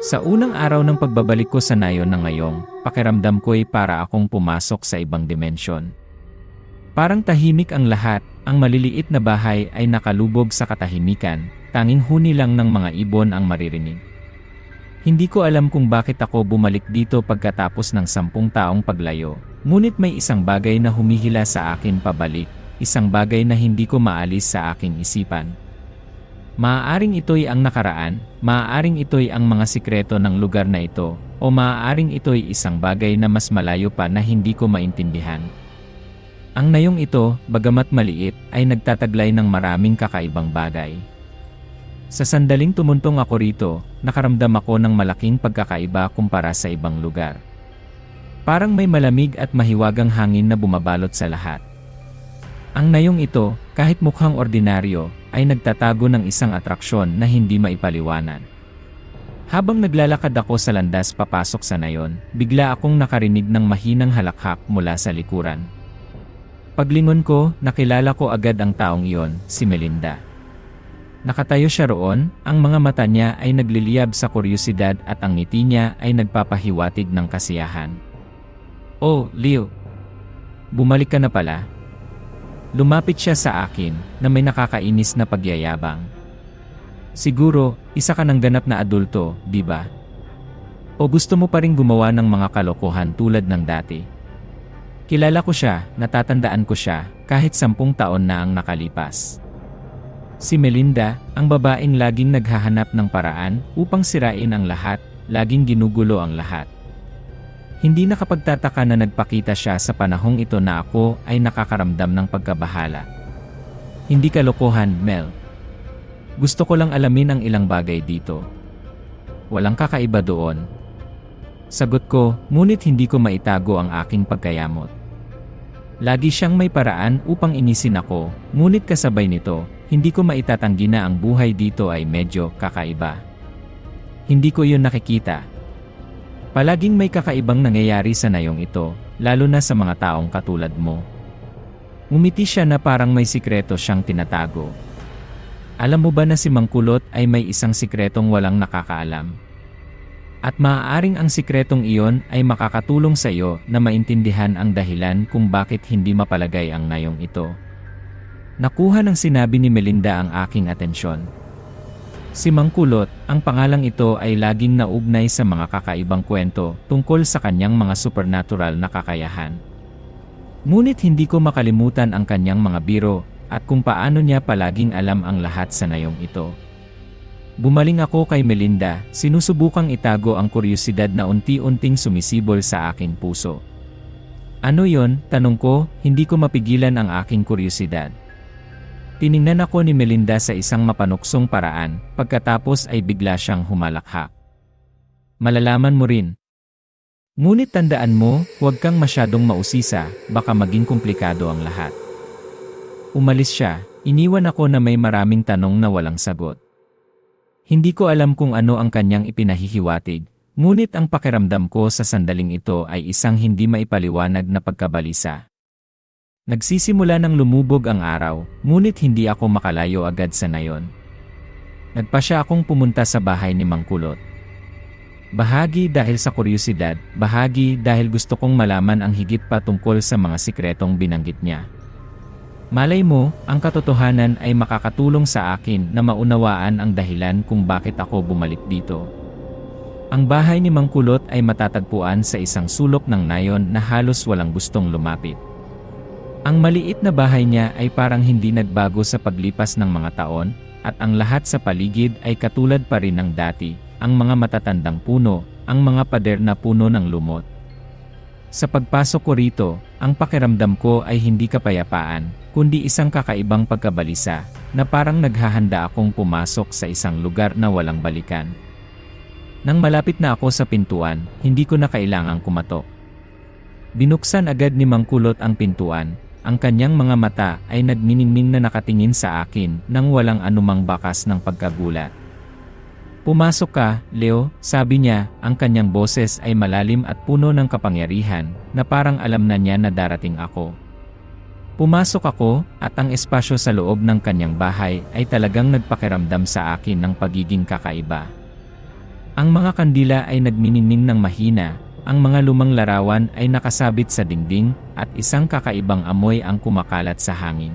Sa unang araw ng pagbabalik ko sa nayon na ngayong, pakiramdam ko'y para akong pumasok sa ibang dimensyon. Parang tahimik ang lahat, ang maliliit na bahay ay nakalubog sa katahimikan, tanging huni lang ng mga ibon ang maririnig. Hindi ko alam kung bakit ako bumalik dito pagkatapos ng 10 taong paglayo, ngunit may isang bagay na humihila sa akin pabalik, isang bagay na hindi ko maalis sa aking isipan. Maaaring ito'y ang nakaraan, maaaring ito'y ang mga sikreto ng lugar na ito, o maaaring ito'y isang bagay na mas malayo pa na hindi ko maintindihan. Ang nayong ito, bagamat maliit, ay nagtataglay ng maraming kakaibang bagay. Sa sandaling tumuntong ako rito, nakaramdam ako ng malaking pagkakaiba kumpara sa ibang lugar. Parang may malamig at mahiwagang hangin na bumabalot sa lahat. Ang nayong ito, kahit mukhang ordinaryo, ay nagtatago ng isang atraksyon na hindi maipaliwanag. Habang naglalakad ako sa landas papasok sa nayon, bigla akong nakarinig ng mahinang halakhak mula sa likuran. Paglingon ko, nakilala ko agad ang taong iyon, si Melinda. Nakatayo siya roon, ang mga mata niya ay nagliliyab sa kuryosidad at ang ngiti niya ay nagpapahiwatig ng kasiyahan. "Oh, Leo. Bumalik ka na pala." Lumapit siya sa akin, na may nakakainis na pagyayabang. "Siguro, isa ka ng ganap na adulto, di ba? O gusto mo pa ring gumawa ng mga kalokohan tulad ng dati?" Kilala ko siya, natatandaan ko siya, kahit 10 taon na ang nakalipas. Si Melinda, ang babaeng laging naghahanap ng paraan upang sirain ang lahat, laging ginugulo ang lahat. Hindi nakapagtataka na nagpakita siya sa panahong ito na ako ay nakakaramdam ng pagkabahala. "Hindi kalokohan, Mel. Gusto ko lang alamin ang ilang bagay dito. Walang kakaiba doon." Sagot ko, ngunit hindi ko maitago ang aking pagkayamot. Lagi siyang may paraan upang inisin ako, ngunit kasabay nito, hindi ko maitatanggi na ang buhay dito ay medyo kakaiba. Hindi ko yun nakikita. Palaging may kakaibang nangyayari sa nayong ito, lalo na sa mga taong katulad mo. Ngumiti siya na parang may sikreto siyang tinatago. "Alam mo ba na si Mangkulot ay may isang sikretong walang nakakaalam? At maaaring ang sikretong iyon ay makakatulong sa iyo na maintindihan ang dahilan kung bakit hindi mapalagay ang nayong ito." Nakuha ng sinabi ni Melinda ang aking atensyon. Si Mangkulot, ang pangalang ito ay laging naugnay sa mga kakaibang kwento tungkol sa kanyang mga supernatural na kakayahan. Ngunit hindi ko makalimutan ang kanyang mga biro at kung paano niya palaging alam ang lahat sa nayong ito. Bumaling ako kay Melinda, sinusubukang itago ang kuryosidad na unti-unting sumisibol sa aking puso. "Ano yon?" tanong ko, hindi ko mapigilan ang aking kuryosidad. Tiningnan ako ni Melinda sa isang mapanuksong paraan, pagkatapos ay bigla siyang humalakhak. "Malalaman mo rin. Ngunit tandaan mo, huwag kang masyadong mausisa, baka maging komplikado ang lahat." Umalis siya, iniwan ako na may maraming tanong na walang sagot. Hindi ko alam kung ano ang kanyang ipinahihiwatig, ngunit ang pakiramdam ko sa sandaling ito ay isang hindi maipaliwanag na pagkabalisa. Nagsisimula ng lumubog ang araw, ngunit hindi ako makalayo agad sa nayon. Nagpasya akong pumunta sa bahay ni Mangkulot. Bahagi dahil sa kuryosidad, bahagi dahil gusto kong malaman ang higit pa tungkol sa mga sikretong binanggit niya. Malay mo, ang katotohanan ay makakatulong sa akin na maunawaan ang dahilan kung bakit ako bumalik dito. Ang bahay ni Mangkulot ay matatagpuan sa isang sulok ng nayon na halos walang gustong lumapit. Ang maliit na bahay niya ay parang hindi nagbago sa paglipas ng mga taon, at ang lahat sa paligid ay katulad pa rin ng dati, ang mga matatandang puno, ang mga pader na puno ng lumot. Sa pagpasok ko rito, ang pakiramdam ko ay hindi kapayapaan, kundi isang kakaibang pagkabalisa, na parang naghahanda akong pumasok sa isang lugar na walang balikan. Nang malapit na ako sa pintuan, hindi ko na kailangang kumatok. Binuksan agad ni Mangkulot ang pintuan, ang kanyang mga mata ay nagniningning na nakatingin sa akin nang walang anumang bakas ng pagkagulat. "Pumasok ka, Leo," sabi niya, ang kanyang boses ay malalim at puno ng kapangyarihan, na parang alam na niya na darating ako. Pumasok ako, at ang espasyo sa loob ng kanyang bahay ay talagang nagpakiramdam sa akin ng pagiging kakaiba. Ang mga kandila ay nagniningning ng mahina, ang mga lumang larawan ay nakasabit sa dingding, at isang kakaibang amoy ang kumakalat sa hangin.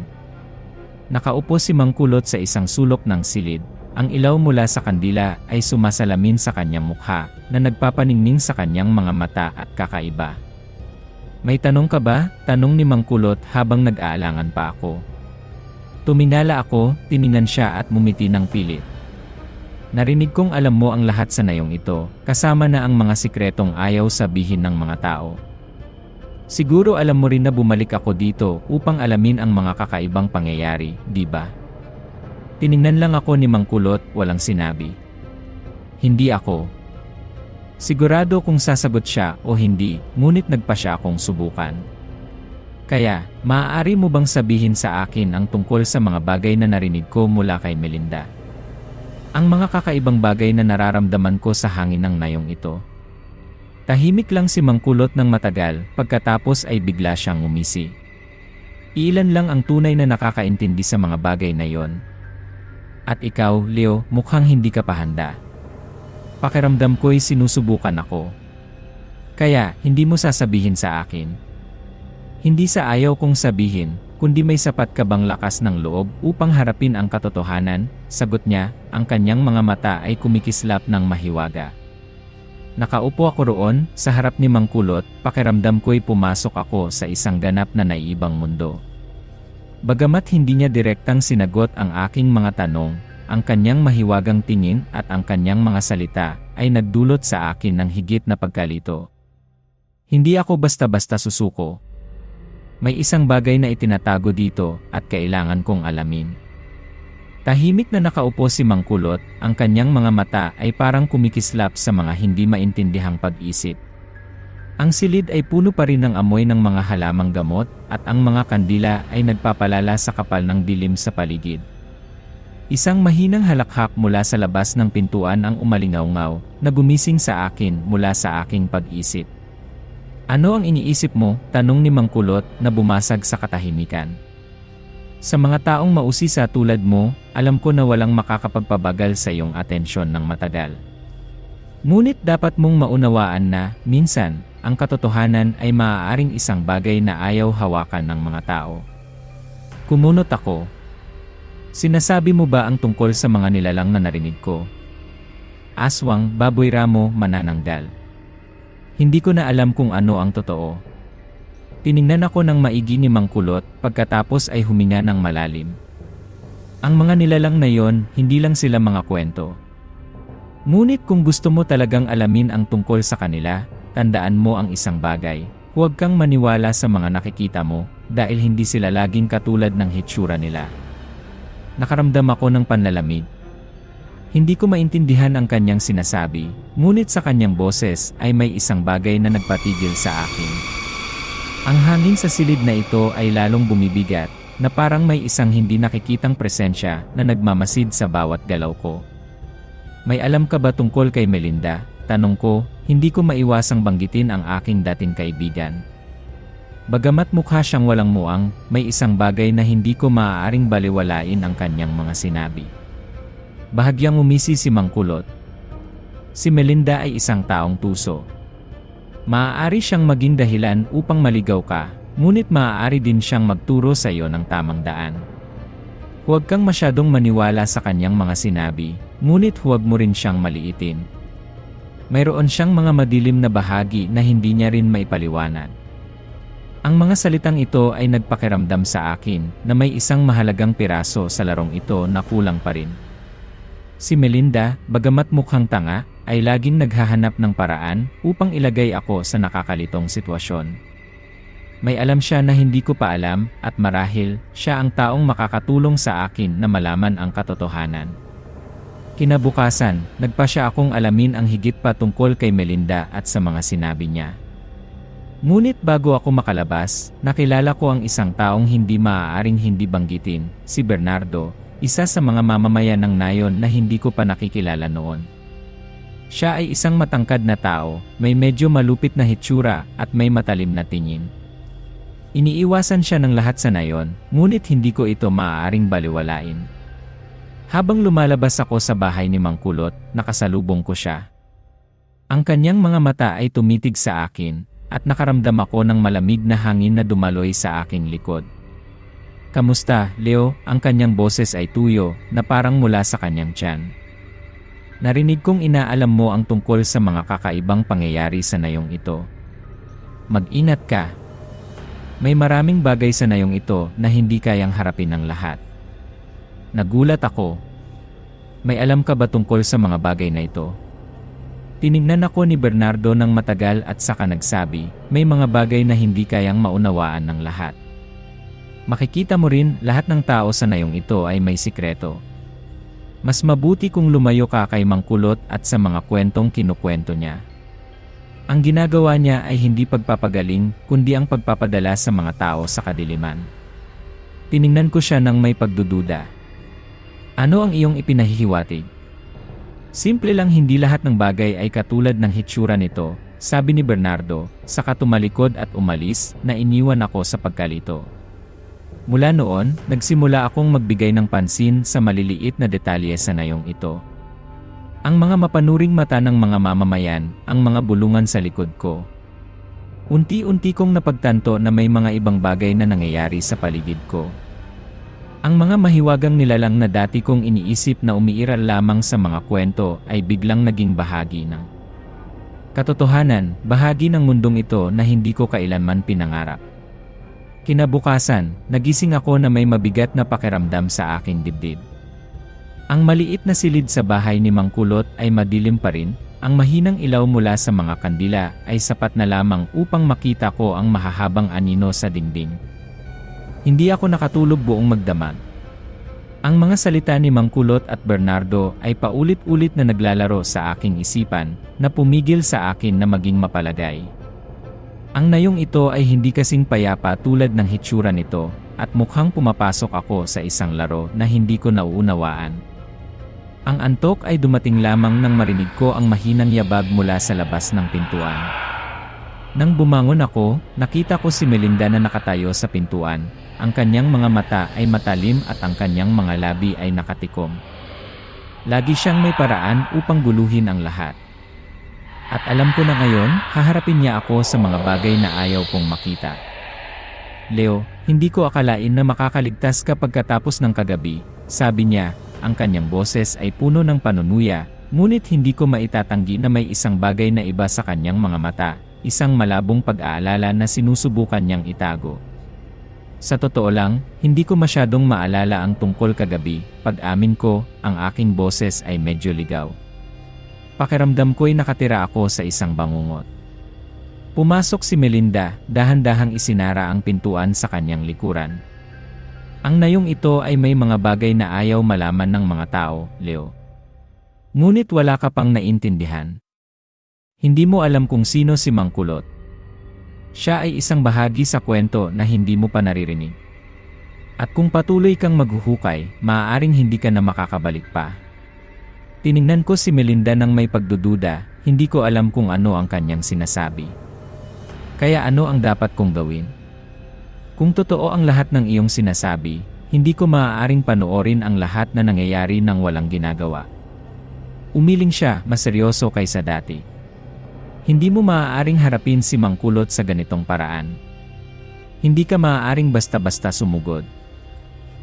Nakaupo si Mang Kulot sa isang sulok ng silid. Ang ilaw mula sa kandila ay sumasalamin sa kanyang mukha, na nagpapaningning sa kanyang mga mata at kakaiba. "May tanong ka ba?" tanong ni Mang Kulot habang nag-aalangan pa ako. Tuminala ako, tiningnan siya at mumiti ng pilit. "Narinig kong alam mo ang lahat sa nayong ito, kasama na ang mga sikretong ayaw sabihin ng mga tao. Siguro alam mo rin na bumalik ako dito upang alamin ang mga kakaibang pangyayari, di ba?" Tiningnan lang ako ni Mang Kulot, walang sinabi. Hindi ako sigurado kung sasagot siya o hindi, ngunit nagpa siya akong subukan. "Kaya, maaari mo bang sabihin sa akin ang tungkol sa mga bagay na narinig ko mula kay Melinda? Ang mga kakaibang bagay na nararamdaman ko sa hangin ng nayong ito." Tahimik lang si Mang Kulot ng matagal, pagkatapos ay bigla siyang umisi. "Ilan lang ang tunay na nakakaintindi sa mga bagay na yon. At ikaw, Leo, mukhang hindi ka pa handa. Pakiramdam ko'y sinusubukan ako. Kaya, hindi mo sasabihin sa akin. Hindi sa ayaw kong sabihin, kundi may sapat ka bang lakas ng loob upang harapin ang katotohanan?" Sagot niya, ang kanyang mga mata ay kumikislap ng mahiwaga. Nakaupo ako roon, sa harap ni Mang Kulot, pakiramdam ko'y pumasok ako sa isang ganap na naiibang mundo. Bagamat hindi niya direktang sinagot ang aking mga tanong, ang kanyang mahiwagang tingin at ang kanyang mga salita ay nagdulot sa akin ng higit na pagkalito. Hindi ako basta-basta susuko. May isang bagay na itinatago dito at kailangan kong alamin. Tahimik na nakaupo si Mang Kulot, ang kanyang mga mata ay parang kumikislap sa mga hindi maintindihang pag-isip. Ang silid ay puno pa rin ng amoy ng mga halamang gamot, at ang mga kandila ay nagpapalala sa kapal ng dilim sa paligid. Isang mahinang halakhak mula sa labas ng pintuan ang umalingaw-ngaw, na gumising sa akin mula sa aking pag-isip. "Ano ang iniisip mo?" tanong ni Mang Kulot na bumasag sa katahimikan. "Sa mga taong mausisa tulad mo, alam ko na walang makakapagpabagal sa iyong atensyon ng matagal. Ngunit dapat mong maunawaan na, minsan, ang katotohanan ay maaaring isang bagay na ayaw hawakan ng mga tao." Kumunot ako. "Sinasabi mo ba ang tungkol sa mga nilalang na narinig ko? Aswang, baboy ramo, manananggal. Hindi ko na alam kung ano ang totoo." Tiningnan ako ng maigi ni Mang Kulot, pagkatapos ay huminga ng malalim. "Ang mga nilalang na yon, hindi lang sila mga kwento. Ngunit kung gusto mo talagang alamin ang tungkol sa kanila, tandaan mo ang isang bagay, huwag kang maniwala sa mga nakikita mo, dahil hindi sila laging katulad ng hitsura nila." Nakaramdam ako ng panlalamig. Hindi ko maintindihan ang kanyang sinasabi, ngunit sa kanyang boses ay may isang bagay na nagpatigil sa akin. Ang hangin sa silid na ito ay lalong bumibigat, na parang may isang hindi nakikitang presensya na nagmamasid sa bawat galaw ko. "May alam ka ba tungkol kay Melinda?" tanong ko, hindi ko maiwasang banggitin ang aking dating kaibigan. Bagamat mukha siyang walang muwang, may isang bagay na hindi ko maaaring baliwalain ang kanyang mga sinabi. Bahagyang umisi si Mang Kulot. "Si Melinda ay isang taong tuso. Maaari siyang maging dahilan upang maligaw ka, ngunit maaari din siyang magturo sa iyo ng tamang daan. Huwag kang masyadong maniwala sa kanyang mga sinabi, ngunit huwag mo rin siyang maliitin. Mayroon siyang mga madilim na bahagi na hindi niya rin maipaliwanag." Ang mga salitang ito ay nagpakiramdam sa akin na may isang mahalagang piraso sa larong ito na kulang pa rin. Si Melinda, bagamat mukhang tanga, ay laging naghahanap ng paraan upang ilagay ako sa nakakalitong sitwasyon. May alam siya na hindi ko pa alam, at marahil, siya ang taong makakatulong sa akin na malaman ang katotohanan. Kinabukasan, nagpa siya akong alamin ang higit pa tungkol kay Melinda at sa mga sinabi niya. Ngunit bago ako makalabas, nakilala ko ang isang taong hindi maaaring hindi banggitin, si Bernardo, isa sa mga mamamayan ng nayon na hindi ko pa nakikilala noon. Siya ay isang matangkad na tao, may medyo malupit na hitsura at may matalim na tingin. Iniiwasan siya ng lahat sa nayon, ngunit hindi ko ito maaaring baliwalain. Habang lumalabas ako sa bahay ni Mang Kulot, nakasalubong ko siya. Ang kanyang mga mata ay tumitig sa akin, at nakaramdam ako ng malamig na hangin na dumaloy sa aking likod. "Kamusta, Leo?" Ang kanyang boses ay tuyo, na parang mula sa kanyang tiyan. "Narinig kong inaalam mo ang tungkol sa mga kakaibang pangyayari sa nayong ito. Mag-ingat ka. May maraming bagay sa nayong ito na hindi kayang harapin ng lahat." Nagulat ako. "May alam ka ba tungkol sa mga bagay na ito?" Tinignan ako ni Bernardo ng matagal at saka nagsabi, "May mga bagay na hindi kayang maunawaan ng lahat. Makikita mo rin, lahat ng tao sa nayong ito ay may sikreto. Mas mabuti kung lumayo ka kay Mang Kulot at sa mga kwentong kinukwento niya. Ang ginagawa niya ay hindi pagpapagaling, kundi ang pagpapadala sa mga tao sa kadiliman." Tiningnan ko siya ng may pagdududa. "Ano ang iyong ipinahihiwatig?" "Simple lang, hindi lahat ng bagay ay katulad ng hitsura nito," sabi ni Bernardo, saka tumalikod at umalis, na iniwan ako sa pagkalito. Mula noon, nagsimula akong magbigay ng pansin sa maliliit na detalye sa nayong ito. Ang mga mapanuring mata ng mga mamamayan, ang mga bulungan sa likod ko. Unti-unti kong napagtanto na may mga ibang bagay na nangyayari sa paligid ko. Ang mga mahiwagang nilalang na dati kong iniisip na umiiral lamang sa mga kwento ay biglang naging bahagi ng katotohanan, bahagi ng mundong ito na hindi ko kailanman pinangarap. Kinabukasan, nagising ako na may mabigat na pakiramdam sa aking dibdib. Ang maliit na silid sa bahay ni Mang Kulot ay madilim pa rin, ang mahinang ilaw mula sa mga kandila ay sapat na lamang upang makita ko ang mahahabang anino sa dingding. Hindi ako nakatulog buong magdamag. Ang mga salita ni Mang Kulot at Bernardo ay paulit-ulit na naglalaro sa aking isipan, na pumigil sa akin na maging mapalagay. Ang nayong ito ay hindi kasing payapa tulad ng hitsura nito, at mukhang pumapasok ako sa isang laro na hindi ko nauunawaan. Ang antok ay dumating lamang nang marinig ko ang mahinang yabag mula sa labas ng pintuan. Nang bumangon ako, nakita ko si Melinda na nakatayo sa pintuan. Ang kanyang mga mata ay matalim at ang kanyang mga labi ay nakatikom. Lagi siyang may paraan upang guluhin ang lahat. At alam ko na ngayon, haharapin niya ako sa mga bagay na ayaw kong makita. "Leo, hindi ko akalain na makakaligtas ka pagkatapos ng kagabi," sabi niya. Ang kanyang boses ay puno ng panunuya, ngunit hindi ko maitatanggi na may isang bagay na iba sa kanyang mga mata, isang malabong pag-aalala na sinusubukan niyang itago. Sa totoo lang, hindi ko masyadong maalala ang tungkol kagabi. Pag-amin ko, ang aking boses ay medyo ligaw. Pakiramdam ko'y nakatira ako sa isang bangungot. Pumasok si Melinda, dahan-dahang isinara ang pintuan sa kanyang likuran. "Ang nayong ito ay may mga bagay na ayaw malaman ng mga tao, Leo. Ngunit wala ka pang naintindihan. Hindi mo alam kung sino si Mang Kulot. Siya ay isang bahagi sa kwento na hindi mo pa naririnig. At kung patuloy kang maghuhukay, maaaring hindi ka na makakabalik pa." Tiningnan ko si Melinda ng may pagdududa, hindi ko alam kung ano ang kanyang sinasabi. "Kaya ano ang dapat kong gawin? Kung totoo ang lahat ng iyong sinasabi, hindi ko maaaring panoorin ang lahat na nangyayari nang walang ginagawa." Umiling siya, mas seryoso kaysa dati. "Hindi mo maaaring harapin si Mang Kulot sa ganitong paraan. Hindi ka maaaring basta-basta sumugod.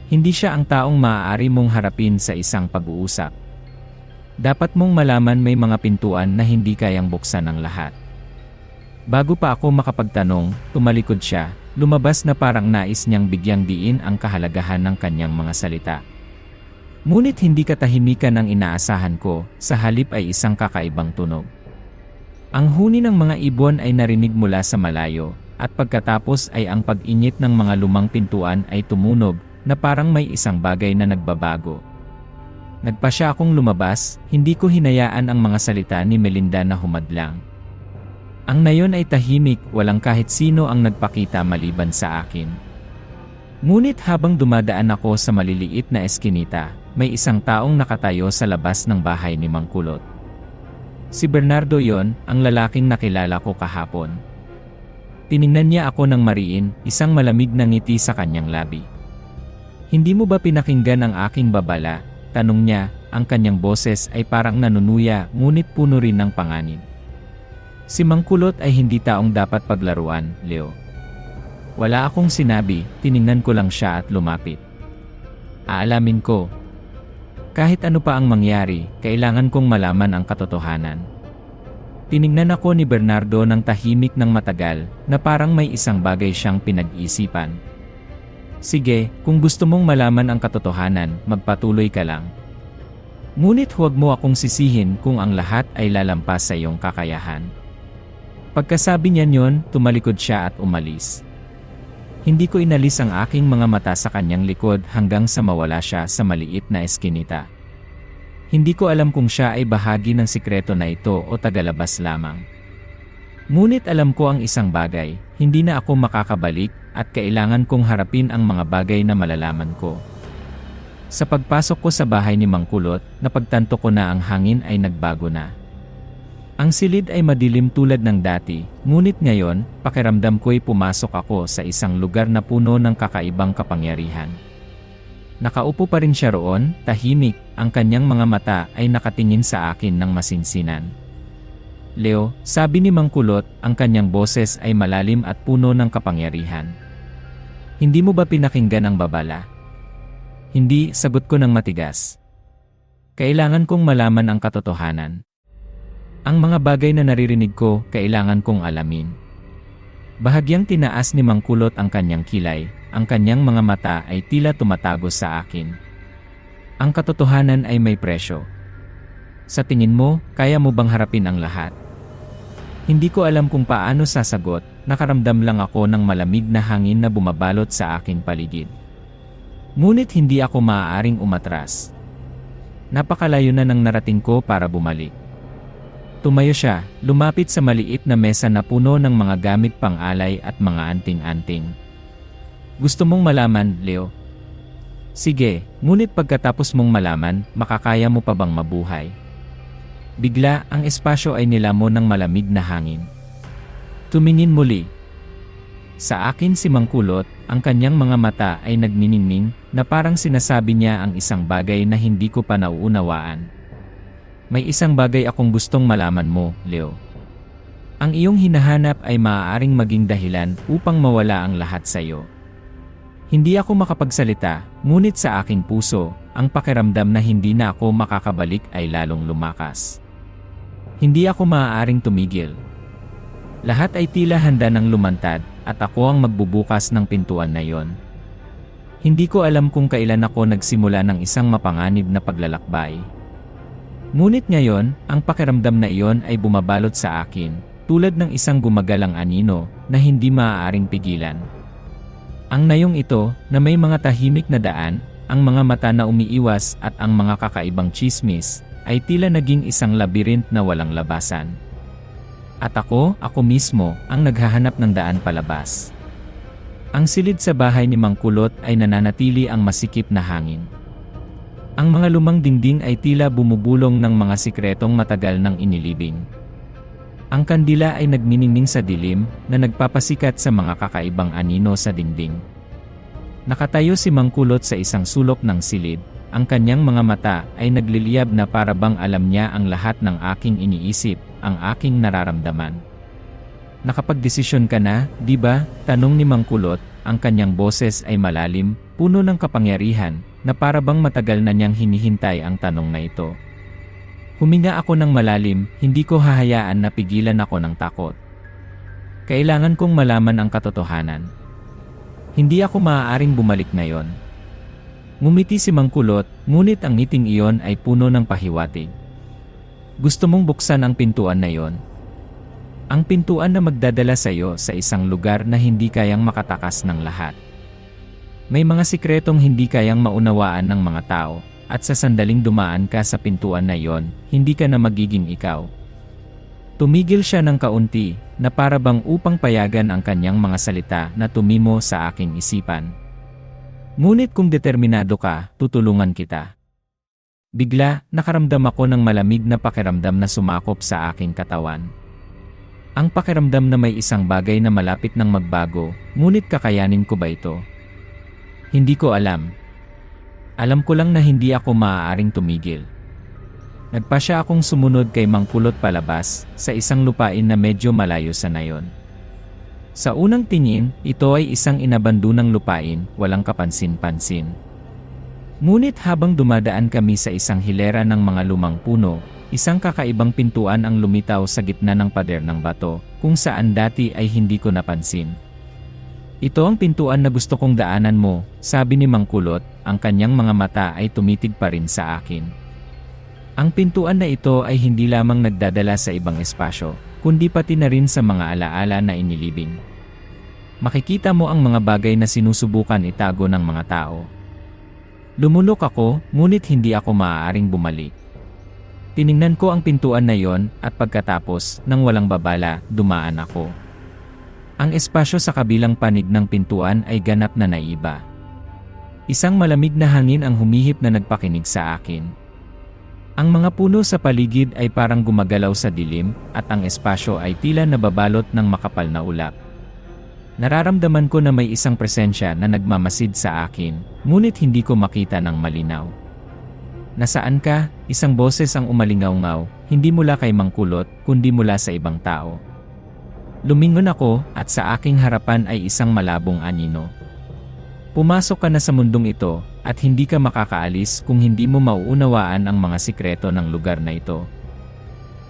Hindi siya ang taong maaari mong harapin sa isang pag-uusap. Dapat mong malaman may mga pintuan na hindi kayang buksan ng lahat." Bago pa ako makapagtanong, tumalikod siya, lumabas na parang nais niyang bigyang diin ang kahalagahan ng kanyang mga salita. Ngunit hindi katahimikan ang inaasahan ko, sa halip ay isang kakaibang tunog. Ang huni ng mga ibon ay narinig mula sa malayo, at pagkatapos ay ang pag-init ng mga lumang pintuan ay tumunog, na parang may isang bagay na nagbabago. Nagpa siya akong lumabas, hindi ko hinayaan ang mga salita ni Melinda na humadlang. Ang nayon ay tahimik, walang kahit sino ang nagpakita maliban sa akin. Ngunit habang dumadaan ako sa maliliit na eskinita, may isang taong nakatayo sa labas ng bahay ni Mang Kulot. Si Bernardo yon, ang lalaking nakilala ko kahapon. Tiningnan niya ako ng mariin, isang malamig na ngiti sa kanyang labi. "Hindi mo ba pinakinggan ang aking babala?" tanong niya, ang kanyang boses ay parang nanunuya ngunit puno rin ng panganib. Si Mangkulot ay hindi taong dapat paglaruan, Leo. Wala akong sinabi, tiningnan ko lang siya at lumapit. Aalamin ko. Kahit ano pa ang mangyari, kailangan kong malaman ang katotohanan. Tiningnan ako ni Bernardo ng tahimik ng matagal, na parang may isang bagay siyang pinag-isipan. Sige, kung gusto mong malaman ang katotohanan, magpatuloy ka lang. Ngunit huwag mo akong sisihin kung ang lahat ay lalampas sa iyong kakayahan. Pagkasabi niya niyon, tumalikod siya at umalis. Hindi ko inalis ang aking mga mata sa kanyang likod hanggang sa mawala siya sa maliit na eskinita. Hindi ko alam kung siya ay bahagi ng sikreto na ito o tagalabas lamang. Ngunit alam ko ang isang bagay, hindi na ako makakabalik at kailangan kong harapin ang mga bagay na malalaman ko. Sa pagpasok ko sa bahay ni Mangkulot, napagtanto ko na ang hangin ay nagbago na. Ang silid ay madilim tulad ng dati, ngunit ngayon, pakiramdam ko'y pumasok ako sa isang lugar na puno ng kakaibang kapangyarihan. Nakaupo pa rin siya roon, tahimik, ang kanyang mga mata ay nakatingin sa akin ng masinsinan. Leo, sabi ni Mangkulot, ang kanyang boses ay malalim at puno ng kapangyarihan. Hindi mo ba pinakinggan ang babala? Hindi, sagot ko ng matigas. Kailangan kong malaman ang katotohanan. Ang mga bagay na naririnig ko, kailangan kong alamin. Bahagyang tinaas ni Mangkulot ang kanyang kilay, ang kanyang mga mata ay tila tumatagos sa akin. Ang katotohanan ay may presyo. Sa tingin mo, kaya mo bang harapin ang lahat? Hindi ko alam kung paano sasagot, nakaramdam lang ako ng malamig na hangin na bumabalot sa aking paligid. Ngunit hindi ako maaaring umatras. Napakalayo na ng narating ko para bumalik. Tumayo siya, lumapit sa maliit na mesa na puno ng mga gamit pang-alay at mga anting-anting. Gusto mong malaman, Leo? Sige, ngunit pagkatapos mong malaman, makakaya mo pa bang mabuhay? Bigla, ang espasyo ay nilamon ng malamig na hangin. Tumingin muli. Sa akin si Mangkulot, ang kanyang mga mata ay nagniningning na parang sinasabi niya ang isang bagay na hindi ko pa nauunawaan. May isang bagay akong gustong malaman mo, Leo. Ang iyong hinahanap ay maaaring maging dahilan upang mawala ang lahat sa iyo. Hindi ako makapagsalita, ngunit sa aking puso, ang pakiramdam na hindi na ako makakabalik ay lalong lumakas. Hindi ako maaaring tumigil. Lahat ay tila handa ng lumantad, at ako ang magbubukas ng pintuan na yon. Hindi ko alam kung kailan ako nagsimula ng isang mapanganib na paglalakbay. Ngunit ngayon, ang pakiramdam na iyon ay bumabalot sa akin, tulad ng isang gumagalang anino na hindi maaaring pigilan. Ang nayong ito, na may mga tahimik na daan, ang mga mata na umiiwas at ang mga kakaibang chismis, ay tila naging isang labirint na walang labasan. At ako mismo, ang naghahanap ng daan palabas. Ang silid sa bahay ni Mangkulot ay nananatili ang masikip na hangin. Ang mga lumang dingding ay tila bumubulong ng mga sikretong matagal nang inilibing. Ang kandila ay nagniningning sa dilim na nagpapasikat sa mga kakaibang anino sa dingding. Nakatayo si Mangkulot sa isang sulok ng silid, ang kanyang mga mata ay nagliliyab na para bang alam niya ang lahat ng aking iniisip, ang aking nararamdaman. Nakapagdesisyon ka na, di ba? Tanong ni Mangkulot, ang kanyang boses ay malalim, puno ng kapangyarihan, na para bang matagal na niyang hinihintay ang tanong na ito. Huminga ako ng malalim, hindi ko hahayaan na pigilan ako ng takot. Kailangan kong malaman ang katotohanan. Hindi ako maaaring bumalik ngayon. Ngumiti si Mangkulot, ngunit ang ngiting iyon ay puno ng pahiwatig. Gusto mong buksan ang pintuan na iyon? Ang pintuan na magdadala sa iyo sa isang lugar na hindi kayang makatakas ng lahat. May mga sikretong hindi kayang maunawaan ng mga tao, at sa sandaling dumaan ka sa pintuan na iyon, hindi ka na magiging ikaw. Tumigil siya ng kaunti, na para bang upang payagan ang kanyang mga salita na tumimo sa aking isipan. Ngunit kung determinado ka, tutulungan kita. Bigla, nakaramdam ako ng malamig na pakiramdam na sumakop sa aking katawan. Ang pakiramdam na may isang bagay na malapit ng magbago, ngunit kakayanin ko ba ito? Hindi ko alam. Alam ko lang na hindi ako maaaring tumigil. Nagpasya akong sumunod kay Mang Kulot palabas, sa isang lupain na medyo malayo sa nayon. Sa unang tingin, ito ay isang inabandunang lupain, walang kapansin-pansin. Ngunit habang dumadaan kami sa isang hilera ng mga lumang puno, isang kakaibang pintuan ang lumitaw sa gitna ng pader ng bato, kung saan dati ay hindi ko napansin. Ito ang pintuan na gusto kong daanan mo, sabi ni Mang Kulot, ang kanyang mga mata ay tumitig pa rin sa akin. Ang pintuan na ito ay hindi lamang nagdadala sa ibang espasyo, kundi pati na rin sa mga alaala na inilibing. Makikita mo ang mga bagay na sinusubukan itago ng mga tao. Lumulok ako, ngunit hindi ako maaaring bumalik. Tiningnan ko ang pintuan na yon at pagkatapos, nang walang babala, dumaan ako. Ang espasyo sa kabilang panig ng pintuan ay ganap na naiba. Isang malamig na hangin ang humihip na nagpakinig sa akin. Ang mga puno sa paligid ay parang gumagalaw sa dilim, at ang espasyo ay tila nababalot ng makapal na ulap. Nararamdaman ko na may isang presensya na nagmamasid sa akin, ngunit hindi ko makita ng malinaw. Nasaan ka? Isang boses ang umalingaw-ngaw, hindi mula kay Mang Kulot, kundi mula sa ibang tao. Lumingon ako, at sa aking harapan ay isang malabong anino. Pumasok ka na sa mundong ito, at hindi ka makakaalis kung hindi mo mauunawaan ang mga sikreto ng lugar na ito.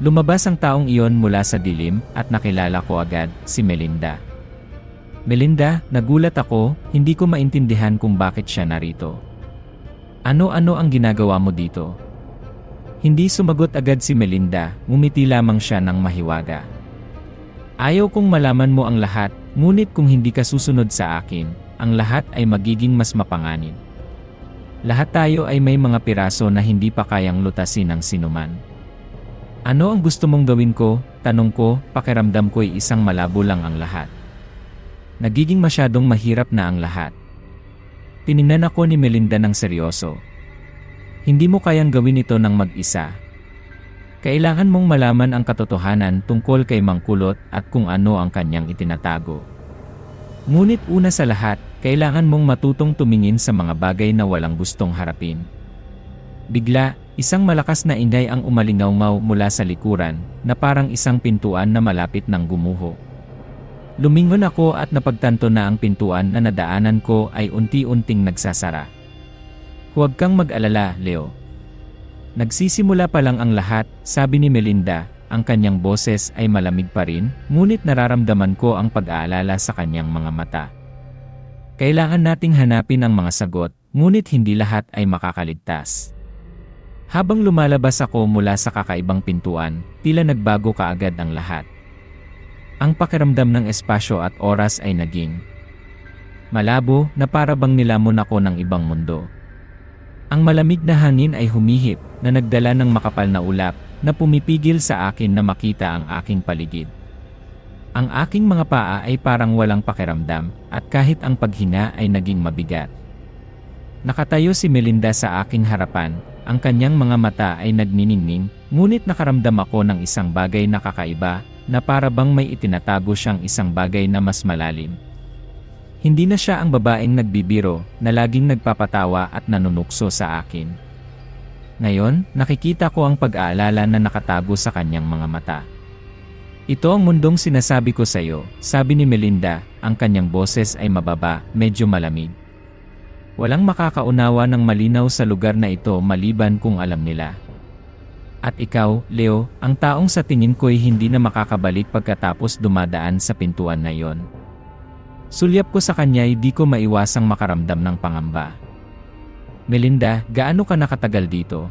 Lumabas ang taong iyon mula sa dilim, at nakilala ko agad, si Melinda. Melinda, nagulat ako, hindi ko maintindihan kung bakit siya narito. Ano-ano ang ginagawa mo dito? Hindi sumagot agad si Melinda, ngumiti lamang siya ng mahiwaga. Ayaw kong malaman mo ang lahat, ngunit kung hindi ka susunod sa akin, ang lahat ay magiging mas mapanganib. Lahat tayo ay may mga piraso na hindi pa kayang lutasin ng sinuman. Ano ang gusto mong gawin ko? Tanong ko, pakiramdam ko'y isang malabo lang ang lahat. Nagiging masyadong mahirap na ang lahat. Tiningnan ako ni Melinda ng seryoso. Hindi mo kayang gawin ito ng mag-isa. Kailangan mong malaman ang katotohanan tungkol kay Mang Kulot at kung ano ang kanyang itinatago. Ngunit una sa lahat, kailangan mong matutong tumingin sa mga bagay na walang gustong harapin. Bigla, isang malakas na ingay ang umalingaw-ngaw mula sa likuran, na parang isang pintuan na malapit ng gumuho. Lumingon ako at napagtanto na ang pintuan na nadaanan ko ay unti-unting nagsasara. Huwag kang mag-alala, Leo. Nagsisimula pa lang ang lahat, sabi ni Melinda. Ang kanyang boses ay malamig pa rin, ngunit nararamdaman ko ang pag-aalala sa kanyang mga mata. Kailangan nating hanapin ang mga sagot, ngunit hindi lahat ay makakaligtas. Habang lumalabas ako mula sa kakaibang pintuan, tila nagbago kaagad ang lahat. Ang pakiramdam ng espasyo at oras ay naging malabo, na para bang nilamon ako ng ibang mundo. Ang malamig na hangin ay humihip, na nagdala ng makapal na ulap, na pumipigil sa akin na makita ang aking paligid. Ang aking mga paa ay parang walang pakiramdam, at kahit ang paghinga ay naging mabigat. Nakatayo si Melinda sa aking harapan, ang kanyang mga mata ay nagniningning, ngunit nakaramdam ako ng isang bagay na kakaiba, na para bang may itinatago siyang isang bagay na mas malalim. Hindi na siya ang babaeng nagbibiro, na laging nagpapatawa at nanunukso sa akin. Ngayon, nakikita ko ang pag-aalala na nakatago sa kanyang mga mata. Ito ang mundong sinasabi ko sa iyo, sabi ni Melinda, ang kanyang boses ay mababa, medyo malamig. Walang makakaunawa ng malinaw sa lugar na ito maliban kung alam nila. At ikaw, Leo, ang taong sa tingin ko'y hindi na makakabalik pagkatapos dumadaan sa pintuan na yon. Sulyap ko sa kanya'y di ko maiwasang makaramdam ng pangamba. Melinda, gaano ka nakatagal dito?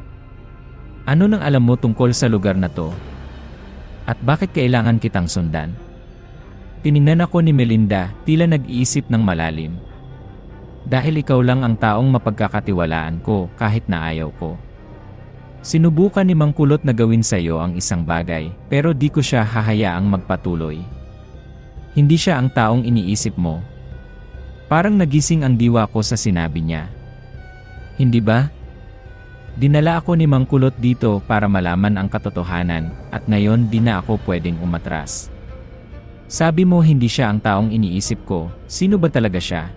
Ano nang alam mo tungkol sa lugar na to? At bakit kailangan kitang sundan? Tiningnan ako ni Melinda, tila nag-iisip ng malalim. Dahil ikaw lang ang taong mapagkakatiwalaan ko kahit na ayaw ko. Sinubukan ni Mang Kulot na gawin sa iyo ang isang bagay, pero di ko siya hahayaang magpatuloy. Hindi siya ang taong iniisip mo. Parang nagising ang diwa ko sa sinabi niya. Hindi ba? Dinala ako ni Mang Kulot dito para malaman ang katotohanan, at ngayon di na ako pwedeng umatras. Sabi mo hindi siya ang taong iniisip ko, sino ba talaga siya?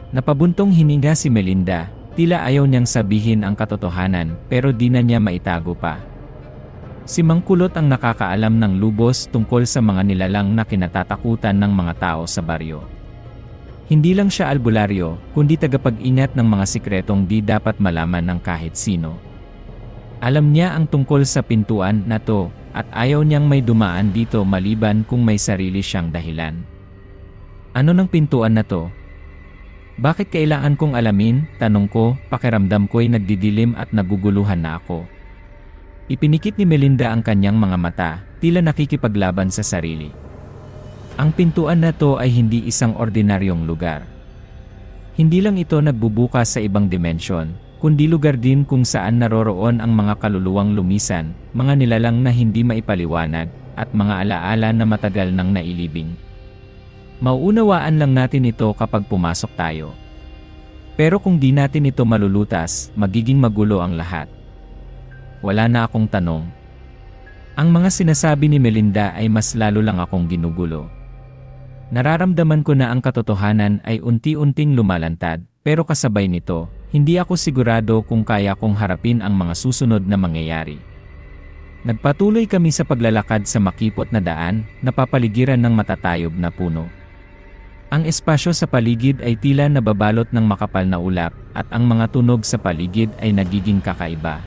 Napabuntong hininga si Melinda, tila ayaw niyang sabihin ang katotohanan pero di na niya maitago pa. Si Mang Kulot ang nakakaalam ng lubos tungkol sa mga nilalang na kinatatakutan ng mga tao sa baryo. Hindi lang siya albularyo, kundi tagapag-ingat ng mga sikretong di dapat malaman ng kahit sino. Alam niya ang tungkol sa pintuan na to, at ayaw niyang may dumaan dito maliban kung may sarili siyang dahilan. Ano ng pintuan na to? Bakit kailangan kong alamin? Tanong ko, pakiramdam ko'y nagdidilim at naguguluhan na ako. Ipinikit ni Melinda ang kanyang mga mata, tila nakikipaglaban sa sarili. Ang pintuan na to ay hindi isang ordinaryong lugar. Hindi lang ito nagbubukas sa ibang dimensyon, kundi lugar din kung saan naroroon ang mga kaluluwang lumisan, mga nilalang na hindi maipaliwanag, at mga alaala na matagal nang nailibing. Mauunawaan lang natin ito kapag pumasok tayo. Pero kung di natin ito malulutas, magiging magulo ang lahat. Wala na akong tanong. Ang mga sinasabi ni Melinda ay mas lalo lang akong ginugulo. Nararamdaman ko na ang katotohanan ay unti-unting lumalantad, pero kasabay nito, hindi ako sigurado kung kaya kong harapin ang mga susunod na mangyayari. Nagpatuloy kami sa paglalakad sa makipot na daan, napapaligiran ng matatayob na puno. Ang espasyo sa paligid ay tila nababalot ng makapal na ulap, at ang mga tunog sa paligid ay nagiging kakaiba.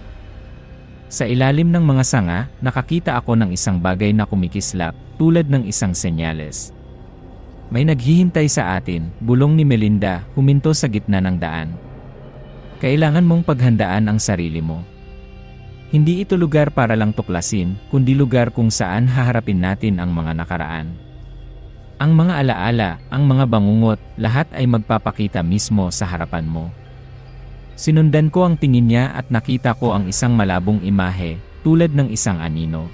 Sa ilalim ng mga sanga, nakakita ako ng isang bagay na kumikislap, tulad ng isang senyales. May naghihintay sa atin, bulong ni Melinda, huminto sa gitna ng daan. Kailangan mong paghandaan ang sarili mo. Hindi ito lugar para lang tuklasin, kundi lugar kung saan haharapin natin ang mga nakaraan. Ang mga alaala, ang mga bangungot, lahat ay magpapakita mismo sa harapan mo. Sinundan ko ang tingin niya at nakita ko ang isang malabong imahe, tulad ng isang anino.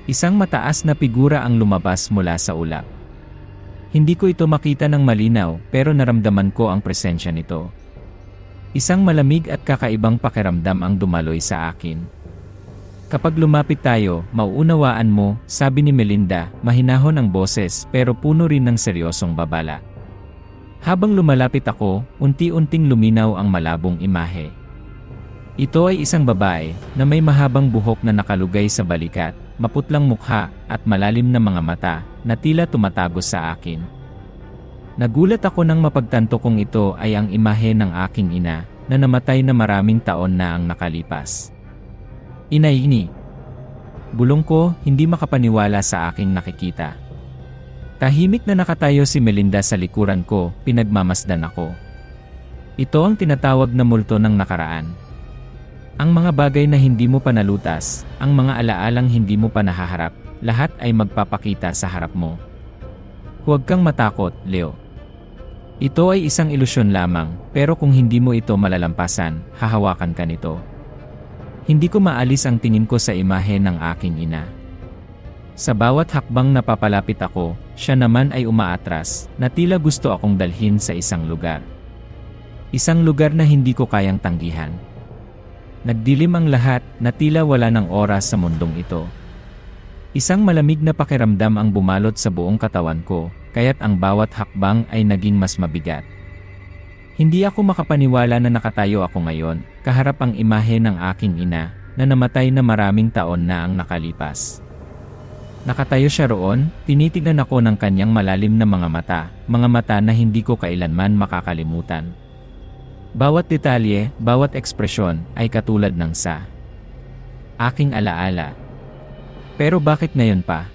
Isang mataas na figura ang lumabas mula sa ulap. Hindi ko ito makita ng malinaw, pero naramdaman ko ang presensya nito. Isang malamig at kakaibang pakiramdam ang dumaloy sa akin. Kapag lumapit tayo, mauunawaan mo, sabi ni Melinda, mahinahon ang boses pero puno rin ng seryosong babala. Habang lumalapit ako, unti-unting luminaw ang malabong imahe. Ito ay isang babae na may mahabang buhok na nakalugay sa balikat, maputlang mukha at malalim na mga mata na tila tumatagos sa akin. Nagulat ako nang mapagtanto kong ito ay ang imahe ng aking ina na namatay na maraming taon na ang nakalipas. Inay ni. Bulong ko, hindi makapaniwala sa aking nakikita. Tahimik na nakatayo si Melinda sa likuran ko, pinagmamasdan ako. Ito ang tinatawag na multo ng nakaraan. Ang mga bagay na hindi mo pa nalutas, ang mga alaalang hindi mo pa nahaharap, lahat ay magpapakita sa harap mo. Huwag kang matakot, Leo. Ito ay isang ilusyon lamang, pero kung hindi mo ito malalampasan, hahawakan ka nito. Hindi ko maalis ang tingin ko sa imahe ng aking ina. Sa bawat hakbang na papalapit ako, siya naman ay umaatras, na tila gusto akong dalhin sa isang lugar. Isang lugar na hindi ko kayang tanggihan. Nagdilim ang lahat, na tila wala ng oras sa mundong ito. Isang malamig na pakiramdam ang bumalot sa buong katawan ko, kaya't ang bawat hakbang ay naging mas mabigat. Hindi ako makapaniwala na nakatayo ako ngayon, kaharap ang imahe ng aking ina, na namatay na maraming taon na ang nakalipas. Nakatayo siya roon, tinitignan ako ng kanyang malalim na mga mata na hindi ko kailanman makakalimutan. Bawat detalye, bawat ekspresyon ay katulad ng sa aking alaala. Pero bakit ngayon pa?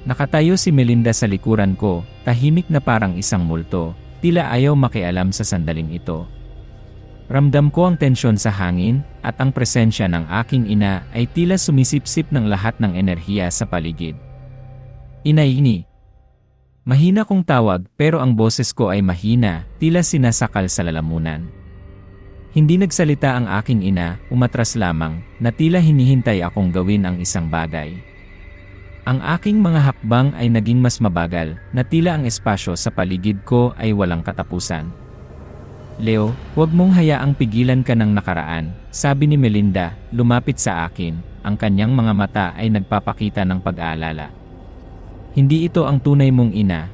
Nakatayo si Melinda sa likuran ko, tahimik na parang isang multo, tila ayaw makialam sa sandaling ito. Ramdam ko ang tensyon sa hangin, at ang presensya ng aking ina ay tila sumisipsip ng lahat ng enerhiya sa paligid. Inay ni. Mahina kong tawag pero ang boses ko ay mahina, tila sinasakal sa lalamunan. Hindi nagsalita ang aking ina, umatras lamang, na tila hinihintay akong gawin ang isang bagay. Ang aking mga hakbang ay naging mas mabagal, na tila ang espasyo sa paligid ko ay walang katapusan. Leo, huwag mong hayaang pigilan ka ng nakaraan, sabi ni Melinda, lumapit sa akin, ang kanyang mga mata ay nagpapakita ng pag-aalala. Hindi ito ang tunay mong ina.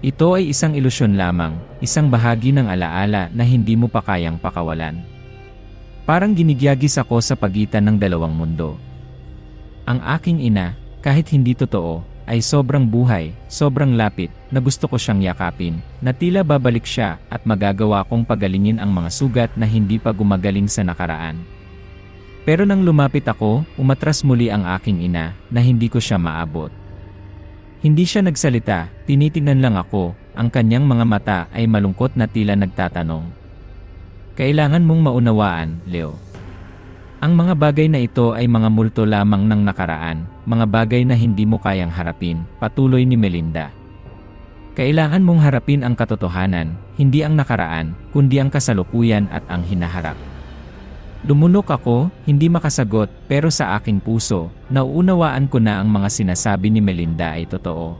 Ito ay isang ilusyon lamang, isang bahagi ng alaala na hindi mo pa kayang pakawalan. Parang ginigyagis ako sa pagitan ng dalawang mundo. Ang aking ina, kahit hindi totoo, ay sobrang buhay, sobrang lapit, na gusto ko siyang yakapin, na tila babalik siya at magagawa kong pagalingin ang mga sugat na hindi pa gumagaling sa nakaraan. Pero nang lumapit ako, umatras muli ang aking ina, na hindi ko siya maabot. Hindi siya nagsalita, tinitingnan lang ako, ang kanyang mga mata ay malungkot na tila nagtatanong. Kailangan mong maunawaan, Leo. Ang mga bagay na ito ay mga multo lamang ng nakaraan, mga bagay na hindi mo kayang harapin, patuloy ni Melinda. Kailangan mong harapin ang katotohanan, hindi ang nakaraan, kundi ang kasalukuyan at ang hinaharap. Lumunok ako, hindi makasagot, pero sa aking puso, nauunawaan ko na ang mga sinasabi ni Melinda ay totoo.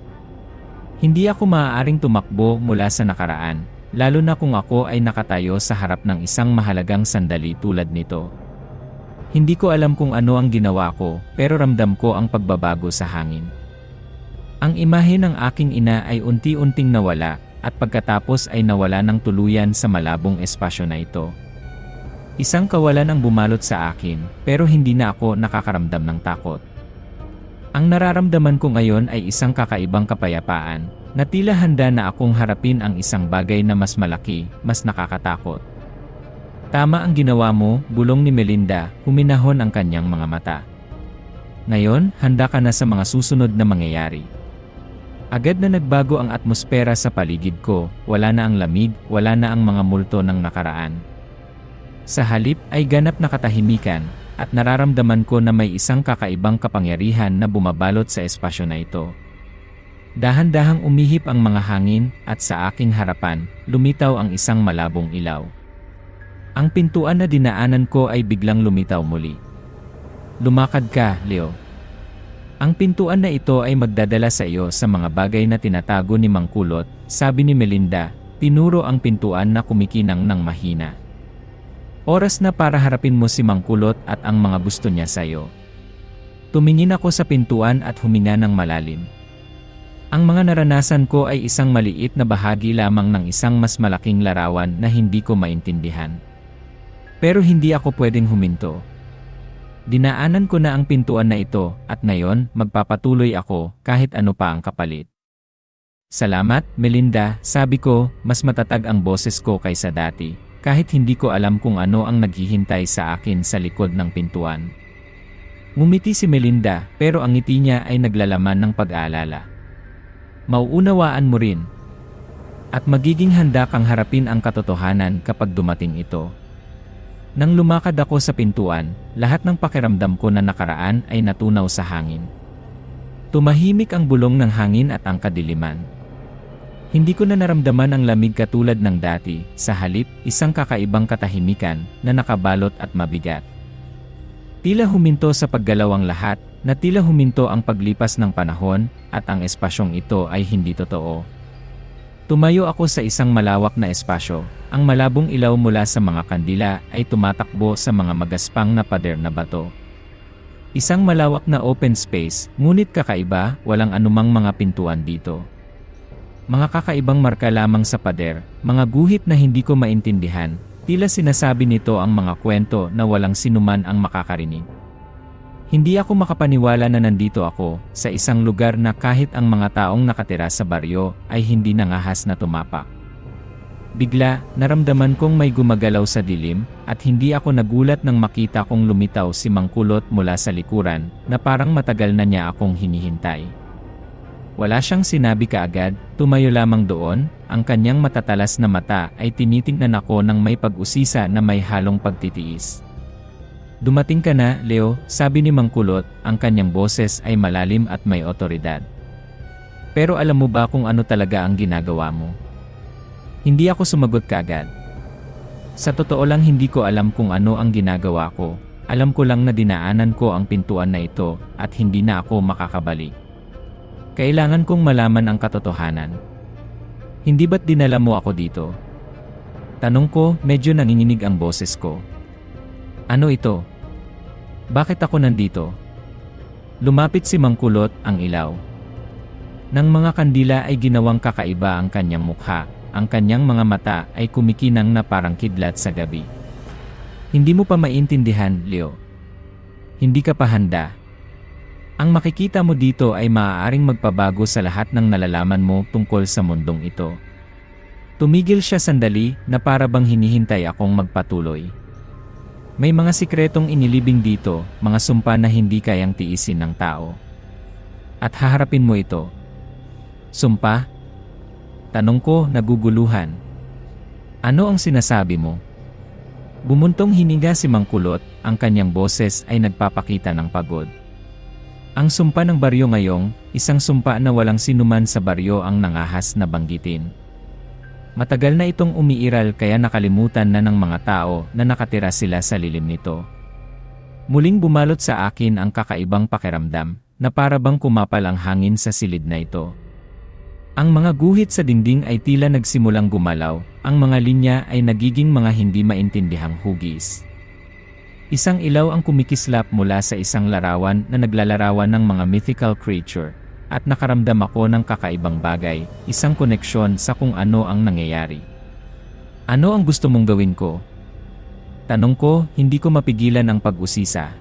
Hindi ako maaaring tumakbo mula sa nakaraan, lalo na kung ako ay nakatayo sa harap ng isang mahalagang sandali tulad nito. Hindi ko alam kung ano ang ginawa ko, pero ramdam ko ang pagbabago sa hangin. Ang imahe ng aking ina ay unti-unting nawala, at pagkatapos ay nawala ng tuluyan sa malabong espasyo na ito. Isang kawalan ang bumalot sa akin, pero hindi na ako nakakaramdam ng takot. Ang nararamdaman ko ngayon ay isang kakaibang kapayapaan, na tila handa na akong harapin ang isang bagay na mas malaki, mas nakakatakot. Tama ang ginawa mo, bulong ni Melinda, huminahon ang kanyang mga mata. Ngayon, handa ka na sa mga susunod na mangyayari. Agad na nagbago ang atmosfera sa paligid ko, wala na ang lamig, wala na ang mga multo ng nakaraan. Sa halip ay ganap na katahimikan, at nararamdaman ko na may isang kakaibang kapangyarihan na bumabalot sa espasyo na ito. Dahan-dahang umihip ang mga hangin, at sa aking harapan, lumitaw ang isang malabong ilaw. Ang pintuan na dinaanan ko ay biglang lumitaw muli. Lumakad ka, Leo. Ang pintuan na ito ay magdadala sa iyo sa mga bagay na tinatago ni Mang Kulot, sabi ni Melinda, tinuro ang pintuan na kumikinang ng mahina. Oras na para harapin mo si Mang Kulot at ang mga gusto niya sa iyo. Tumingin ako sa pintuan at huminga ng malalim. Ang mga naranasan ko ay isang maliit na bahagi lamang ng isang mas malaking larawan na hindi ko maintindihan. Pero hindi ako pwedeng huminto. Dinaanan ko na ang pintuan na ito at ngayon magpapatuloy ako kahit ano pa ang kapalit. Salamat, Melinda, sabi ko, mas matatag ang boses ko kaysa dati. Kahit hindi ko alam kung ano ang naghihintay sa akin sa likod ng pintuan. Ngumiti si Melinda, pero ang ngiti niya ay naglalaman ng pag-aalala. Mauunawaan mo rin. At magiging handa kang harapin ang katotohanan kapag dumating ito. Nang lumakad ako sa pintuan, lahat ng pakiramdam ko na nakaraan ay natunaw sa hangin. Tumahimik ang bulong ng hangin at ang kadiliman. Hindi ko na naramdaman ang lamig katulad ng dati, sa halip, isang kakaibang katahimikan na nakabalot at mabigat. Tila huminto sa paggalaw ang lahat, na tila huminto ang paglipas ng panahon, at ang espasyong ito ay hindi totoo. Tumayo ako sa isang malawak na espasyo, ang malabong ilaw mula sa mga kandila ay tumatakbo sa mga magaspang na pader na bato. Isang malawak na open space, ngunit kakaiba, walang anumang mga pintuan dito. Mga kakaibang marka lamang sa pader, mga guhit na hindi ko maintindihan, tila sinasabi nito ang mga kwento na walang sinuman ang makakarinig. Hindi ako makapaniwala na nandito ako, sa isang lugar na kahit ang mga taong nakatira sa baryo ay hindi nangahas na tumapak. Bigla, naramdaman kong may gumagalaw sa dilim, at hindi ako nagulat nang makita kong lumitaw si Mang Kulot mula sa likuran, na parang matagal na niya akong hinihintay. Wala siyang sinabi kaagad, tumayo lamang doon, ang kanyang matatalas na mata ay tinitingnan ako ng may pag-usisa na may halong pagtitiis. Dumating ka na, Leo, sabi ni Mang Kulot, ang kanyang boses ay malalim at may otoridad. Pero alam mo ba kung ano talaga ang ginagawa mo? Hindi ako sumagot kaagad. Sa totoo lang hindi ko alam kung ano ang ginagawa ko, alam ko lang na dinaanan ko ang pintuan na ito at hindi na ako makakabalik. Kailangan kong malaman ang katotohanan. Hindi ba't dinala mo ako dito? Tanong ko, medyo nanginginig ang boses ko. Ano ito? Bakit ako nandito? Lumapit si Mang Kulot, ang ilaw. Nang mga kandila ay ginawang kakaiba ang kanyang mukha, ang kanyang mga mata ay kumikinang na parang kidlat sa gabi. Hindi mo pa maintindihan, Leo. Hindi ka pa handa. Ang makikita mo dito ay maaaring magpabago sa lahat ng nalalaman mo tungkol sa mundong ito. Tumigil siya sandali na para bang hinihintay akong magpatuloy. May mga sikretong inilibing dito, mga sumpa na hindi kayang tiisin ng tao. At haharapin mo ito. Sumpa? Tanong ko, naguguluhan. Ano ang sinasabi mo? Bumuntong hininga si Mang Kulot, ang kanyang boses ay nagpapakita ng pagod. Ang sumpa ng baryo ngayong, isang sumpa na walang sinuman sa baryo ang nangahas na banggitin. Matagal na itong umiiral kaya nakalimutan na ng mga tao na nakatira sila sa lilim nito. Muling bumalot sa akin ang kakaibang pakiramdam, na para bang kumapal ang hangin sa silid na ito. Ang mga guhit sa dingding ay tila nagsimulang gumalaw, ang mga linya ay nagiging mga hindi maintindihang hugis. Isang ilaw ang kumikislap mula sa isang larawan na naglalarawan ng mga mythical creature, at nakaramdam ako ng kakaibang bagay, isang koneksyon sa kung ano ang nangyayari. Ano ang gusto mong gawin ko? Tanong ko, hindi ko mapigilan ang pag-usisa.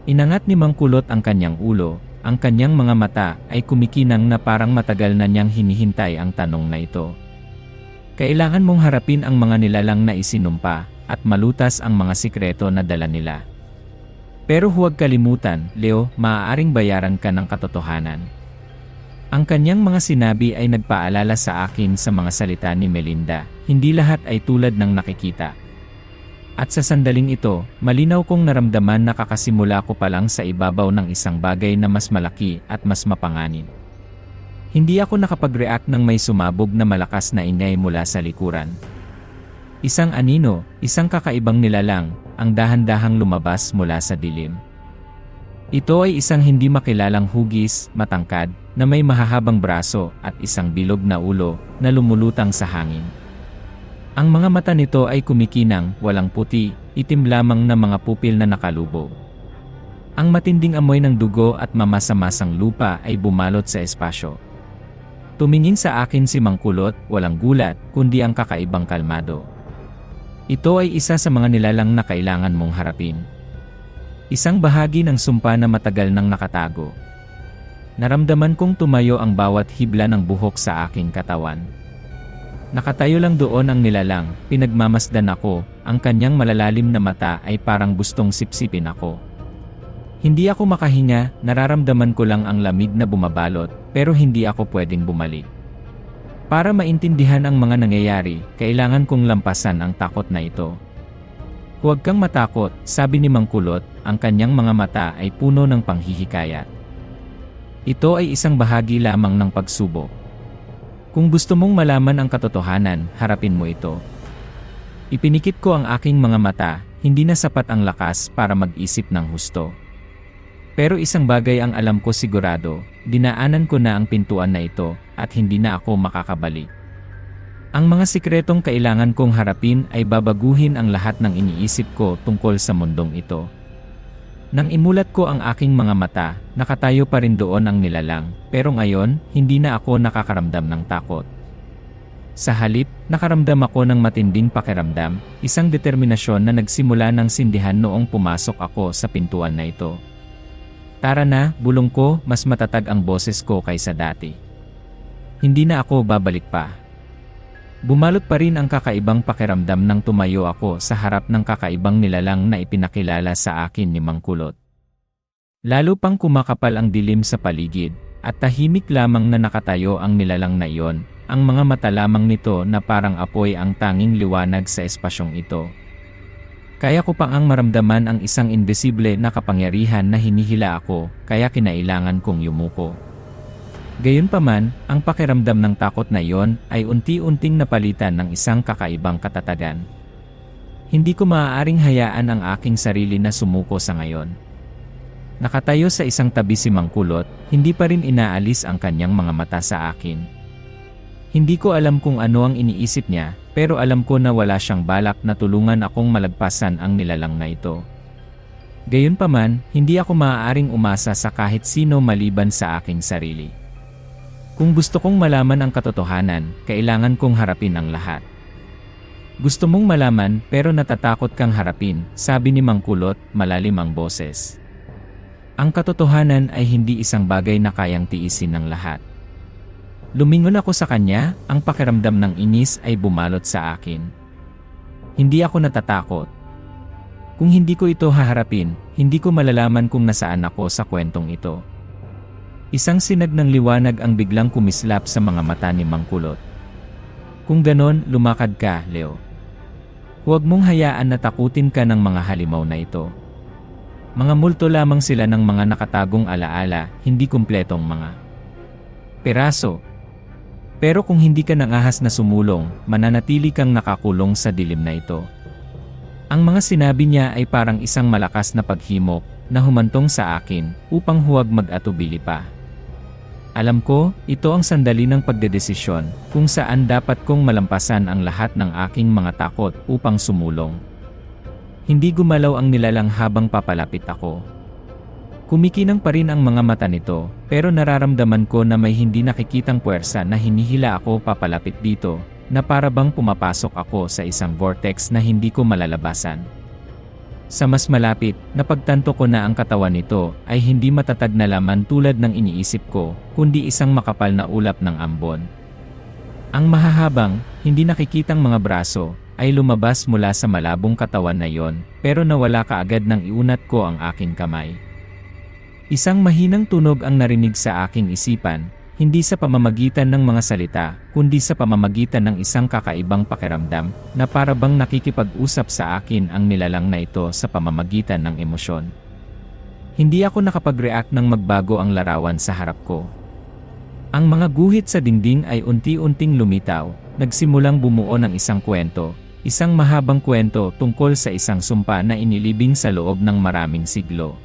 Inangat ni Mang Kulot ang kanyang ulo, ang kanyang mga mata ay kumikinang na parang matagal na niyang hinihintay ang tanong na ito. Kailangan mong harapin ang mga nilalang na isinumpa, at malutas ang mga sikreto na dala nila. Pero huwag kalimutan, Leo, maaaring bayaran ka ng katotohanan. Ang kanyang mga sinabi ay nagpaalala sa akin sa mga salita ni Melinda, hindi lahat ay tulad ng nakikita. At sa sandaling ito, malinaw kong naramdaman na kakasimula ko pa lang sa ibabaw ng isang bagay na mas malaki at mas mapanganib. Hindi ako nakapag-react nang may sumabog na malakas na ingay mula sa likuran. Isang anino, isang kakaibang nilalang, ang dahan-dahang lumabas mula sa dilim. Ito ay isang hindi makilalang hugis, matangkad, na may mahahabang braso at isang bilog na ulo na lumulutang sa hangin. Ang mga mata nito ay kumikinang, walang puti, itim lamang na mga pupil na nakalubog. Ang matinding amoy ng dugo at mamasa-masang lupa ay bumalot sa espasyo. Tumingin sa akin si Mang Kulot, walang gulat, kundi ang kakaibang kalmado. Ito ay isa sa mga nilalang na kailangan mong harapin. Isang bahagi ng sumpa na matagal nang nakatago. Naramdaman kong tumayo ang bawat hibla ng buhok sa aking katawan. Nakatayo lang doon ang nilalang, pinagmamasdan ako, ang kanyang malalalim na mata ay parang gustong sipsipin ako. Hindi ako makahinga, nararamdaman ko lang ang lamig na bumabalot, pero hindi ako pwedeng bumalik. Para maintindihan ang mga nangyayari, kailangan kong lampasan ang takot na ito. Huwag kang matakot, sabi ni Mang Kulot, ang kanyang mga mata ay puno ng panghihikayat. Ito ay isang bahagi lamang ng pagsubok. Kung gusto mong malaman ang katotohanan, harapin mo ito. Ipinikit ko ang aking mga mata, hindi na sapat ang lakas para mag-isip ng husto. Pero isang bagay ang alam ko sigurado, dinaanan ko na ang pintuan na ito, at hindi na ako makakabalik. Ang mga sikretong kailangan kong harapin ay babaguhin ang lahat ng iniisip ko tungkol sa mundong ito. Nang imulat ko ang aking mga mata, nakatayo pa rin doon ang nilalang, pero ngayon, hindi na ako nakakaramdam ng takot. Sa halip, nakaramdam ako ng matinding pakiramdam, isang determinasyon na nagsimula ng sindihan noong pumasok ako sa pintuan na ito. Tara na, bulong ko, mas matatag ang boses ko kaysa dati. Hindi na ako babalik pa. Bumalot pa rin ang kakaibang pakiramdam nang tumayo ako sa harap ng kakaibang nilalang na ipinakilala sa akin ni Mang Kulot. Lalo pang kumakapal ang dilim sa paligid, at tahimik lamang na nakatayo ang nilalang na iyon, ang mga mata lamang nito na parang apoy ang tanging liwanag sa espasyong ito. Kaya ko pang maramdaman ang isang invisible na kapangyarihan na hinihila ako, kaya kinailangan kong yumuko. Gayunpaman, ang pakiramdam ng takot na iyon ay unti-unting napalitan ng isang kakaibang katatagan. Hindi ko maaaring hayaan ang aking sarili na sumuko sa ngayon. Nakatayo sa isang tabi si Mang Kulot, hindi pa rin inaalis ang kanyang mga mata sa akin. Hindi ko alam kung ano ang iniisip niya, pero alam ko na wala siyang balak na tulungan akong malagpasan ang nilalang na ito. Gayunpaman, hindi ako maaaring umasa sa kahit sino maliban sa aking sarili. Kung gusto kong malaman ang katotohanan, kailangan kong harapin ang lahat. Gusto mong malaman pero natatakot kang harapin, sabi ni Mang Kulot, malalim ang boses. Ang katotohanan ay hindi isang bagay na kayang tiisin ng lahat. Lumingon ako sa kanya, ang pakiramdam ng inis ay bumalot sa akin. Hindi ako natatakot. Kung hindi ko ito haharapin, hindi ko malalaman kung nasaan ako sa kwentong ito. Isang sinag ng liwanag ang biglang kumislap sa mga mata ni Mang Kulot. Kung ganon, lumakad ka, Leo. Huwag mong hayaan na takutin ka ng mga halimaw na ito. Mga multo lamang sila ng mga nakatagong alaala, hindi kumpletong mga peraso. Pero kung hindi ka nangahas na sumulong, mananatili kang nakakulong sa dilim na ito. Ang mga sinabi niya ay parang isang malakas na paghimok na humantong sa akin upang huwag mag-atubili pa. Alam ko, ito ang sandali ng pagdedesisyon kung saan dapat kong malampasan ang lahat ng aking mga takot upang sumulong. Hindi gumalaw ang nilalang habang papalapit ako. Kumikinang pa rin ang mga mata nito, pero nararamdaman ko na may hindi nakikitang puwersa na hinihila ako papalapit dito, na para bang pumapasok ako sa isang vortex na hindi ko malalabasan. Sa mas malapit, napagtanto ko na ang katawan nito ay hindi matatag na laman tulad ng iniisip ko, kundi isang makapal na ulap ng ambon. Ang mahahabang, hindi nakikitang mga braso, ay lumabas mula sa malabong katawan na yon, pero nawala kaagad nang iunat ko ang aking kamay. Isang mahinang tunog ang narinig sa aking isipan, hindi sa pamamagitan ng mga salita, kundi sa pamamagitan ng isang kakaibang pakiramdam, na para bang nakikipag-usap sa akin ang nilalang na ito sa pamamagitan ng emosyon. Hindi ako nakapag-react nang magbago ang larawan sa harap ko. Ang mga guhit sa dingding ay unti-unting lumitaw, nagsimulang bumuo ng isang kwento, isang mahabang kwento tungkol sa isang sumpa na inilibing sa loob ng maraming siglo.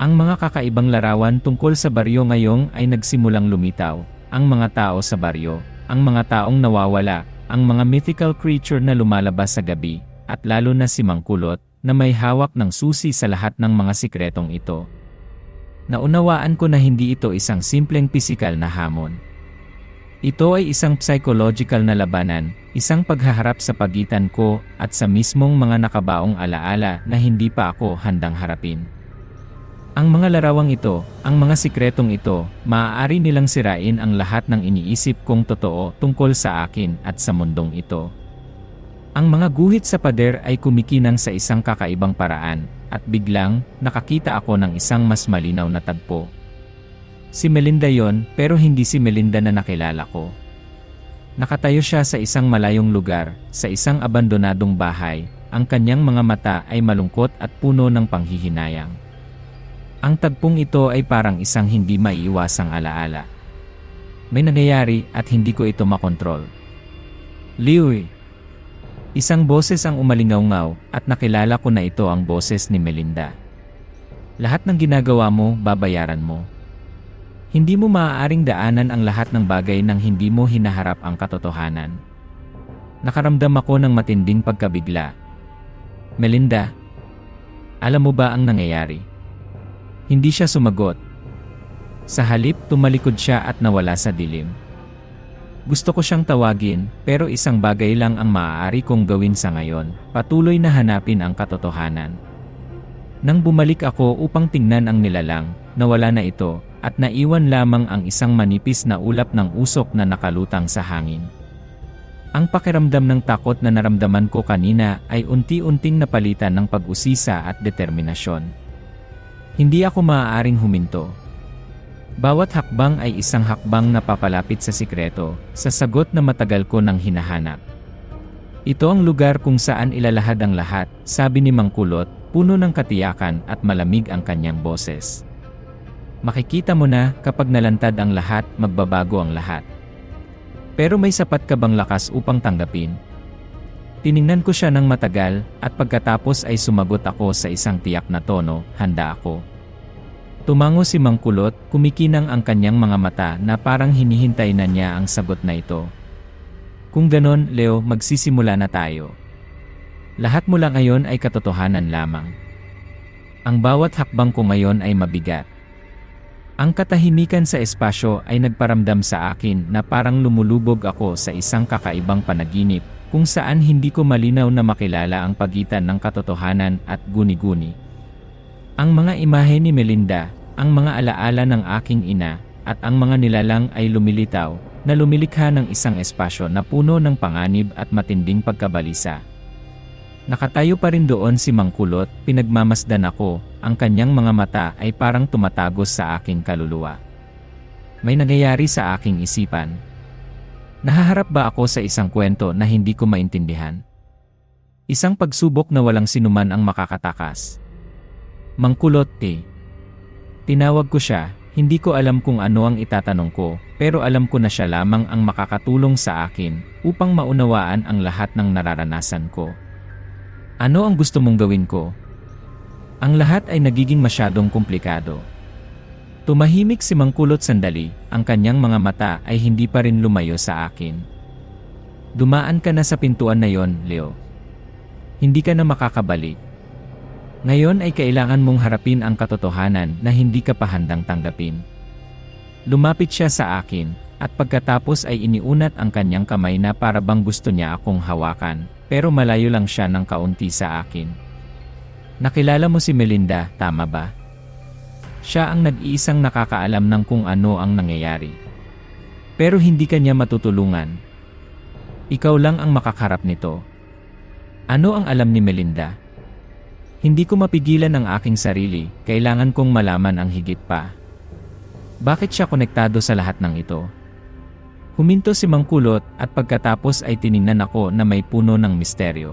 Ang mga kakaibang larawan tungkol sa baryo ngayong ay nagsimulang lumitaw, ang mga tao sa baryo, ang mga taong nawawala, ang mga mythical creature na lumalabas sa gabi, at lalo na si Mang Kulot, na may hawak ng susi sa lahat ng mga sikretong ito. Naunawaan ko na hindi ito isang simpleng pisikal na hamon. Ito ay isang psychological na labanan, isang paghaharap sa pagitan ko at sa mismong mga nakabaong alaala na hindi pa ako handang harapin. Ang mga larawang ito, ang mga sikretong ito, maaari nilang sirain ang lahat ng iniisip kong totoo tungkol sa akin at sa mundong ito. Ang mga guhit sa pader ay kumikinang sa isang kakaibang paraan, at biglang, nakakita ako ng isang mas malinaw na tagpo. Si Melinda yon, pero hindi si Melinda na nakilala ko. Nakatayo siya sa isang malayong lugar, sa isang abandonadong bahay, ang kanyang mga mata ay malungkot at puno ng panghihinayang. Ang tagpong ito ay parang isang hindi maiiwasang alaala. May nangyayari at hindi ko ito makontrol. Liuy! Isang boses ang umalingaw-ngaw at nakilala ko na ito ang boses ni Melinda. Lahat ng ginagawa mo, babayaran mo. Hindi mo maaaring daanan ang lahat ng bagay nang hindi mo hinaharap ang katotohanan. Nakaramdam ako ng matinding pagkabigla. Melinda, alam mo ba ang nangyayari? Hindi siya sumagot. Sa halip, tumalikod siya at nawala sa dilim. Gusto ko siyang tawagin, pero isang bagay lang ang maaari kong gawin sa ngayon, patuloy na hanapin ang katotohanan. Nang bumalik ako upang tingnan ang nilalang, nawala na ito, at naiwan lamang ang isang manipis na ulap ng usok na nakalutang sa hangin. Ang pakiramdam ng takot na naramdaman ko kanina ay unti-unting napalitan ng pag-usisa at determinasyon. Hindi ako maaaring huminto. Bawat hakbang ay isang hakbang na papalapit sa sikreto, sa sagot na matagal ko nang hinahanap. Ito ang lugar kung saan ilalahad ang lahat, sabi ni Mang Kulot, puno ng katiyakan at malamig ang kanyang boses. Makikita mo na, kapag nalantad ang lahat, magbabago ang lahat. Pero may sapat ka bang lakas upang tanggapin? Tiningnan ko siya ng matagal, at pagkatapos ay sumagot ako sa isang tiyak na tono, handa ako. Tumango si Mang Kulot, kumikinang ang kanyang mga mata na parang hinihintay na niya ang sagot na ito. Kung ganon, Leo, magsisimula na tayo. Lahat mula ngayon ay katotohanan lamang. Ang bawat hakbang ko ngayon ay mabigat. Ang katahimikan sa espasyo ay nagparamdam sa akin na parang lumulubog ako sa isang kakaibang panaginip, kung saan hindi ko malinaw na makilala ang pagitan ng katotohanan at guni-guni. Ang mga imahe ni Melinda, ang mga alaala ng aking ina, at ang mga nilalang ay lumilitaw, na lumilikha ng isang espasyo na puno ng panganib at matinding pagkabalisa. Nakatayo pa rin doon si Mang Kulot, pinagmamasdan ako, ang kanyang mga mata ay parang tumatagos sa aking kaluluwa. May nangyayari sa aking isipan. Nahaharap ba ako sa isang kwento na hindi ko maintindihan? Isang pagsubok na walang sinuman ang makakatakas. Mang Kulot, Tinawag ko siya, hindi ko alam kung ano ang itatanong ko, pero alam ko na siya lamang ang makakatulong sa akin upang maunawaan ang lahat ng nararanasan ko. Ano ang gusto mong gawin ko? Ang lahat ay nagiging masyadong komplikado. Tumahimik si Mang Kulot sandali, ang kanyang mga mata ay hindi pa rin lumayo sa akin. Dumaan ka na sa pintuan na yon, Leo. Hindi ka na makakabalik. Ngayon ay kailangan mong harapin ang katotohanan na hindi ka pa handang tanggapin. Lumapit siya sa akin, at pagkatapos ay iniunat ang kanyang kamay na para bang gusto niya akong hawakan, pero malayo lang siya ng kaunti sa akin. Nakilala mo si Melinda, tama ba? Siya ang nag-iisang nakakaalam ng kung ano ang nangyayari. Pero hindi ka niya matutulungan. Ikaw lang ang makakaharap nito. Ano ang alam ni Melinda? Hindi ko mapigilan ang aking sarili, kailangan kong malaman ang higit pa. Bakit siya konektado sa lahat ng ito? Huminto si Mang Kulot at pagkatapos ay tiningnan ako na may puno ng misteryo.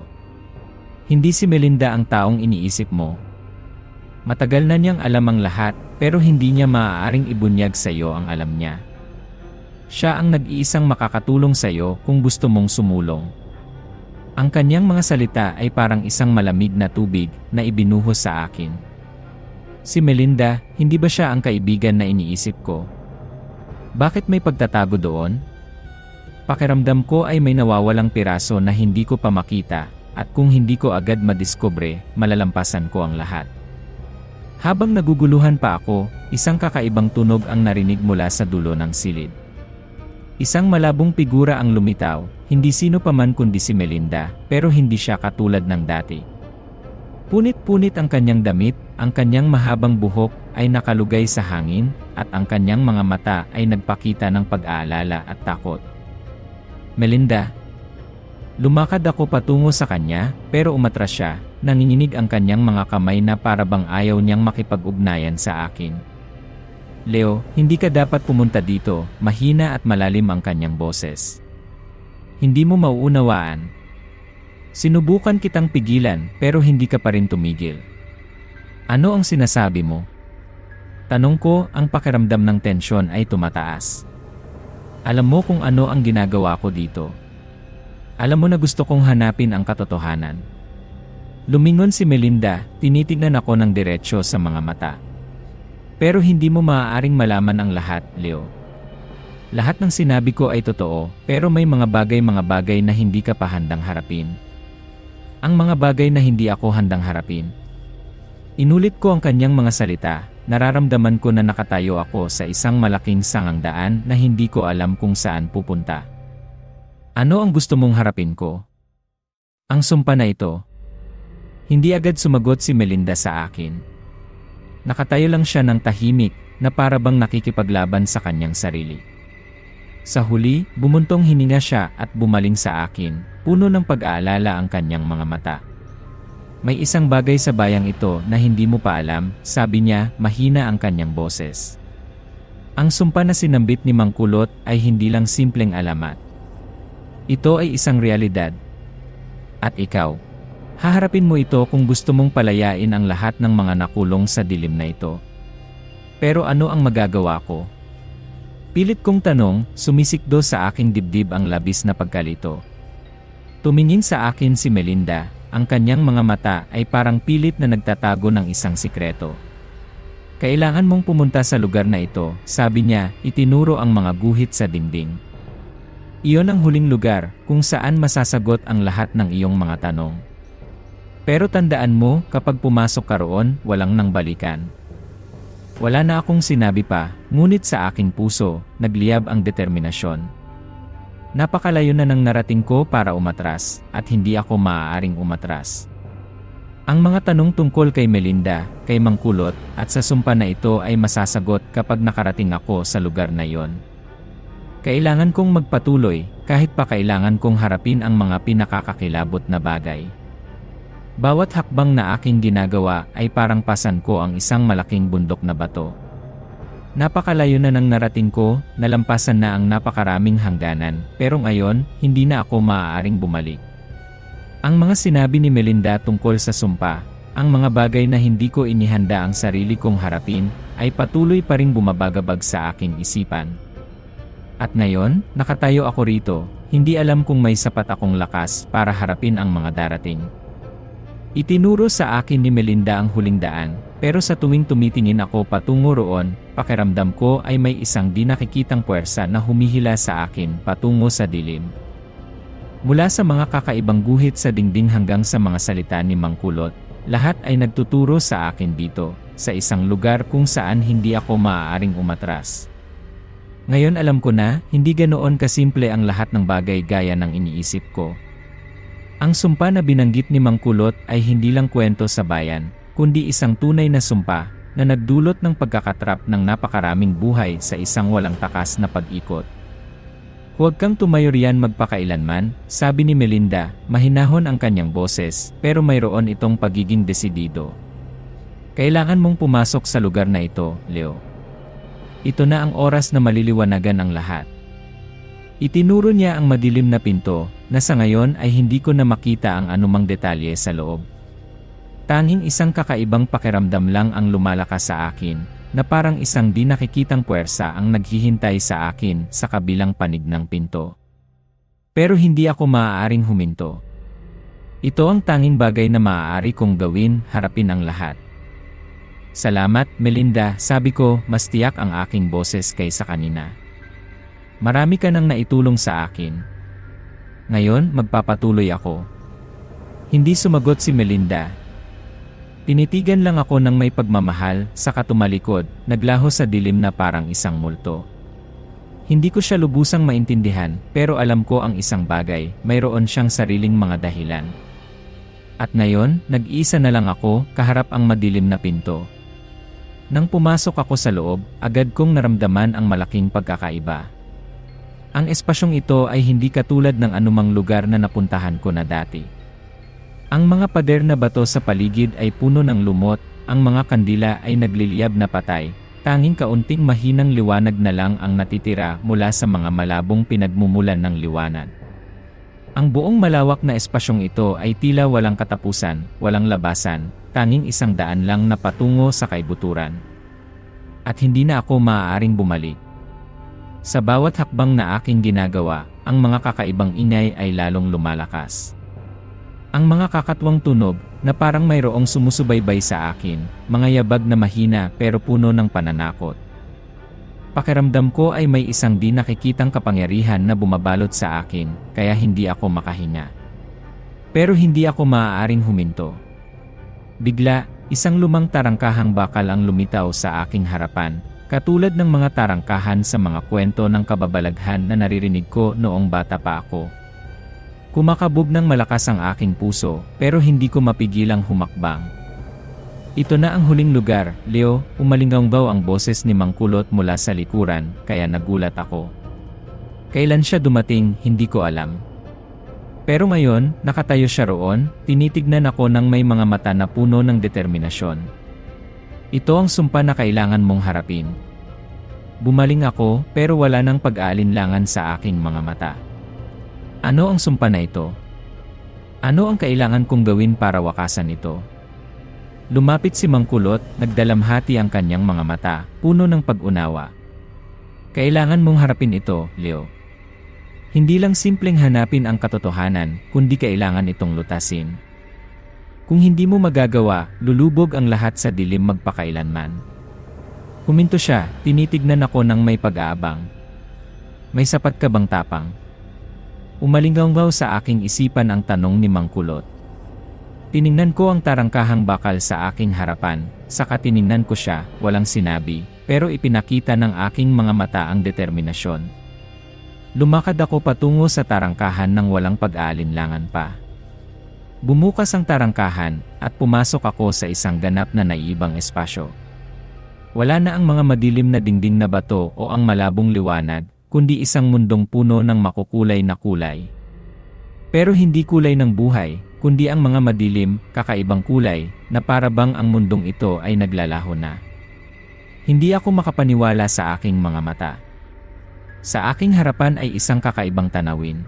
Hindi si Melinda ang taong iniisip mo. Matagal na niyang alam ang lahat, pero hindi niya maaaring ibunyag sa iyo ang alam niya. Siya ang nag-iisang makakatulong sa iyo kung gusto mong sumulong. Ang kanyang mga salita ay parang isang malamig na tubig na ibinuhos sa akin. Si Melinda, hindi ba siya ang kaibigan na iniisip ko? Bakit may pagtatago doon? Pakiramdam ko ay may nawawalang piraso na hindi ko pa makita, at kung hindi ko agad madiskubre, malalampasan ko ang lahat. Habang naguguluhan pa ako, isang kakaibang tunog ang narinig mula sa dulo ng silid. Isang malabong figura ang lumitaw, hindi sino pa man kundi si Melinda, pero hindi siya katulad ng dati. Punit-punit ang kanyang damit, ang kanyang mahabang buhok ay nakalugay sa hangin, at ang kanyang mga mata ay nagpakita ng pag-aalala at takot. Melinda. Lumakad ako patungo sa kanya, pero umatras siya, nanginginig ang kanyang mga kamay na para bang ayaw niyang makipag-ugnayan sa akin. Leo, hindi ka dapat pumunta dito, mahina at malalim ang kanyang boses. Hindi mo mauunawaan. Sinubukan kitang pigilan pero hindi ka pa rin tumigil. Ano ang sinasabi mo? Tanong ko, ang pakiramdam ng tensyon ay tumataas. Alam mo kung ano ang ginagawa ko dito. Alam mo na gusto kong hanapin ang katotohanan. Lumingon si Melinda, tinitignan ako ng diretsyo sa mga mata. Pero hindi mo maaaring malaman ang lahat, Leo. Lahat ng sinabi ko ay totoo, pero may mga bagay na hindi ka pa handang harapin. Ang mga bagay na hindi ako handang harapin. Inulit ko ang kanyang mga salita, nararamdaman ko na nakatayo ako sa isang malaking sangangdaan na hindi ko alam kung saan pupunta. Ano ang gusto mong harapin ko? Ang sumpa na ito. Hindi agad sumagot si Melinda sa akin. Nakatayo lang siya ng tahimik na para bang nakikipaglaban sa kanyang sarili. Sa huli, bumuntong hininga siya at bumaling sa akin, puno ng pag-aalala ang kanyang mga mata. May isang bagay sa bayang ito na hindi mo pa alam, sabi niya, mahina ang kanyang boses. Ang sumpa na sinambit ni Mang Kulot ay hindi lang simpleng alamat. Ito ay isang realidad. At ikaw, haharapin mo ito kung gusto mong palayain ang lahat ng mga nakulong sa dilim na ito. Pero ano ang magagawa ko? Pilit kong tanong, sumisikdo sa aking dibdib ang labis na pagkalito. Tumingin sa akin si Melinda, ang kanyang mga mata ay parang pilit na nagtatago ng isang sikreto. Kailangan mong pumunta sa lugar na ito, sabi niya, itinuro ang mga guhit sa dingding. Iyon ang huling lugar kung saan masasagot ang lahat ng iyong mga tanong. Pero tandaan mo, kapag pumasok ka roon, walang nang balikan. Wala na akong sinabi pa, ngunit sa aking puso, nagliyab ang determinasyon. Napakalayo na ng narating ko para umatras, at hindi ako maaaring umatras. Ang mga tanong tungkol kay Melinda, kay Mang Kulot, at sa sumpa na ito ay masasagot kapag nakarating ako sa lugar na iyon. Kailangan kong magpatuloy, kahit pa kailangan kong harapin ang mga pinakakakilabot na bagay. Bawat hakbang na aking ginagawa ay parang pasan ko ang isang malaking bundok na bato. Napakalayo na ng narating ko, nalampasan na ang napakaraming hangganan, pero ngayon, hindi na ako maaaring bumalik. Ang mga sinabi ni Melinda tungkol sa sumpa, ang mga bagay na hindi ko inihanda ang sarili kong harapin, ay patuloy pa ring bumabagabag sa aking isipan. At ngayon, nakatayo ako rito, hindi alam kung may sapat akong lakas para harapin ang mga darating. Itinuro sa akin ni Melinda ang huling daan, pero sa tuwing tumitingin ako patungo roon, pakiramdam ko ay may isang di nakikitang puwersa na humihila sa akin patungo sa dilim. Mula sa mga kakaibang guhit sa dingding hanggang sa mga salita ni Mang Kulot, lahat ay nagtuturo sa akin dito, sa isang lugar kung saan hindi ako maaaring umatras. Ngayon alam ko na, hindi ganoon kasimple ang lahat ng bagay gaya ng iniisip ko. Ang sumpa na binanggit ni Mang Kulot ay hindi lang kwento sa bayan, kundi isang tunay na sumpa na nagdulot ng pagkakatrap ng napakaraming buhay sa isang walang takas na pag-ikot. Huwag kang tumayo riyan magpakailanman, sabi ni Melinda, mahinahon ang kanyang boses, pero mayroon itong pagiging desidido. Kailangan mong pumasok sa lugar na ito, Leo. Ito na ang oras na maliliwanagan ang lahat. Itinuro niya ang madilim na pinto, na sa ngayon ay hindi ko na makita ang anumang detalye sa loob. Tanging isang kakaibang pakiramdam lang ang lumalakas sa akin, na parang isang di nakikitang puwersa ang naghihintay sa akin sa kabilang panig ng pinto. Pero hindi ako maaaring huminto. Ito ang tanging bagay na maaari kong gawin, harapin ang lahat. Salamat, Melinda, sabi ko, mas tiyak ang aking boses kaysa kanina. Marami ka nang naitulong sa akin. Ngayon, magpapatuloy ako. Hindi sumagot si Melinda. Tinitigan lang ako ng may pagmamahal, saka tumalikod, naglaho sa dilim na parang isang multo. Hindi ko siya lubusang maintindihan, pero alam ko ang isang bagay, mayroon siyang sariling mga dahilan. At ngayon, nag-iisa na lang ako, kaharap ang madilim na pinto. Nang pumasok ako sa loob, agad kong naramdaman ang malaking pagkakaiba. Ang espasyong ito ay hindi katulad ng anumang lugar na napuntahan ko na dati. Ang mga pader na bato sa paligid ay puno ng lumot, ang mga kandila ay nagliliyab na patay, tanging kaunting mahinang liwanag na lang ang natitira mula sa mga malabong pinagmumulan ng liwanag. Ang buong malawak na espasyong ito ay tila walang katapusan, walang labasan, tanging isang daan lang na patungo sa kaibuturan. At hindi na ako maaaring bumalik. Sa bawat hakbang na aking ginagawa, ang mga kakaibang ingay ay lalong lumalakas. Ang mga kakatwang tunog, na parang mayroong sumusubaybay sa akin, mga yabag na mahina pero puno ng pananakot. Pakiramdam ko ay may isang di nakikitang kapangyarihan na bumabalot sa akin, kaya hindi ako makahinga. Pero hindi ako maaaring huminto. Bigla, isang lumang tarangkahang bakal ang lumitaw sa aking harapan, katulad ng mga tarangkahan sa mga kwento ng kababalaghan na naririnig ko noong bata pa ako. Kumakabog ng malakas ang aking puso, pero hindi ko mapigilang humakbang. Ito na ang huling lugar, Leo, umalinggaw ang boses ni Mang Kulot mula sa likuran, kaya nagulat ako. Kailan siya dumating, hindi ko alam. Pero ngayon, nakatayo siya roon, tinitignan ako ng may mga mata na puno ng determinasyon. Ito ang sumpa na kailangan mong harapin. Bumaling ako, pero wala nang pag-aalinlangan sa aking mga mata. Ano ang sumpa na ito? Ano ang kailangan kong gawin para wakasan ito? Lumapit si Mang Kulot, nagdalamhati ang kanyang mga mata, puno ng pag-unawa. Kailangan mong harapin ito, Leo. Hindi lang simpleng hanapin ang katotohanan, kundi kailangan itong lutasin. Kung hindi mo magagawa, lulubog ang lahat sa dilim magpakailanman. Huminto siya, tinitignan ako ng may pag-aabang. May sapat ka bang tapang? Umalinggaw sa aking isipan ang tanong ni Mang Kulot. Tiningnan ko ang tarangkahang bakal sa aking harapan, saka tiningnan ko siya, walang sinabi, pero ipinakita ng aking mga mata ang determinasyon. Lumakad ako patungo sa tarangkahan nang walang pag-aalinlangan pa. Bumukas ang tarangkahan, at pumasok ako sa isang ganap na naiibang espasyo. Wala na ang mga madilim na dingding na bato o ang malabong liwanag, kundi isang mundong puno ng makukulay na kulay. Pero hindi kulay ng buhay, kundi ang mga madilim, kakaibang kulay, na para bang ang mundong ito ay naglalaho na. Hindi ako makapaniwala sa aking mga mata. Sa aking harapan ay isang kakaibang tanawin.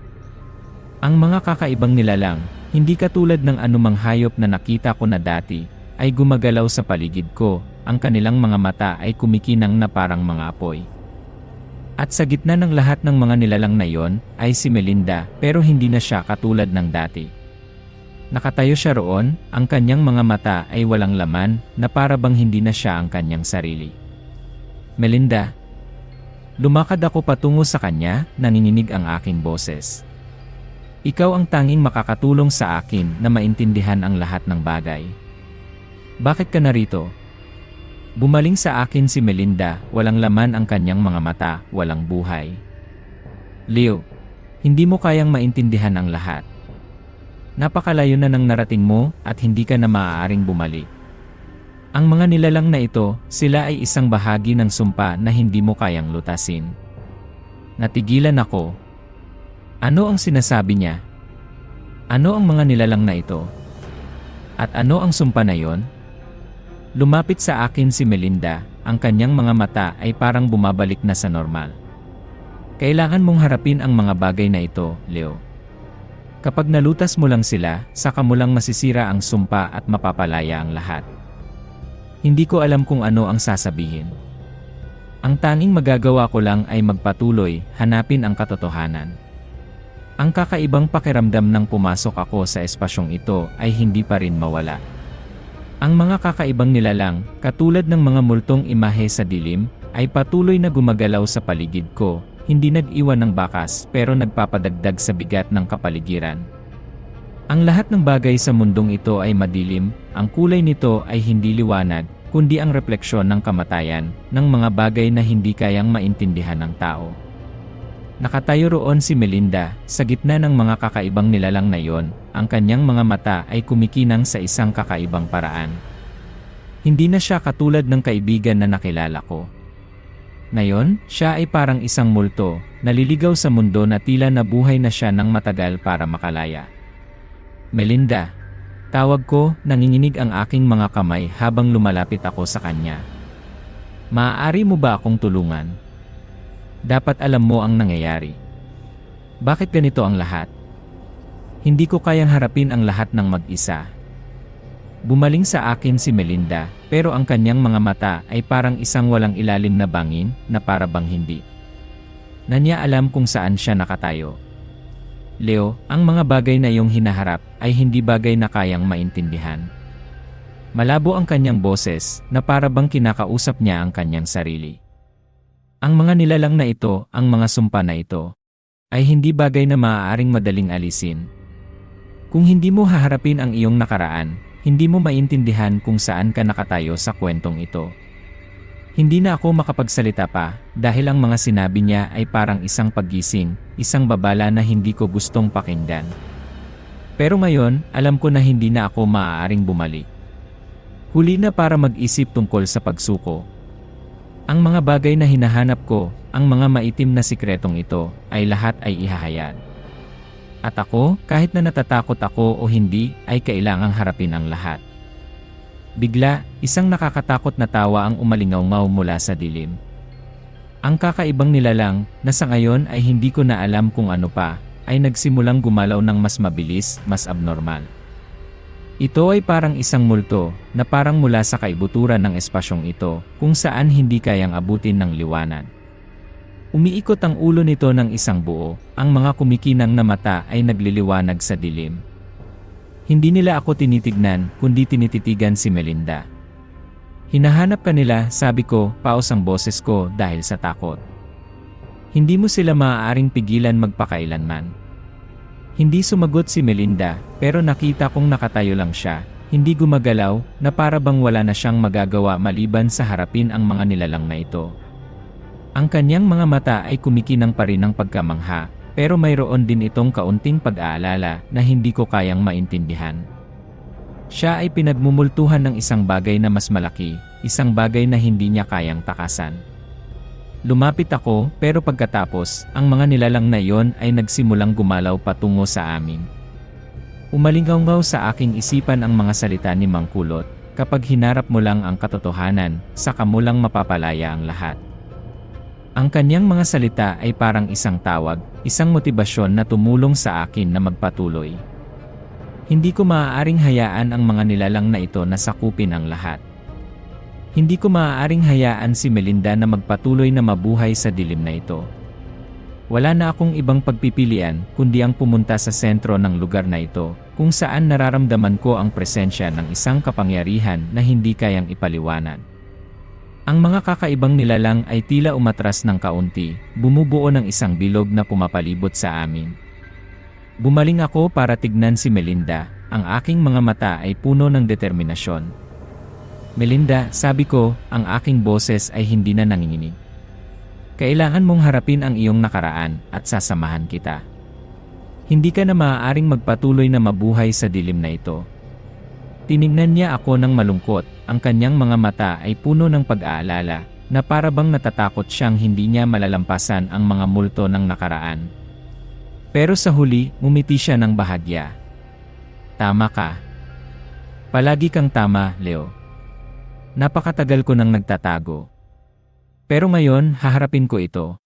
Ang mga kakaibang nilalang, hindi katulad ng anumang hayop na nakita ko na dati, ay gumagalaw sa paligid ko, ang kanilang mga mata ay kumikinang na parang mga apoy. At sa gitna ng lahat ng mga nilalang na yon, ay si Melinda, pero hindi na siya katulad ng dati. Nakatayo siya roon, ang kanyang mga mata ay walang laman, na para bang hindi na siya ang kanyang sarili. Melinda. Lumakad ako patungo sa kanya, nanginginig ang aking boses. Ikaw ang tanging makakatulong sa akin na maintindihan ang lahat ng bagay. Bakit ka narito? Bumaling sa akin si Melinda, walang laman ang kanyang mga mata, walang buhay. Leo, hindi mo kayang maintindihan ang lahat. Napakalayo na ng narating mo at hindi ka na maaaring bumalik. Ang mga nilalang na ito, sila ay isang bahagi ng sumpa na hindi mo kayang lutasin. Natigilan ako. Ano ang sinasabi niya? Ano ang mga nilalang na ito? At ano ang sumpa na yon? Lumapit sa akin si Melinda, ang kanyang mga mata ay parang bumabalik na sa normal. Kailangan mong harapin ang mga bagay na ito, Leo. Kapag nalutas mo lang sila, saka mo lang masisira ang sumpa at mapapalaya ang lahat. Hindi ko alam kung ano ang sasabihin. Ang tanging magagawa ko lang ay magpatuloy, hanapin ang katotohanan. Ang kakaibang pakiramdam ng pumasok ako sa espasyong ito ay hindi pa rin mawala. Ang mga kakaibang nilalang, katulad ng mga multong imahe sa dilim, ay patuloy na gumagalaw sa paligid ko, hindi nag-iwan ng bakas pero nagpapadagdag sa bigat ng kapaligiran. Ang lahat ng bagay sa mundong ito ay madilim, ang kulay nito ay hindi liwanag, kundi ang refleksyon ng kamatayan, ng mga bagay na hindi kayang maintindihan ng tao. Nakatayo roon si Melinda, sa gitna ng mga kakaibang nilalang na yon, ang kanyang mga mata ay kumikinang sa isang kakaibang paraan. Hindi na siya katulad ng kaibigan na nakilala ko. Ngayon, siya ay parang isang multo, naliligaw sa mundo na tila nabuhay na siya ng matagal para makalaya. Melinda. Tawag ko, nanginginig ang aking mga kamay habang lumalapit ako sa kanya. Maaari mo ba akong tulungan? Dapat alam mo ang nangyayari. Bakit ganito ang lahat? Hindi ko kayang harapin ang lahat ng mag-isa. Bumaling sa akin si Melinda, pero ang kanyang mga mata ay parang isang walang ilalim na bangin, na para bang hindi. Na niya alam kung saan siya nakatayo. Leo, ang mga bagay na iyong hinaharap ay hindi bagay na kayang maintindihan. Malabo ang kanyang boses, na para bang kinakausap niya ang kanyang sarili. Ang mga nilalang na ito, ang mga sumpa na ito, ay hindi bagay na maaaring madaling alisin. Kung hindi mo haharapin ang iyong nakaraan, hindi mo maintindihan kung saan ka nakatayo sa kwentong ito. Hindi na ako makapagsalita pa, dahil ang mga sinabi niya ay parang isang paggising, isang babala na hindi ko gustong pakinggan. Pero ngayon, alam ko na hindi na ako maaaring bumalik. Huli na para mag-isip tungkol sa pagsuko. Ang mga bagay na hinahanap ko, ang mga maitim na sikretong ito, ay lahat ay ihahayag. At ako, kahit na natatakot ako o hindi, ay kailangang harapin ang lahat. Bigla, isang nakakatakot na tawa ang umalingaw-ngaw mula sa dilim. Ang kakaibang nilalang, na sa ngayon ay hindi ko na alam kung ano pa, ay nagsimulang gumalaw ng mas mabilis, mas abnormal. Ito ay parang isang multo, na parang mula sa kaibuturan ng espasyong ito, kung saan hindi kayang abutin ng liwanag. Umiikot ang ulo nito ng isang buo, ang mga kumikinang na mata ay nagliliwanag sa dilim. Hindi nila ako tinitignan, kundi tinititigan si Melinda. Hinahanap ka nila, sabi ko, paos ang boses ko dahil sa takot. Hindi mo sila maaaring pigilan magpakailanman. Hindi sumagot si Melinda, pero nakita kong nakatayo lang siya, hindi gumagalaw, na para bang wala na siyang magagawa maliban sa harapin ang mga nilalang na ito. Ang kanyang mga mata ay kumikinang pa rin ng pagkamangha, pero mayroon din itong kaunting pag-aalala na hindi ko kayang maintindihan. Siya ay pinagmumultuhan ng isang bagay na mas malaki, isang bagay na hindi niya kayang takasan. Lumapit ako, pero pagkatapos, ang mga nilalang na iyon ay nagsimulang gumalaw patungo sa amin. Umalingaw sa aking isipan ang mga salita ni Mang Kulot, kapag hinarap mo lang ang katotohanan, saka mo lang mapapalaya ang lahat. Ang kanyang mga salita ay parang isang tawag, isang motibasyon na tumulong sa akin na magpatuloy. Hindi ko maaaring hayaan ang mga nilalang na ito na sakupin ang lahat. Hindi ko maaaring hayaan si Melinda na magpatuloy na mabuhay sa dilim na ito. Wala na akong ibang pagpipilian kundi ang pumunta sa sentro ng lugar na ito, kung saan nararamdaman ko ang presensya ng isang kapangyarihan na hindi kayang ipaliwanag. Ang mga kakaibang nilalang ay tila umatras ng kaunti, bumubuo ng isang bilog na pumapalibot sa amin. Bumaling ako para tignan si Melinda, ang aking mga mata ay puno ng determinasyon. Melinda, sabi ko, ang aking boses ay hindi na nanginginig. Kailangan mong harapin ang iyong nakaraan at sasamahan kita. Hindi ka na maaaring magpatuloy na mabuhay sa dilim na ito. Tinignan niya ako ng malungkot, ang kanyang mga mata ay puno ng pag-aalala, na para bang natatakot siyang hindi niya malalampasan ang mga multo ng nakaraan. Pero sa huli, ngumiti siya ng bahagya. Tama ka. Palagi kang tama, Leo. Napakatagal ko nang nagtatago. Pero ngayon, haharapin ko ito.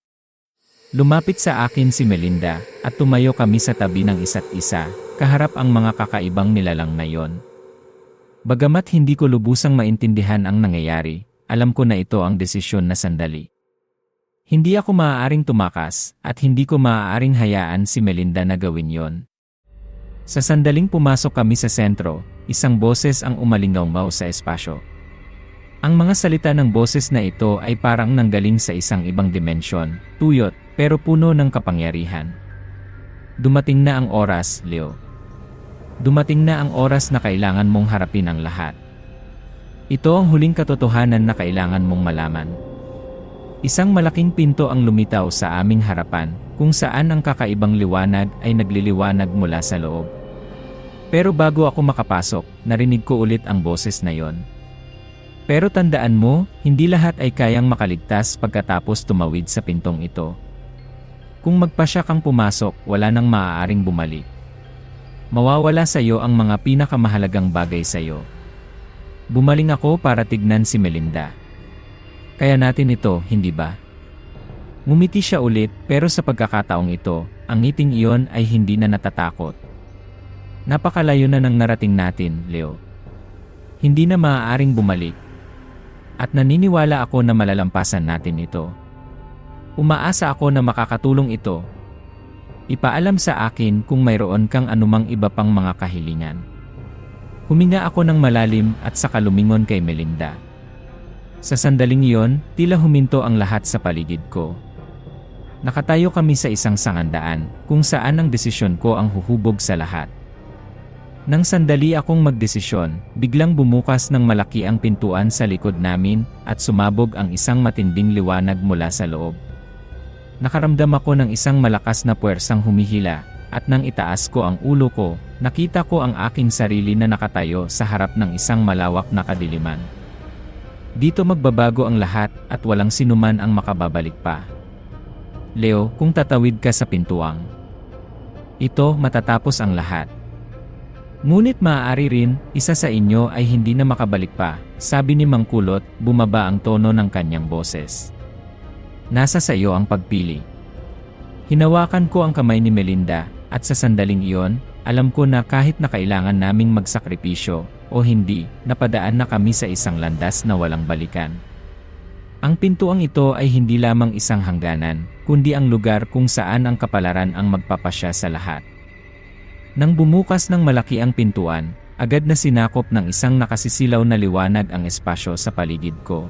Lumapit sa akin si Melinda, at tumayo kami sa tabi ng isa't isa, kaharap ang mga kakaibang nilalang na yon. Bagamat hindi ko lubusang maintindihan ang nangyayari, alam ko na ito ang desisyon na sandali. Hindi ako maaaring tumakas, at hindi ko maaaring hayaan si Melinda na gawin yon. Sa sandaling pumasok kami sa sentro, isang boses ang umalingaw sa espasyo. Ang mga salita ng boses na ito ay parang nanggaling sa isang ibang dimensyon, tuyot, pero puno ng kapangyarihan. Dumating na ang oras, Leo. Dumating na ang oras na kailangan mong harapin ang lahat. Ito ang huling katotohanan na kailangan mong malaman. Isang malaking pinto ang lumitaw sa aming harapan, kung saan ang kakaibang liwanag ay nagliliwanag mula sa loob. Pero bago ako makapasok, narinig ko ulit ang boses na yon. Pero tandaan mo, hindi lahat ay kayang makaligtas pagkatapos tumawid sa pintong ito. Kung magpasya kang pumasok, wala nang maaaring bumalik. Mawawala sa iyo ang mga pinakamahalagang bagay sa iyo. Bumaling ako para tignan si Melinda. Kaya natin ito, hindi ba? Ngumiti siya ulit, pero sa pagkakataong ito, ang ngiting iyon ay hindi na natatakot. Napakalayo na ng narating natin, Leo. Hindi na maaaring bumalik. At naniniwala ako na malalampasan natin ito. Umaasa ako na makakatulong ito. Ipaalam sa akin kung mayroon kang anumang iba pang mga kahilingan. Huminga ako ng malalim at saka lumingon kay Melinda. Sa sandaling iyon, tila huminto ang lahat sa paligid ko. Nakatayo kami sa isang sangandaan, kung saan ang desisyon ko ang huhubog sa lahat. Nang sandali akong magdesisyon, biglang bumukas ng malaki ang pintuan sa likod namin at sumabog ang isang matinding liwanag mula sa loob. Nakaramdam ako ng isang malakas na puwersang humihila, at nang itaas ko ang ulo ko, nakita ko ang aking sarili na nakatayo sa harap ng isang malawak na kadiliman. Dito magbabago ang lahat at walang sinuman ang makababalik pa. Leo, kung tatawid ka sa pintuang ito, matatapos ang lahat. Ngunit maaari rin, isa sa inyo ay hindi na makabalik pa, sabi ni Mang Kulot, bumaba ang tono ng kanyang boses. Nasa sa iyo ang pagpili. Hinawakan ko ang kamay ni Melinda, at sa sandaling iyon, alam ko na kahit na kailangan naming magsakripisyo, o hindi, napadaan na kami sa isang landas na walang balikan. Ang pintuang ito ay hindi lamang isang hangganan, kundi ang lugar kung saan ang kapalaran ang magpapasya sa lahat. Nang bumukas ng malaki ang pintuan, agad na sinakop ng isang nakasisilaw na liwanag ang espasyo sa paligid ko.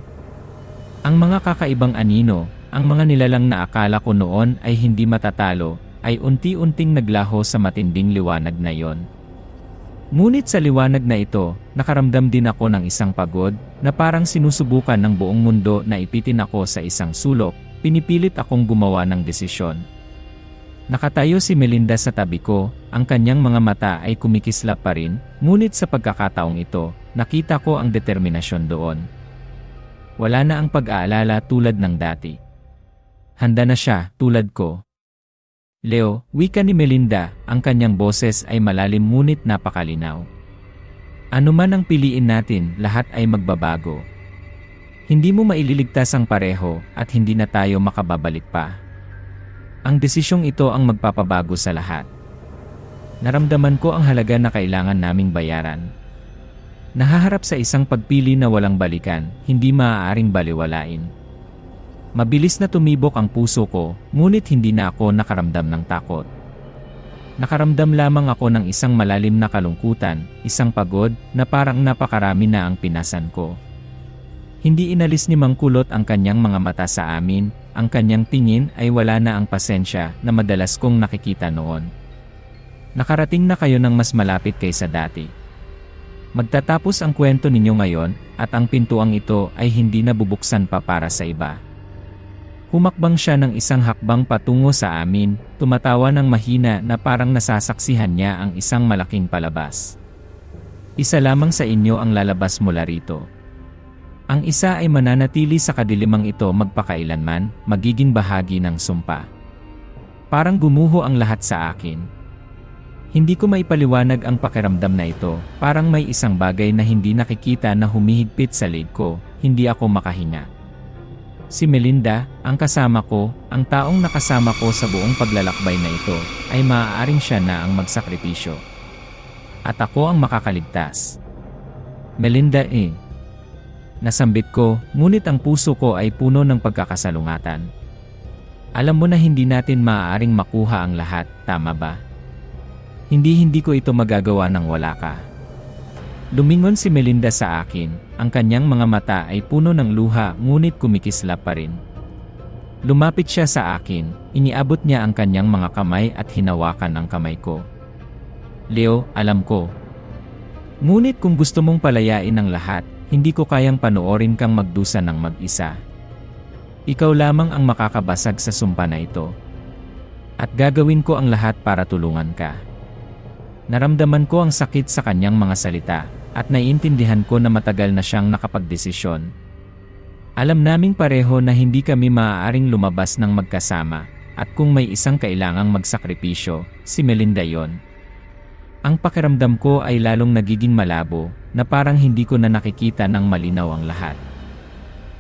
Ang mga kakaibang anino, ang mga nilalang na akala ko noon ay hindi matatalo, ay unti-unting naglaho sa matinding liwanag na iyon. Ngunit sa liwanag na ito, nakaramdam din ako ng isang pagod na parang sinusubukan ng buong mundo na ipitin ako sa isang sulok. Pinipilit akong gumawa ng desisyon. Nakatayo si Melinda sa tabi ko, ang kanyang mga mata ay kumikislap pa rin, ngunit sa pagkakataong ito, nakita ko ang determinasyon doon. Wala na ang pag-aalala tulad ng dati. Handa na siya, tulad ko. Leo, wika ni Melinda, ang kanyang boses ay malalim ngunit napakalinaw. Ano man ang piliin natin, lahat ay magbabago. Hindi mo maililigtas ang pareho at hindi na tayo makababalik pa. Ang desisyong ito ang magpapabago sa lahat. Naramdaman ko ang halaga na kailangan naming bayaran. Nahaharap sa isang pagpili na walang balikan, hindi maaaring baliwalain. Mabilis na tumibok ang puso ko, ngunit hindi na ako nakaramdam ng takot. Nakaramdam lamang ako ng isang malalim na kalungkutan, isang pagod na parang napakarami na ang pinasan ko. Hindi inalis ni Mang Kulot ang kanyang mga mata sa amin, ang kanyang tingin ay wala na ang pasensya na madalas kong nakikita noon. Nakarating na kayo ng mas malapit kaysa dati. Magtatapos ang kwento ninyo ngayon at ang pintuang ito ay hindi na bubuksan pa para sa iba. Humakbang siya ng isang hakbang patungo sa amin, tumatawa ng mahina na parang nasasaksihan niya ang isang malaking palabas. Isa lamang sa inyo ang lalabas mula rito. Ang isa ay mananatili sa kadilimang ito magpakailanman, magiging bahagi ng sumpa. Parang gumuho ang lahat sa akin. Hindi ko maipaliwanag ang pakiramdam na ito, parang may isang bagay na hindi nakikita na humihigpit sa leeg ko, hindi ako makahinga. Si Melinda, ang kasama ko, ang taong nakasama ko sa buong paglalakbay na ito, ay maaaring siya na ang magsakripisyo. At ako ang makakaligtas. Melinda Nasambit ko, ngunit ang puso ko ay puno ng pagkakasalungatan. Alam mo na hindi natin maaaring makuha ang lahat, tama ba? Hindi ko ito magagawa nang wala ka. Lumingon si Melinda sa akin, ang kanyang mga mata ay puno ng luha ngunit kumikislap pa rin. Lumapit siya sa akin, iniabot niya ang kanyang mga kamay at hinawakan ang kamay ko. Leo, alam ko. Ngunit kung gusto mong palayain ang lahat, hindi ko kayang panoorin kang magdusa ng mag-isa. Ikaw lamang ang makakabasag sa sumpa na ito. At gagawin ko ang lahat para tulungan ka. Naramdaman ko ang sakit sa kanyang mga salita, at naiintindihan ko na matagal na siyang nakapagdesisyon. Alam naming pareho na hindi kami maaaring lumabas ng magkasama, at kung may isang kailangang magsakripisyo, si Melinda yon. Ang pakiramdam ko ay lalong nagiging malabo, na parang hindi ko na nakikita ng malinaw ang lahat.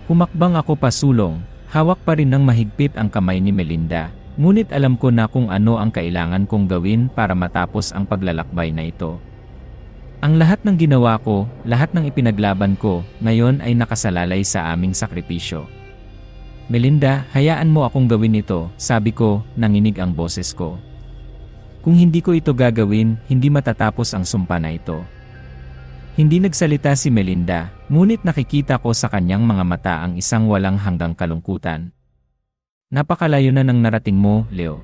Humakbang ako pasulong, hawak pa rin ng mahigpit ang kamay ni Melinda, ngunit alam ko na kung ano ang kailangan kong gawin para matapos ang paglalakbay na ito. Ang lahat ng ginawa ko, lahat ng ipinaglaban ko, ngayon ay nakasalalay sa aming sakripisyo. Melinda, hayaan mo akong gawin ito, sabi ko, nanginig ang boses ko. Kung hindi ko ito gagawin, hindi matatapos ang sumpa na ito. Hindi nagsalita si Melinda, ngunit nakikita ko sa kanyang mga mata ang isang walang hanggang kalungkutan. Napakalayo na ng narating mo, Leo.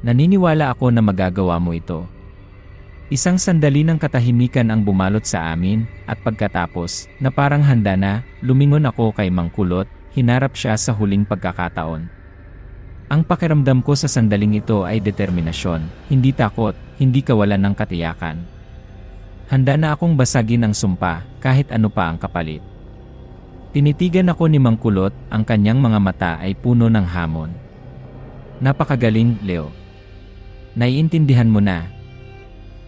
Naniniwala ako na magagawa mo ito. Isang sandali ng katahimikan ang bumalot sa amin, at pagkatapos, na parang handa na, lumingon ako kay Mang Kulot, hinarap siya sa huling pagkakataon. Ang pakiramdam ko sa sandaling ito ay determinasyon, hindi takot, hindi kawalan ng katiyakan. Handa na akong basagin ang sumpa, kahit ano pa ang kapalit. Tinitigan ako ni Mang Kulot, ang kanyang mga mata ay puno ng hamon. Napakagaling, Leo. Naiintindihan mo na.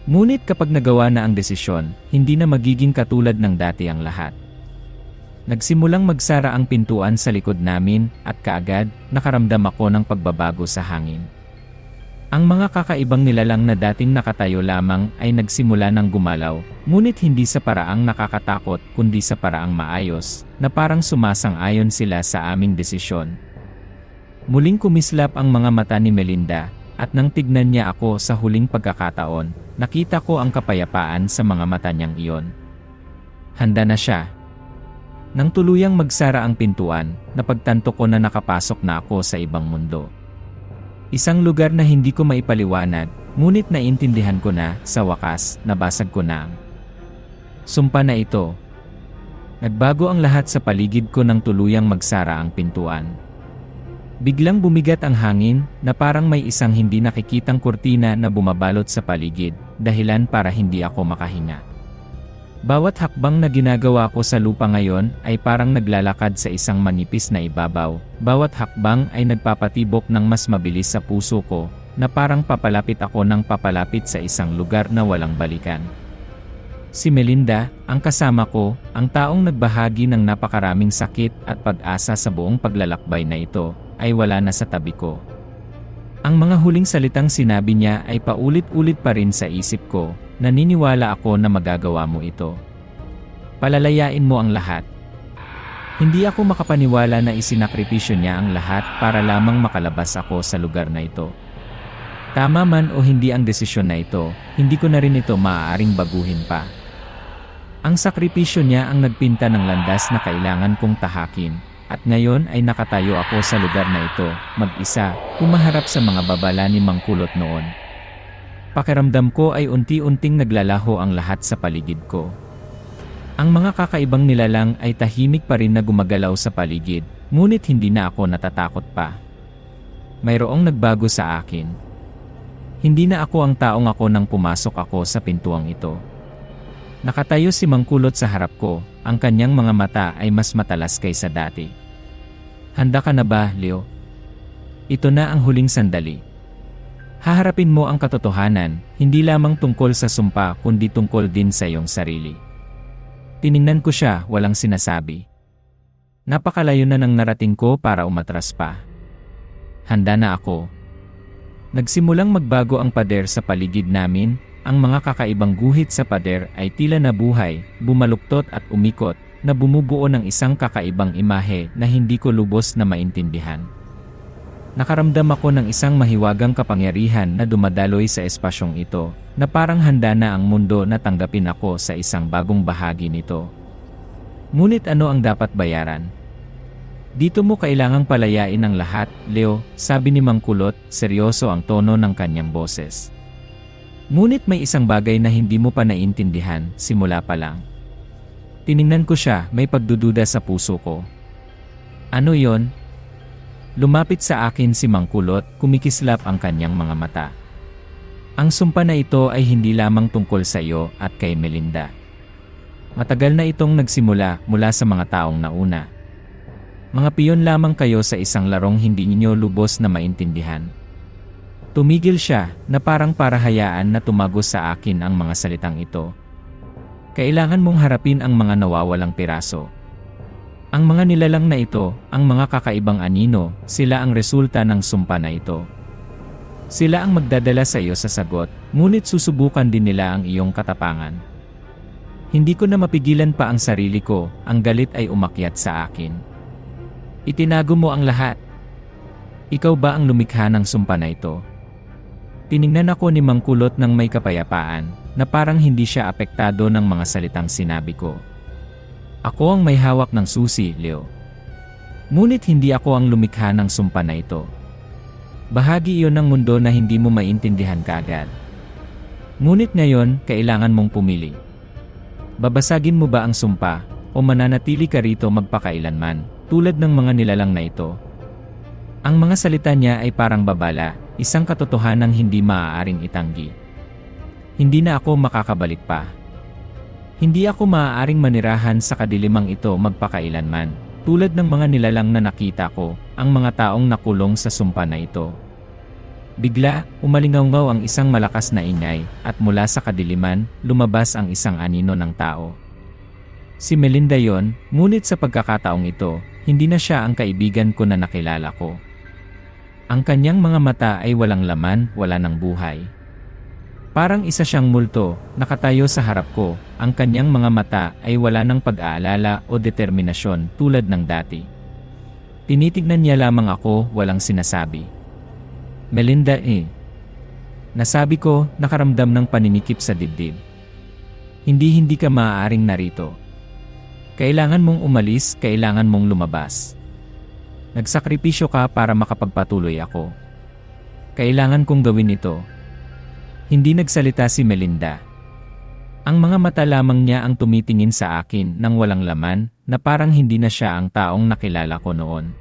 Ngunit kapag nagawa na ang desisyon, hindi na magiging katulad ng dati ang lahat. Nagsimulang magsara ang pintuan sa likod namin, at kaagad, nakaramdam ako ng pagbabago sa hangin. Ang mga kakaibang nilalang na dating nakatayo lamang ay nagsimula ng gumalaw, ngunit hindi sa paraang nakakatakot kundi sa paraang maayos, na parang sumasang-ayon sila sa aming desisyon. Muling kumislap ang mga mata ni Melinda, at nang tignan niya ako sa huling pagkakataon, nakita ko ang kapayapaan sa mga mata niyang iyon. Handa na siya. Nang tuluyang magsara ang pintuan, napagtanto ko na nakapasok na ako sa ibang mundo. Isang lugar na hindi ko maipaliwanag, ngunit naintindihan ko na, sa wakas, nabasag ko na ang sumpa na ito. Nagbago ang lahat sa paligid ko nang tuluyang magsara ang pintuan. Biglang bumigat ang hangin na parang may isang hindi nakikitang kurtina na bumabalot sa paligid, dahilan para hindi ako makahinga. Bawat hakbang na ginagawa ko sa lupa ngayon ay parang naglalakad sa isang manipis na ibabaw. Bawat hakbang ay nagpapatibok ng mas mabilis sa puso ko, na parang papalapit ako ng papalapit sa isang lugar na walang balikan. Si Melinda, ang kasama ko, ang taong nagbahagi ng napakaraming sakit at pag-asa sa buong paglalakbay na ito, ay wala na sa tabi ko. Ang mga huling salitang sinabi niya ay paulit-ulit pa rin sa isip ko, naniniwala ako na magagawa mo ito. Palalayain mo ang lahat. Hindi ako makapaniwala na isinakripisyo niya ang lahat para lamang makalabas ako sa lugar na ito. Tama man o hindi ang desisyon na ito, hindi ko na rin ito maaaring baguhin pa. Ang sakripisyo niya ang nagpinta ng landas na kailangan kong tahakin. At ngayon ay nakatayo ako sa lugar na ito, mag-isa, humaharap sa mga babala ni Mang Kulot noon. Pakiramdam ko ay unti-unting naglalaho ang lahat sa paligid ko. Ang mga kakaibang nilalang ay tahimik pa rin na gumagalaw sa paligid, ngunit hindi na ako natatakot pa. Mayroong nagbago sa akin. Hindi na ako ang taong ako nang pumasok ako sa pintuang ito. Nakatayo si Mang Kulot sa harap ko, ang kanyang mga mata ay mas matalas kaysa dati. Handa ka na ba, Leo? Ito na ang huling sandali. Haharapin mo ang katotohanan, hindi lamang tungkol sa sumpa kundi tungkol din sa iyong sarili. Tiningnan ko siya, walang sinasabi. Napakalayo na ng narating ko para umatras pa. Handa na ako. Nagsimulang magbago ang pader sa paligid namin. Ang mga kakaibang guhit sa pader ay tila nabuhay, bumaluktot at umikot, na bumubuo ng isang kakaibang imahe na hindi ko lubos na maintindihan. Nakaramdam ako ng isang mahiwagang kapangyarihan na dumadaloy sa espasyong ito, na parang handa na ang mundo na tanggapin ako sa isang bagong bahagi nito. Ngunit ano ang dapat bayaran? Dito mo kailangang palayain ang lahat, Leo, sabi ni Mang Kulot, seryoso ang tono ng kanyang boses. Ngunit may isang bagay na hindi mo pa naiintindihan, simula pa lang. Tiningnan ko siya, may pagdududa sa puso ko. Ano yon? Lumapit sa akin si Mang Kulot, kumikislap ang kanyang mga mata. Ang sumpa na ito ay hindi lamang tungkol sa iyo at kay Melinda. Matagal na itong nagsimula mula sa mga taong nauna. Mga piyon lamang kayo sa isang larong hindi ninyo lubos na maintindihan. Tumigil siya, na parang para hayaan na tumagos sa akin ang mga salitang ito. Kailangan mong harapin ang mga nawawalang piraso. Ang mga nilalang na ito, ang mga kakaibang anino, sila ang resulta ng sumpa na ito. Sila ang magdadala sa iyo sa sagot, ngunit susubukan din nila ang iyong katapangan. Hindi ko na mapigilan pa ang sarili ko, ang galit ay umakyat sa akin. Itinago mo ang lahat. Ikaw ba ang lumikha ng sumpa na ito? Tiningnan ako ni Mang Kulot ng may kapayapaan, na parang hindi siya apektado ng mga salitang sinabi ko. Ako ang may hawak ng susi, Leo. Ngunit hindi ako ang lumikha ng sumpa na ito. Bahagi iyon ng mundo na hindi mo maintindihan kaagad. Ngunit ngayon, kailangan mong pumili. Babasagin mo ba ang sumpa, o mananatili ka rito magpakailanman, tulad ng mga nilalang na ito? Ang mga salita niya ay parang babala, isang katotohanang hindi maaaring itanggi. Hindi na ako makakabalik pa. Hindi ako maaaring manirahan sa kadilimang ito magpakailanman, tulad ng mga nilalang na nakita ko, ang mga taong nakulong sa sumpa na ito. Bigla, umalingaw ang isang malakas na ingay, at mula sa kadiliman, lumabas ang isang anino ng tao. Si Melinda yon, ngunit sa pagkakataong ito, hindi na siya ang kaibigan ko na nakilala ko. Ang kanyang mga mata ay walang laman, wala ng buhay. Parang isa siyang multo, nakatayo sa harap ko, ang kanyang mga mata ay wala ng pag-aalala o determinasyon tulad ng dati. Tinitignan niya lamang ako, walang sinasabi. Melinda Nasabi ko, nakaramdam ng paninikip sa dibdib. Hindi ka maaaring narito. Kailangan mong umalis, kailangan mong lumabas. Nagsakripisyo ka para makapagpatuloy ako. Kailangan kong gawin ito. Hindi nagsalita si Melinda. Ang mga mata lamang niya ang tumitingin sa akin nang walang laman, na parang hindi na siya ang taong nakilala ko noon.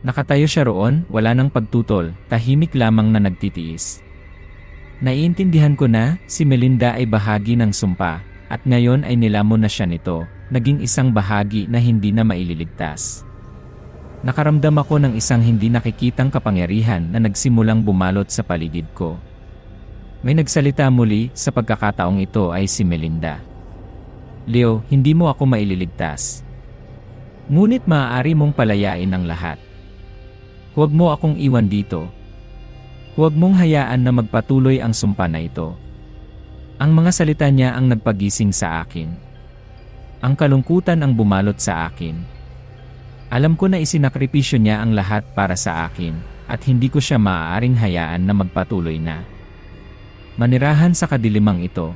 Nakatayo siya roon, wala nang pagtutol, tahimik lamang na nagtitiis. Naiintindihan ko na, si Melinda ay bahagi ng sumpa, at ngayon ay nilamon na siya nito, naging isang bahagi na hindi na maililigtas. Nakaramdam ako ng isang hindi nakikitang kapangyarihan na nagsimulang bumalot sa paligid ko. May nagsalita muli, sa pagkakataong ito ay si Melinda. Leo, hindi mo ako maililigtas. Ngunit maaari mong palayain ang lahat. Huwag mo akong iwan dito. Huwag mong hayaan na magpatuloy ang sumpa na ito. Ang mga salita niya ang nagpagising sa akin. Ang kalungkutan ang bumalot sa akin. Alam ko na isinakripisyo niya ang lahat para sa akin, at hindi ko siya maaaring hayaan na magpatuloy na manirahan sa kadilimang ito.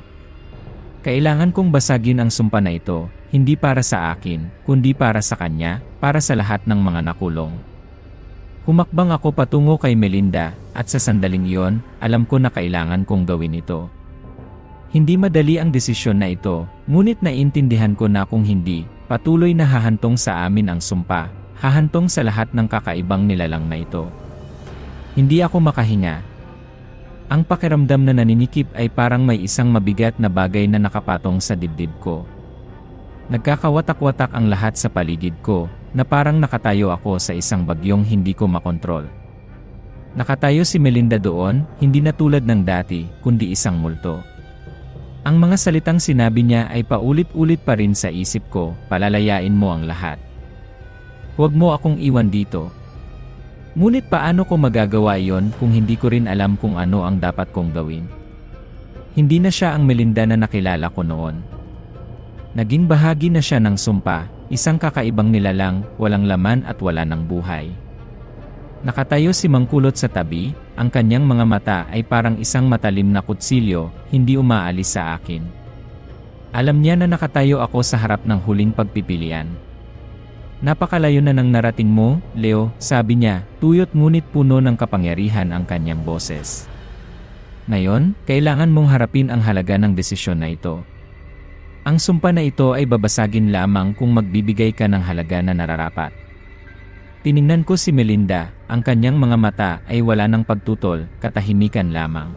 Kailangan kong basagin ang sumpa na ito, hindi para sa akin, kundi para sa kanya, para sa lahat ng mga nakulong. Humakbang ako patungo kay Melinda, at sa sandaling iyon, alam ko na kailangan kong gawin ito. Hindi madali ang desisyon na ito, ngunit naiintindihan ko na kung hindi, patuloy na hahantong sa amin ang sumpa, hahantong sa lahat ng kakaibang nilalang na ito. Hindi ako makahinga. Ang pakiramdam na naninikip ay parang may isang mabigat na bagay na nakapatong sa dibdib ko. Nagkakawatak-watak ang lahat sa paligid ko, na parang nakatayo ako sa isang bagyong hindi ko makontrol. Nakatayo si Melinda doon, hindi na tulad ng dati, kundi isang multo. Ang mga salitang sinabi niya ay paulit-ulit pa rin sa isip ko, palalayain mo ang lahat. Huwag mo akong iwan dito. Ngunit paano ko magagawa iyon kung hindi ko rin alam kung ano ang dapat kong gawin? Hindi na siya ang Melinda na nakilala ko noon. Naging bahagi na siya ng sumpa, isang kakaibang nilalang, walang laman at wala ng buhay. Nakatayo si Mangkulot sa tabi, ang kanyang mga mata ay parang isang matalim na kutsilyo, hindi umaalis sa akin. Alam niya na nakatayo ako sa harap ng huling pagpipilian. Napakalayo na ng narating mo, Leo, sabi niya, tuyot ngunit puno ng kapangyarihan ang kanyang boses. Ngayon, kailangan mong harapin ang halaga ng desisyon na ito. Ang sumpa na ito ay babasagin lamang kung magbibigay ka ng halaga na nararapat. Tiningnan ko si Melinda, ang kanyang mga mata ay wala ng pagtutol, katahimikan lamang.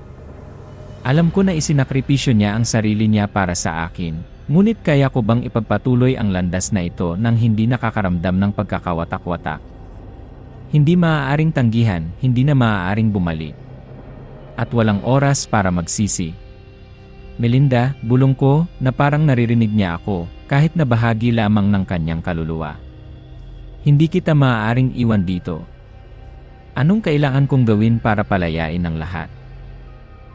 Alam ko na isinakripisyo niya ang sarili niya para sa akin, ngunit kaya ko bang ipagpatuloy ang landas na ito nang hindi nakakaramdam ng pagkakawatak-watak? Hindi maaaring tanggihan, hindi na maaaring bumalik. At walang oras para magsisi. Melinda, bulong ko, na parang naririnig niya ako, kahit na bahagi lamang ng kanyang kaluluwa. Hindi kita maaaring iwan dito. Anong kailangan kong gawin para palayain ang lahat?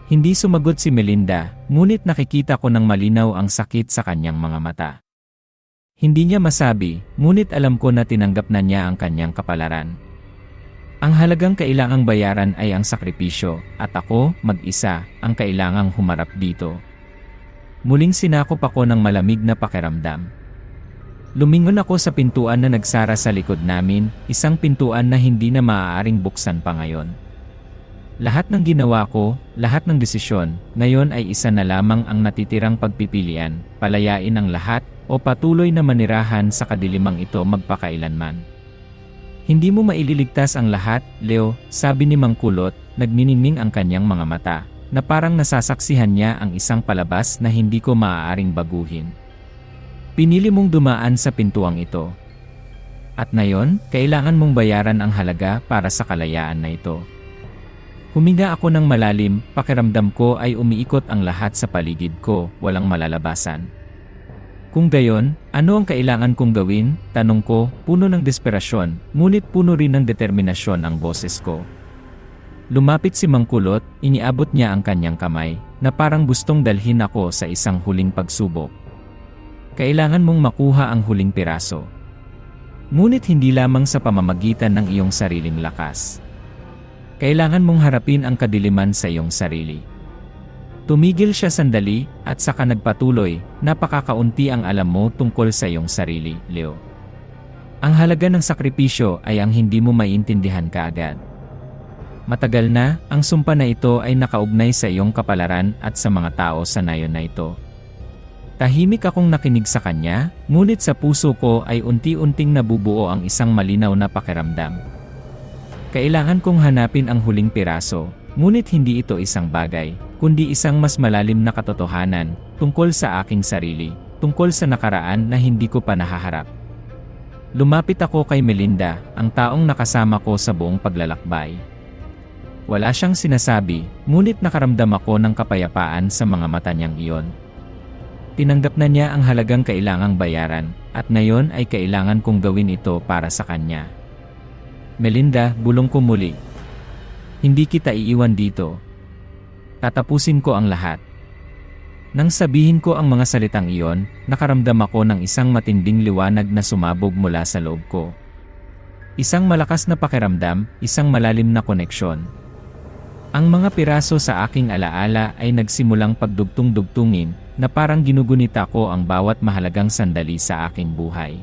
Hindi sumagot si Melinda, ngunit nakikita ko ng malinaw ang sakit sa kanyang mga mata. Hindi niya masabi, ngunit alam ko na tinanggap na niya ang kanyang kapalaran. Ang halagang kailangang bayaran ay ang sakripisyo, at ako, mag-isa, ang kailangang humarap dito. Muling sinakop ako ng malamig na pakiramdam. Lumingon ako sa pintuan na nagsara sa likod namin, isang pintuan na hindi na maaaring buksan pa ngayon. Lahat ng ginawa ko, lahat ng desisyon, ngayon ay isa na lamang ang natitirang pagpipilian, palayain ang lahat, o patuloy na manirahan sa kadilimang ito magpakailanman. Hindi mo maililigtas ang lahat, Leo, sabi ni Mangkulot, nagniningning ang kanyang mga mata, na parang nasasaksihan niya ang isang palabas na hindi ko maaaring baguhin. Pinili mong dumaan sa pintuang ito. At ngayon, kailangan mong bayaran ang halaga para sa kalayaan na ito. Huminga ako ng malalim, pakiramdam ko ay umiikot ang lahat sa paligid ko, walang malalabasan. Kung gayon, ano ang kailangan kong gawin? Tanong ko, puno ng desperasyon, ngunit puno rin ng determinasyon ang boses ko. Lumapit si Mangkulot, iniabot niya ang kanyang kamay, na parang gustong dalhin ako sa isang huling pagsubok. Kailangan mong makuha ang huling piraso. Ngunit hindi lamang sa pamamagitan ng iyong sariling lakas. Kailangan mong harapin ang kadiliman sa iyong sarili. Tumigil siya sandali, at saka nagpatuloy, napakakaunti ang alam mo tungkol sa iyong sarili, Leo. Ang halaga ng sakripisyo ay ang hindi mo maiintindihan kaagad. Matagal na, ang sumpa na ito ay nakaugnay sa iyong kapalaran at sa mga tao sa nayon na ito. Tahimik akong nakinig sa kanya, ngunit sa puso ko ay unti-unting nabubuo ang isang malinaw na pakiramdam. Kailangan kong hanapin ang huling piraso, ngunit hindi ito isang bagay, kundi isang mas malalim na katotohanan, tungkol sa aking sarili, tungkol sa nakaraan na hindi ko pa nahaharap. Lumapit ako kay Melinda, ang taong nakasama ko sa buong paglalakbay. Wala siyang sinasabi, ngunit nakaramdam ako ng kapayapaan sa mga mata niyang iyon. Tinanggap na niya ang halagang kailangang bayaran, at ngayon ay kailangan kong gawin ito para sa kanya. Melinda, bulong ko muli. Hindi kita iiwan dito. Tatapusin ko ang lahat. Nang sabihin ko ang mga salitang iyon, nakaramdam ako ng isang matinding liwanag na sumabog mula sa loob ko. Isang malakas na pakiramdam, isang malalim na koneksyon. Ang mga piraso sa aking alaala ay nagsimulang pagdugtong-dugtungin, na parang ginugunita ko ang bawat mahalagang sandali sa aking buhay.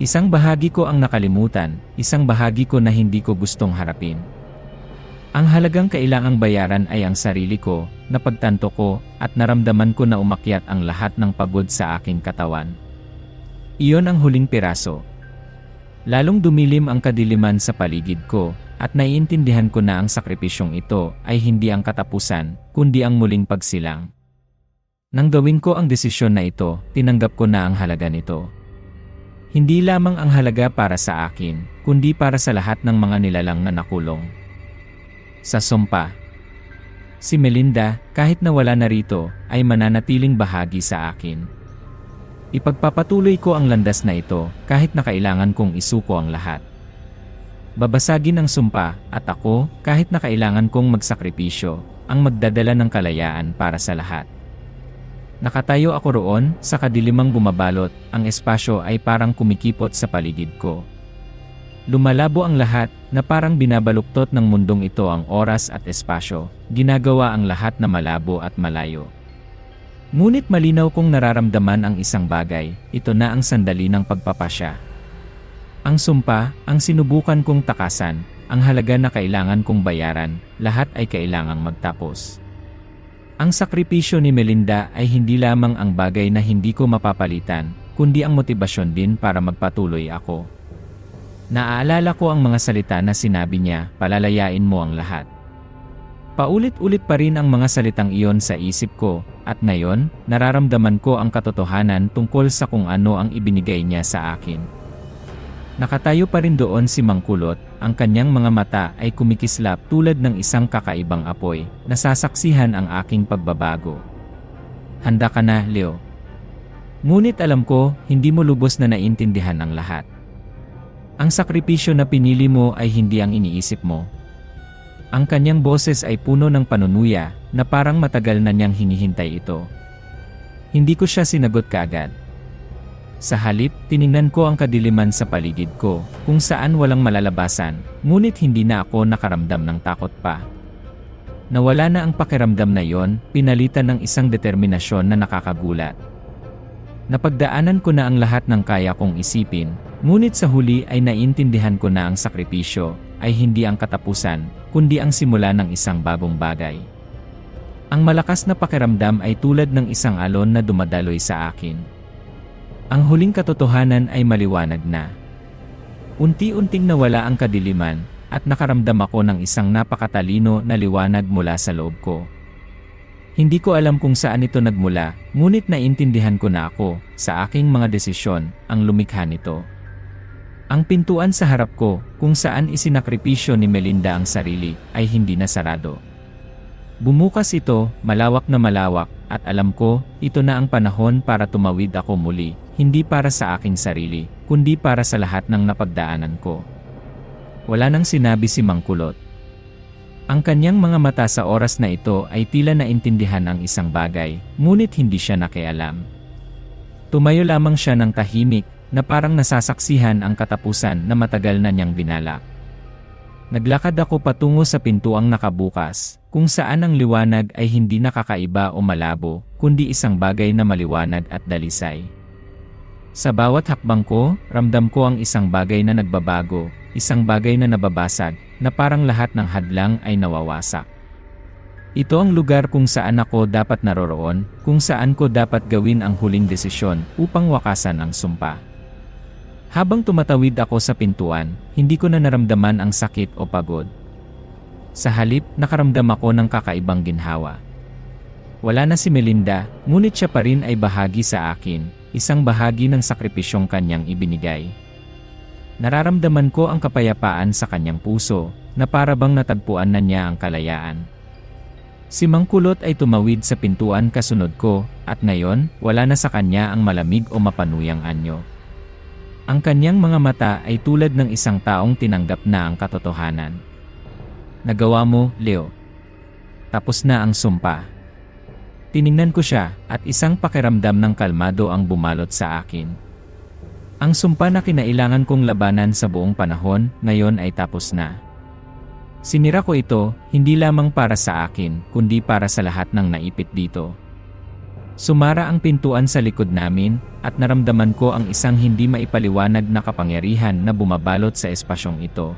Isang bahagi ko ang nakalimutan, isang bahagi ko na hindi ko gustong harapin. Ang halagang kailangang bayaran ay ang sarili ko, napagtanto ko, at naramdaman ko na umakyat ang lahat ng pagod sa aking katawan. Iyon ang huling piraso. Lalong dumilim ang kadiliman sa paligid ko, at naiintindihan ko na ang sakripisyong ito ay hindi ang katapusan, kundi ang muling pagsilang. Nang gawin ko ang desisyon na ito, tinanggap ko na ang halaga nito. Hindi lamang ang halaga para sa akin, kundi para sa lahat ng mga nilalang na nakulong sa sumpa. Si Melinda, kahit na wala na rito, ay mananatiling bahagi sa akin. Ipagpapatuloy ko ang landas na ito, kahit na kailangan kong isuko ang lahat. Babasagin ang sumpa, at ako, kahit na kailangan kong magsakripisyo, ang magdadala ng kalayaan para sa lahat. Nakatayo ako roon, sa kadilimang bumabalot, ang espasyo ay parang kumikipot sa paligid ko. Lumalabo ang lahat, na parang binabaluktot ng mundong ito ang oras at espasyo, ginagawa ang lahat na malabo at malayo. Ngunit malinaw kong nararamdaman ang isang bagay, ito na ang sandali ng pagpapasya. Ang sumpa, ang sinubukan kong takasan, ang halaga na kailangan kong bayaran, lahat ay kailangang magtapos. Ang sakripisyo ni Melinda ay hindi lamang ang bagay na hindi ko mapapalitan, kundi ang motibasyon din para magpatuloy ako. Naaalala ko ang mga salita na sinabi niya, palalayain mo ang lahat. Paulit-ulit pa rin ang mga salitang iyon sa isip ko, at ngayon, nararamdaman ko ang katotohanan tungkol sa kung ano ang ibinigay niya sa akin. Nakatayo pa rin doon si Mang Kulot, ang kanyang mga mata ay kumikislap tulad ng isang kakaibang apoy, nasasaksihan ang aking pagbabago. Handa ka na, Leo? Ngunit alam ko, hindi mo lubos na naintindihan ang lahat. Ang sakripisyo na pinili mo ay hindi ang iniisip mo. Ang kanyang boses ay puno ng panunuya, na parang matagal na niyang hinihintay ito. Hindi ko siya sinagot kaagad. Sa halip, tiningnan ko ang kadiliman sa paligid ko, kung saan walang malalabasan, ngunit hindi na ako nakaramdam ng takot pa. Nawala na ang pakiramdam na yon, pinalitan ng isang determinasyon na nakakagulat. Napagdaanan ko na ang lahat ng kaya kong isipin, ngunit sa huli ay naiintindihan ko na ang sakripisyo ay hindi ang katapusan, kundi ang simula ng isang bagong bagay. Ang malakas na pakiramdam ay tulad ng isang alon na dumadaloy sa akin. Ang huling katotohanan ay maliwanag na. Unti-unting nawala ang kadiliman, at nakaramdam ako ng isang napakatalino na liwanag mula sa loob ko. Hindi ko alam kung saan ito nagmula, ngunit naintindihan ko na ako, sa aking mga desisyon, ang lumikha nito. Ang pintuan sa harap ko, kung saan isinakripisyo ni Melinda ang sarili, ay hindi na sarado. Bumukas ito, malawak na malawak, at alam ko, ito na ang panahon para tumawid ako muli, hindi para sa aking sarili, kundi para sa lahat ng napagdaanan ko. Wala nang sinabi si Mang Kulot. Ang kanyang mga mata sa oras na ito ay tila naintindihan ang isang bagay, ngunit hindi siya nakialam. Tumayo lamang siya ng tahimik, na parang nasasaksihan ang katapusan na matagal na niyang binalak. Naglakad ako patungo sa pintuang nakabukas, kung saan ang liwanag ay hindi nakakaiba o malabo, kundi isang bagay na maliwanag at dalisay. Sa bawat hakbang ko, ramdam ko ang isang bagay na nagbabago, isang bagay na nababasag, na parang lahat ng hadlang ay nawawasak. Ito ang lugar kung saan ako dapat naroroon, kung saan ko dapat gawin ang huling desisyon upang wakasan ang sumpa. Habang tumatawid ako sa pintuan, hindi ko na naramdaman ang sakit o pagod. Sa halip, nakaramdam ako ng kakaibang ginhawa. Wala na si Melinda, ngunit siya pa rin ay bahagi sa akin, isang bahagi ng sakripisyong kanyang ibinigay. Nararamdaman ko ang kapayapaan sa kanyang puso, na para bang natagpuan na niya ang kalayaan. Si Mang Kulot ay tumawid sa pintuan kasunod ko, at ngayon, wala na sa kanya ang malamig o mapanuyang anyo. Ang kanyang mga mata ay tulad ng isang taong tinanggap na ang katotohanan. Nagawa mo, Leo. Tapos na ang sumpa. Tiningnan ko siya, at isang pakiramdam ng kalmado ang bumalot sa akin. Ang sumpa na kinailangan kong labanan sa buong panahon, ngayon ay tapos na. Sinira ko ito, hindi lamang para sa akin, kundi para sa lahat ng naipit dito. Sumara ang pintuan sa likod namin, at naramdaman ko ang isang hindi maipaliwanag na kapangyarihan na bumabalot sa espasyong ito.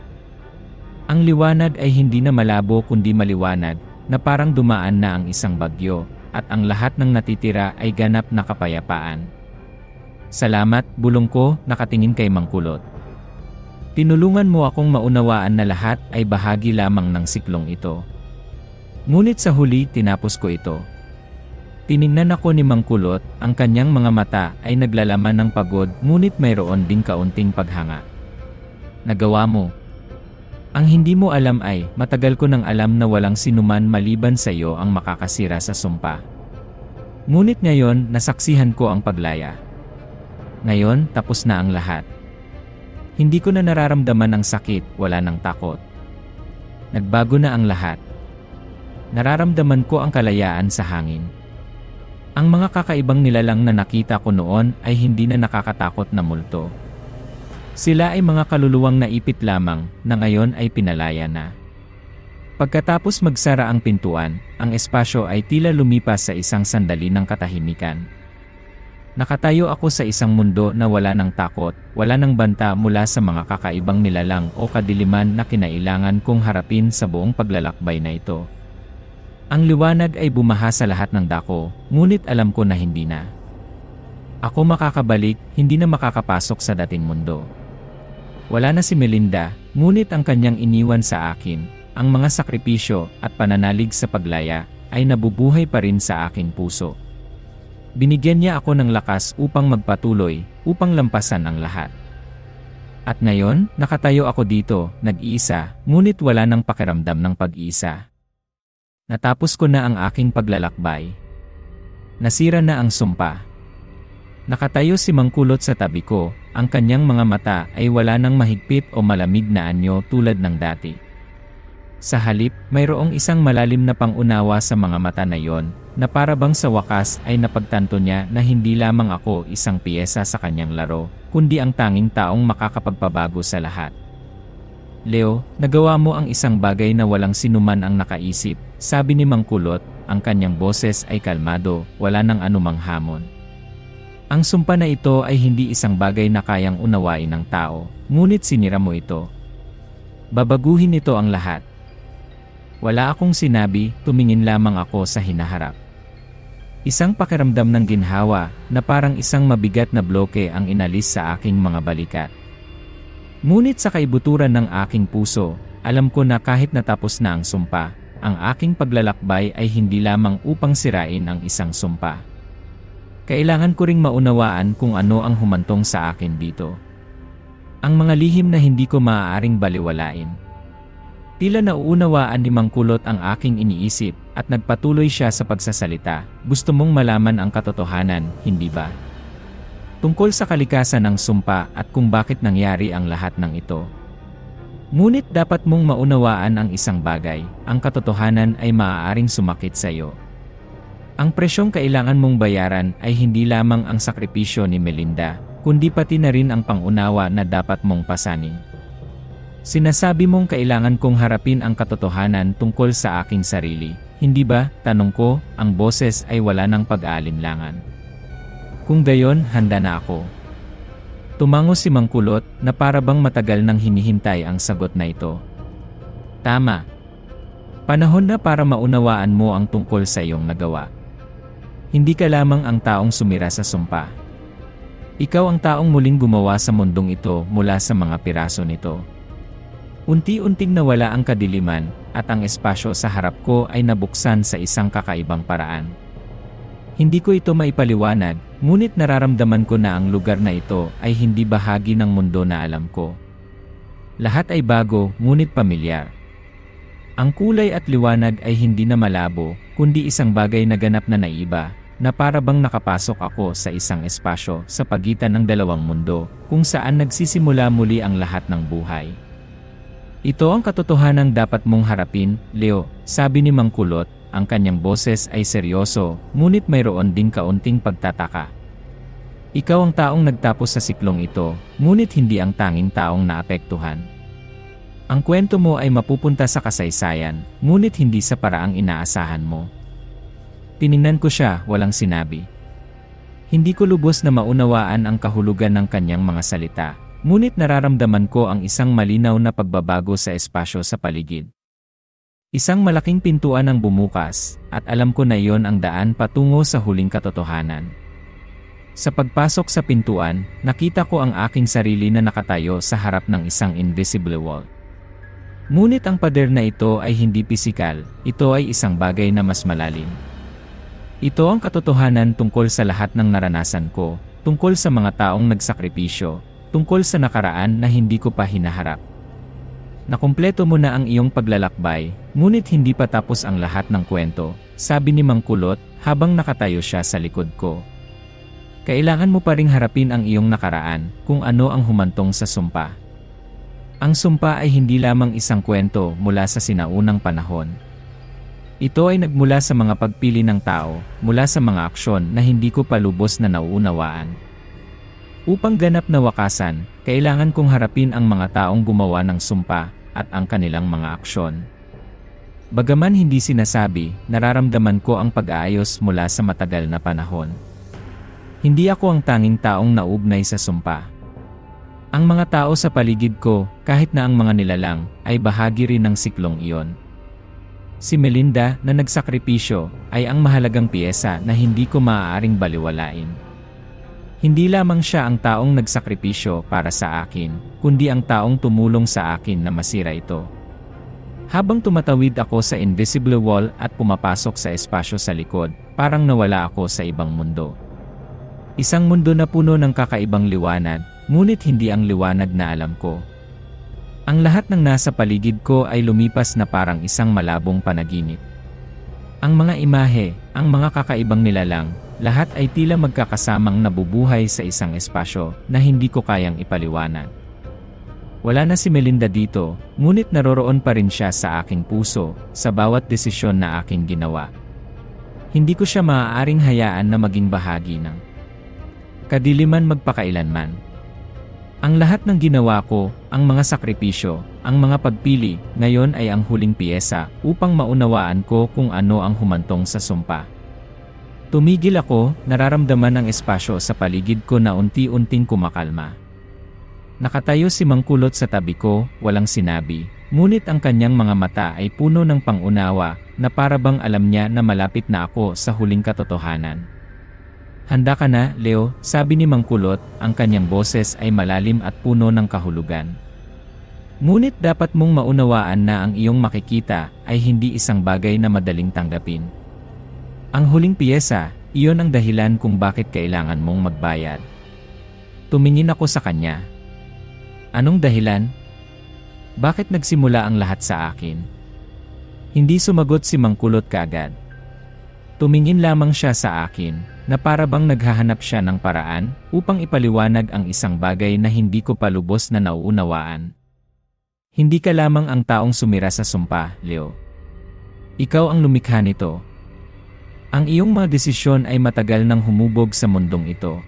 Ang liwanag ay hindi na malabo kundi maliwanag, na parang dumaan na ang isang bagyo, at ang lahat ng natitira ay ganap na kapayapaan. Salamat, bulong ko, nakatingin kay Mang Kulot. Tinulungan mo akong maunawaan na lahat ay bahagi lamang ng siklong ito. Ngunit sa huli, tinapos ko ito. Tiningnan ako ni Mang Kulot, ang kanyang mga mata ay naglalaman ng pagod, ngunit mayroon ding kaunting paghanga. Nagawa mo. Ang hindi mo alam ay, matagal ko nang alam na walang sinuman maliban sa iyo ang makakasira sa sumpa. Ngunit ngayon, nasaksihan ko ang paglaya. Ngayon, tapos na ang lahat. Hindi ko na nararamdaman ang sakit, wala nang takot. Nagbago na ang lahat. Nararamdaman ko ang kalayaan sa hangin. Ang mga kakaibang nilalang na nakita ko noon ay hindi na nakakatakot na multo. Sila ay mga kaluluwang naipit lamang, na ngayon ay pinalaya na. Pagkatapos magsara ang pintuan, ang espasyo ay tila lumipas sa isang sandali ng katahimikan. Nakatayo ako sa isang mundo na wala ng takot, wala ng banta mula sa mga kakaibang nilalang o kadiliman na kinailangan kong harapin sa buong paglalakbay na ito. Ang liwanag ay bumaha sa lahat ng dako, ngunit alam ko na hindi na. Ako makakabalik, hindi na makakapasok sa dating mundo. Wala na si Melinda, ngunit ang kanyang iniwan sa akin, ang mga sakripisyo at pananalig sa paglaya, ay nabubuhay pa rin sa aking puso. Binigyan niya ako ng lakas upang magpatuloy, upang lampasan ang lahat. At ngayon, nakatayo ako dito, nag-iisa, ngunit wala nang pakiramdam ng pag-iisa. Natapos ko na ang aking paglalakbay. Nasira na ang sumpa. Nakatayo si Mang Kulot sa tabi ko, ang kanyang mga mata ay wala nang mahigpit o malamig na anyo tulad ng dati. Sa halip, mayroong isang malalim na pangunawa sa mga mata na yon, na para bang sa wakas ay napagtanto niya na hindi lamang ako isang piyesa sa kanyang laro, kundi ang tanging taong makakapagpabago sa lahat. Leo, nagawa mo ang isang bagay na walang sinuman ang nakaisip, sabi ni Mang Kulot, ang kanyang boses ay kalmado, wala nang anumang hamon. Ang sumpa na ito ay hindi isang bagay na kayang unawain ng tao, ngunit sinira mo ito. Babaguhin nito ang lahat. Wala akong sinabi, tumingin lamang ako sa hinaharap. Isang pakiramdam ng ginhawa, na parang isang mabigat na bloke ang inalis sa aking mga balikat. Ngunit sa kaibuturan ng aking puso, alam ko na kahit natapos na ang sumpa, ang aking paglalakbay ay hindi lamang upang sirain ang isang sumpa. Kailangan ko ring maunawaan kung ano ang humantong sa akin dito. Ang mga lihim na hindi ko maaaring baliwalain. Tila nauunawaan ni Mang Kulot ang aking iniisip at nagpatuloy siya sa pagsasalita. Gusto mong malaman ang katotohanan, hindi ba? Tungkol sa kalikasan ng sumpa at kung bakit nangyari ang lahat ng ito. Ngunit dapat mong maunawaan ang isang bagay, ang katotohanan ay maaaring sumakit sa iyo. Ang presyong kailangan mong bayaran ay hindi lamang ang sakripisyo ni Melinda, kundi pati na rin ang pangunawa na dapat mong pasanin. Sinasabi mong kailangan kong harapin ang katotohanan tungkol sa aking sarili, hindi ba? Tanong ko, ang boses ay wala ng pag-aalinlangan. Kung gayon, handa na ako. Tumango si Mang Kulot na para bang matagal nang hinihintay ang sagot na ito. Tama. Panahon na para maunawaan mo ang tungkol sa iyong nagawa. Hindi ka lamang ang taong sumira sa sumpa. Ikaw ang taong muling gumawa sa mundong ito mula sa mga piraso nito. Unti-unting nawala ang kadiliman at ang espasyo sa harap ko ay nabuksan sa isang kakaibang paraan. Hindi ko ito maipaliwanag, ngunit nararamdaman ko na ang lugar na ito ay hindi bahagi ng mundo na alam ko. Lahat ay bago, ngunit pamilyar. Ang kulay at liwanag ay hindi na malabo, kundi isang bagay na ganap na naiba, na para bang nakapasok ako sa isang espasyo sa pagitan ng dalawang mundo, kung saan nagsisimula muli ang lahat ng buhay. Ito ang katotohanang dapat mong harapin, Leo, sabi ni Mang Kulot. Ang kanyang boses ay seryoso, ngunit mayroon ding kaunting pagtataka. Ikaw ang taong nagtapos sa siklong ito, ngunit hindi ang tanging taong naapektuhan. Ang kwento mo ay mapupunta sa kasaysayan, ngunit hindi sa paraang inaasahan mo. Tiningnan ko siya, walang sinabi. Hindi ko lubos na maunawaan ang kahulugan ng kanyang mga salita, ngunit nararamdaman ko ang isang malinaw na pagbabago sa espasyo sa paligid. Isang malaking pintuan ang bumukas, at alam ko na iyon ang daan patungo sa huling katotohanan. Sa pagpasok sa pintuan, nakita ko ang aking sarili na nakatayo sa harap ng isang invisible wall. Ngunit ang pader na ito ay hindi pisikal, ito ay isang bagay na mas malalim. Ito ang katotohanan tungkol sa lahat ng naranasan ko, tungkol sa mga taong nagsakripisyo, tungkol sa nakaraan na hindi ko pa hinaharap. Nakumpleto mo na ang iyong paglalakbay, ngunit hindi pa tapos ang lahat ng kwento, sabi ni Mang Kulot habang nakatayo siya sa likod ko. Kailangan mo pa ring harapin ang iyong nakaraan, kung ano ang humantong sa sumpa. Ang sumpa ay hindi lamang isang kwento mula sa sinaunang panahon. Ito ay nagmula sa mga pagpili ng tao, mula sa mga aksyon na hindi ko pa lubos na nauunawaan. Upang ganap na wakasan, kailangan kong harapin ang mga taong gumawa ng sumpa at ang kanilang mga aksyon. Bagaman hindi sinasabi, nararamdaman ko ang pag-aayos mula sa matagal na panahon. Hindi ako ang tanging taong naugnay sa sumpa. Ang mga tao sa paligid ko, kahit na ang mga nilalang, ay bahagi rin ng siklong iyon. Si Melinda na nagsakripisyo ay ang mahalagang piyesa na hindi ko maaaring baliwalain. Hindi lamang siya ang taong nagsakripisyo para sa akin, kundi ang taong tumulong sa akin na masira ito. Habang tumatawid ako sa invisible wall at pumapasok sa espasyo sa likod, parang nawala ako sa ibang mundo. Isang mundo na puno ng kakaibang liwanag, ngunit hindi ang liwanag na alam ko. Ang lahat ng nasa paligid ko ay lumipas na parang isang malabong panaginip. Ang mga imahe, ang mga kakaibang nilalang, lahat ay tila magkakasamang nabubuhay sa isang espasyo na hindi ko kayang ipaliwanag. Wala na si Melinda dito, ngunit naroroon pa rin siya sa aking puso, sa bawat desisyon na aking ginawa. Hindi ko siya maaaring hayaan na maging bahagi ng kadiliman magpakailanman. Ang lahat ng ginawa ko, ang mga sakripisyo, ang mga pagpili, ngayon ay ang huling piyesa upang maunawaan ko kung ano ang humantong sa sumpa. Tumigil ako, nararamdaman ang espasyo sa paligid ko na unti-unting kumakalma. Nakatayo si Mang Kulot sa tabi ko, walang sinabi, ngunit ang kanyang mga mata ay puno ng pangunawa na para bang alam niya na malapit na ako sa huling katotohanan. Handa ka na, Leo, sabi ni Mang Kulot, ang kanyang boses ay malalim at puno ng kahulugan. Ngunit dapat mong maunawaan na ang iyong makikita ay hindi isang bagay na madaling tanggapin. Ang huling piyesa, iyon ang dahilan kung bakit kailangan mong magbayad. Tumingin ako sa kanya. Anong dahilan? Bakit nagsimula ang lahat sa akin? Hindi sumagot si Mang Kulot kaagad. Tumingin lamang siya sa akin, na para bang naghahanap siya ng paraan upang ipaliwanag ang isang bagay na hindi ko pa lubos na nauunawaan. Hindi ka lamang ang taong sumira sa sumpa, Leo. Ikaw ang lumikha nito. Ang iyong mga desisyon ay matagal nang humubog sa mundong ito.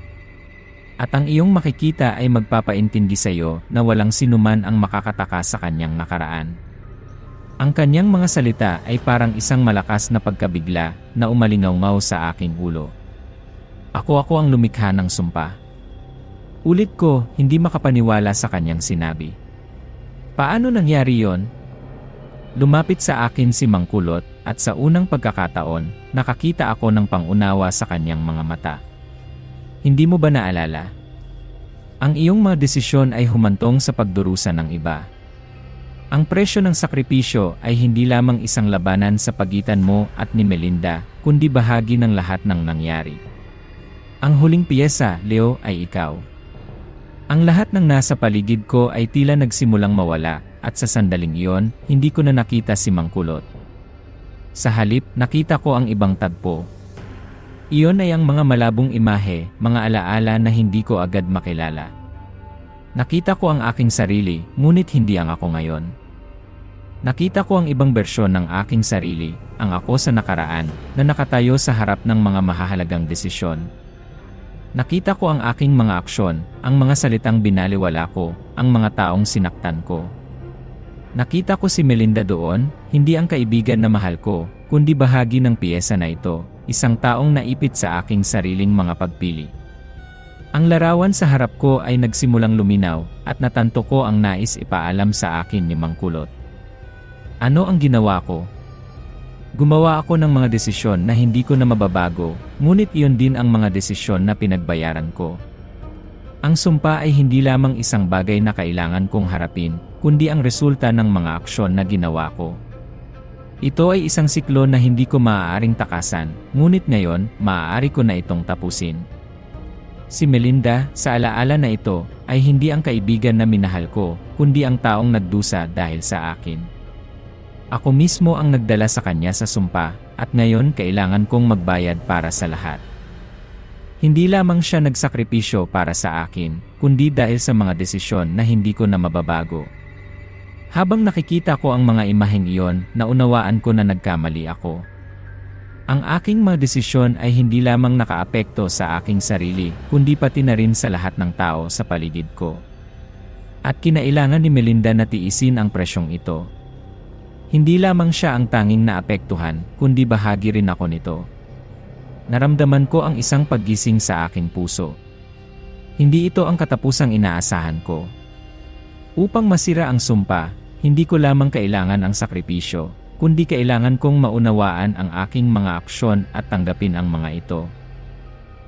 At ang iyong makikita ay magpapaintindi sa iyo na walang sinuman ang makakataka sa kanyang nakaraan. Ang kanyang mga salita ay parang isang malakas na pagkabigla na umalingaw-ngaw sa aking ulo. Ako ang lumikha ng sumpa. Ulit ko, hindi makapaniwala sa kanyang sinabi. Paano nangyari yon? Lumapit sa akin si Mangkulot at sa unang pagkakataon, nakakita ako ng pangunawa sa kanyang mga mata. Hindi mo ba naalala? Ang iyong mga desisyon ay humantong sa pagdurusa ng iba. Ang presyo ng sakripisyo ay hindi lamang isang labanan sa pagitan mo at ni Melinda, kundi bahagi ng lahat ng nangyari. Ang huling piyesa, Leo, ay ikaw. Ang lahat ng nasa paligid ko ay tila nagsimulang mawala, at sa sandaling iyon, hindi ko na nakita si Mangkulot. Sa halip, nakita ko ang ibang tagpo. Iyon ay ang mga malabong imahe, mga alaala na hindi ko agad makilala. Nakita ko ang aking sarili, ngunit hindi ang ako ngayon. Nakita ko ang ibang bersyon ng aking sarili, ang ako sa nakaraan, na nakatayo sa harap ng mga mahahalagang desisyon. Nakita ko ang aking mga aksyon, ang mga salitang binaliwala ko, ang mga taong sinaktan ko. Nakita ko si Melinda doon, hindi ang kaibigan na mahal ko, kundi bahagi ng piyesa na ito, isang taong naipit sa aking sariling mga pagpili. Ang larawan sa harap ko ay nagsimulang luminaw, at natanto ko ang nais ipaalam sa akin ni Mangkulot. Ano ang ginawa ko? Gumawa ako ng mga desisyon na hindi ko na mababago, ngunit iyon din ang mga desisyon na pinagbayaran ko. Ang sumpa ay hindi lamang isang bagay na kailangan kong harapin, kundi ang resulta ng mga aksyon na ginawa ko. Ito ay isang siklo na hindi ko maaaring takasan, ngunit ngayon, maaari ko na itong tapusin. Si Melinda, sa alaala na ito, ay hindi ang kaibigan na minahal ko, kundi ang taong nagdusa dahil sa akin. Ako mismo ang nagdala sa kanya sa sumpa, at ngayon kailangan kong magbayad para sa lahat. Hindi lamang siya nagsakripisyo para sa akin, kundi dahil sa mga desisyon na hindi ko na mababago. Habang nakikita ko ang mga imaheng iyon, naunawaan ko na nagkamali ako. Ang aking mga desisyon ay hindi lamang nakaapekto sa aking sarili, kundi pati na rin sa lahat ng tao sa paligid ko. At kinailangan ni Melinda na tiisin ang presyong ito. Hindi lamang siya ang tanging naapektuhan, kundi bahagi rin ako nito. Naramdaman ko ang isang paggising sa aking puso. Hindi ito ang katapusang inaasahan ko. Upang masira ang sumpa, hindi ko lamang kailangan ang sakripisyo, kundi kailangan kong maunawaan ang aking mga aksyon at tanggapin ang mga ito.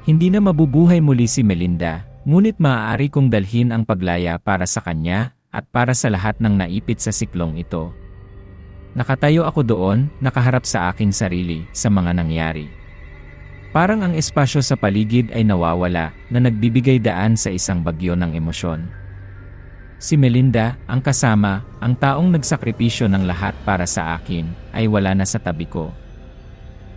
Hindi na mabubuhay muli si Melinda, ngunit maaari kong dalhin ang paglaya para sa kanya at para sa lahat ng naipit sa siklong ito. Nakatayo ako doon, nakaharap sa aking sarili, sa mga nangyari. Parang ang espasyo sa paligid ay nawawala, na nagbibigay daan sa isang bagyo ng emosyon. Si Melinda, ang kasama, ang taong nagsakripisyo ng lahat para sa akin, ay wala na sa tabi ko.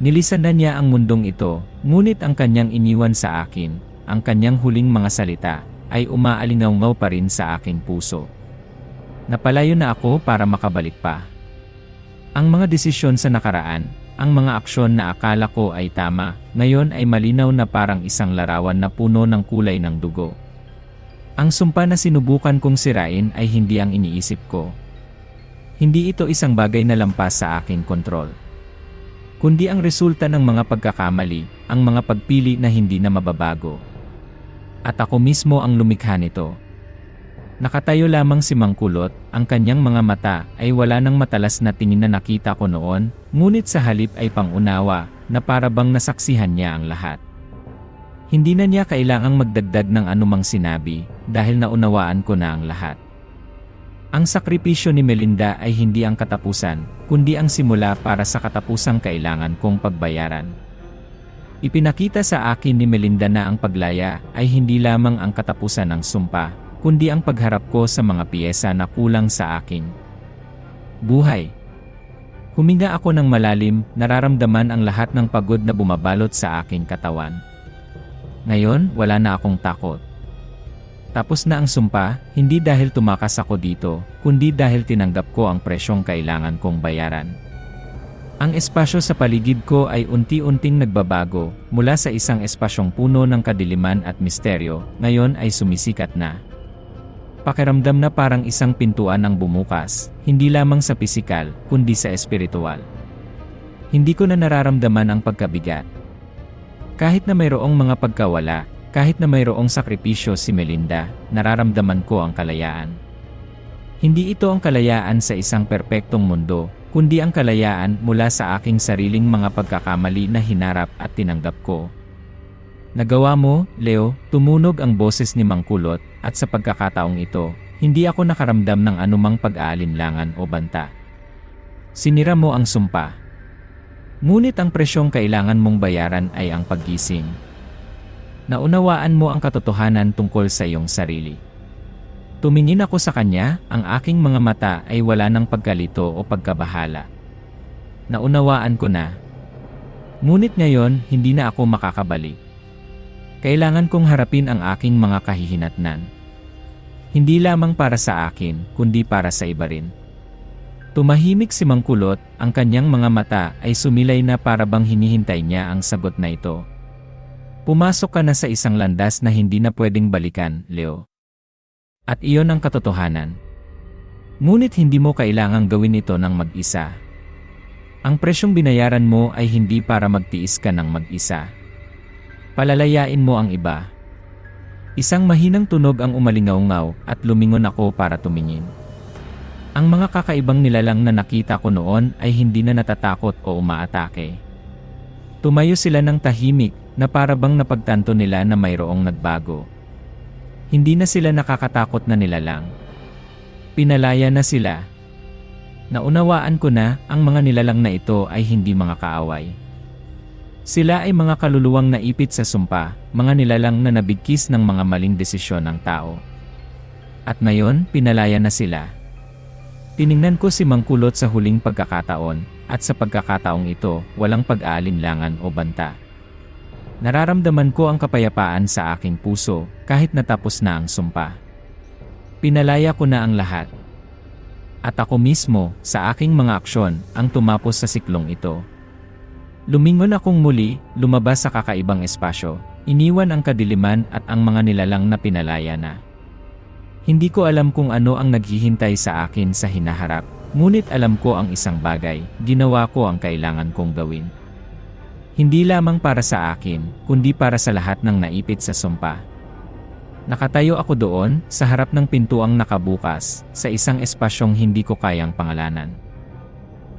Nilisan na niya ang mundong ito, ngunit ang kanyang iniwan sa akin, ang kanyang huling mga salita, ay umaalingaw pa rin sa aking puso. Napalayo na ako para makabalik pa. Ang mga desisyon sa nakaraan, ang mga aksyon na akala ko ay tama, ngayon ay malinaw na parang isang larawan na puno ng kulay ng dugo. Ang sumpa na sinubukan kong sirain ay hindi ang iniisip ko. Hindi ito isang bagay na lampas sa aking kontrol, kundi ang resulta ng mga pagkakamali, ang mga pagpili na hindi na mababago. At ako mismo ang lumikha nito. Nakatayo lamang si Mangkulot, ang kanyang mga mata ay wala ng matalas na tingin na nakita ko noon, ngunit sa halip ay pangunawa, na para bang nasaksihan niya ang lahat. Hindi na niya kailangang magdagdag ng anumang sinabi, dahil naunawaan ko na ang lahat. Ang sakripisyo ni Melinda ay hindi ang katapusan, kundi ang simula para sa katapusang kailangan kong pagbayaran. Ipinakita sa akin ni Melinda na ang paglaya ay hindi lamang ang katapusan ng sumpa, kundi ang pagharap ko sa mga piyesa na kulang sa akin. Buhay. Huminga ako ng malalim, nararamdaman ang lahat ng pagod na bumabalot sa aking katawan. Ngayon, wala na akong takot. Tapos na ang sumpa, hindi dahil tumakas ako dito, kundi dahil tinanggap ko ang presyong kailangan kong bayaran. Ang espasyo sa paligid ko ay unti-unting nagbabago, mula sa isang espasyong puno ng kadiliman at misteryo, ngayon ay sumisikat na. Pakiramdam na parang isang pintuan ang bumukas, hindi lamang sa pisikal, kundi sa espiritual. Hindi ko na nararamdaman ang pagkabigat. Kahit na mayroong mga pagkawala, kahit na mayroong sakripisyo si Melinda, nararamdaman ko ang kalayaan. Hindi ito ang kalayaan sa isang perpektong mundo, kundi ang kalayaan mula sa aking sariling mga pagkakamali na hinarap at tinanggap ko. Nagawa mo, Leo, tumunog ang boses ni Mang Kulot, at sa pagkakataong ito, hindi ako nakaramdam ng anumang pag-aalinlangan o banta. Sinira mo ang sumpa. Ngunit ang presyong kailangan mong bayaran ay ang paggising. Naunawaan mo ang katotohanan tungkol sa iyong sarili. Tumingin ako sa kanya, ang aking mga mata ay wala ng pagkalito o pagkabahala. Naunawaan ko na. Ngunit ngayon, hindi na ako makakabalik. Kailangan kong harapin ang aking mga kahihinatnan. Hindi lamang para sa akin, kundi para sa iba rin. Tumahimik si Mang Kulot, ang kanyang mga mata ay sumilay na para bang hinihintay niya ang sagot na ito. Pumasok ka na sa isang landas na hindi na pwedeng balikan, Leo. At iyon ang katotohanan. Ngunit hindi mo kailangang gawin ito ng mag-isa. Ang presyong binayaran mo ay hindi para magtiis ka ng mag-isa. Palalayain mo ang iba. Isang mahinang tunog ang umalingaw-ngaw at lumingon ako para tumingin. Ang mga kakaibang nilalang na nakita ko noon ay hindi na natatakot o umaatake. Tumayo sila ng tahimik na para bang napagtanto nila na mayroong nagbago. Hindi na sila nakakatakot na nilalang. Pinalaya na sila. Naunawaan ko na ang mga nilalang na ito ay hindi mga kaaway. Sila ay mga kaluluwang naipit sa sumpa, mga nilalang na nabigkis ng mga maling desisyon ng tao. At ngayon, pinalaya na sila. Tiningnan ko si Mang Kulot sa huling pagkakataon, at sa pagkakataong ito, walang pag-aalinlangan o banta. Nararamdaman ko ang kapayapaan sa aking puso, kahit natapos na ang sumpa. Pinalaya ko na ang lahat. At ako mismo, sa aking mga aksyon, ang tumapos sa siklong ito. Lumingon akong muli, lumabas sa kakaibang espasyo, iniwan ang kadiliman at ang mga nilalang na pinalaya na. Hindi ko alam kung ano ang naghihintay sa akin sa hinaharap, ngunit alam ko ang isang bagay, ginawa ko ang kailangan kong gawin. Hindi lamang para sa akin, kundi para sa lahat ng naipit sa sumpa. Nakatayo ako doon, sa harap ng pintuang nakabukas, sa isang espasyong hindi ko kayang pangalanan.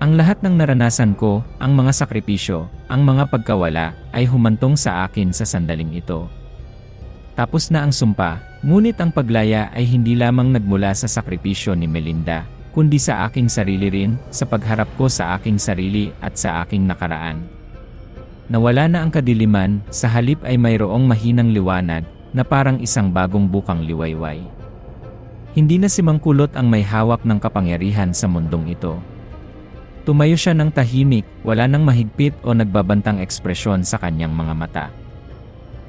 Ang lahat ng naranasan ko, ang mga sakripisyo, ang mga pagkawala, ay humantong sa akin sa sandaling ito. Tapos na ang sumpa, ngunit ang paglaya ay hindi lamang nagmula sa sakripisyo ni Melinda, kundi sa aking sarili rin, sa pagharap ko sa aking sarili at sa aking nakaraan. Nawala na ang kadiliman, sa halip ay mayroong mahinang liwanag, na parang isang bagong bukang liwayway. Hindi na si Mang Kulot ang may hawak ng kapangyarihan sa mundong ito. Tumayo siya ng tahimik, wala nang mahigpit o nagbabantang ekspresyon sa kanyang mga mata.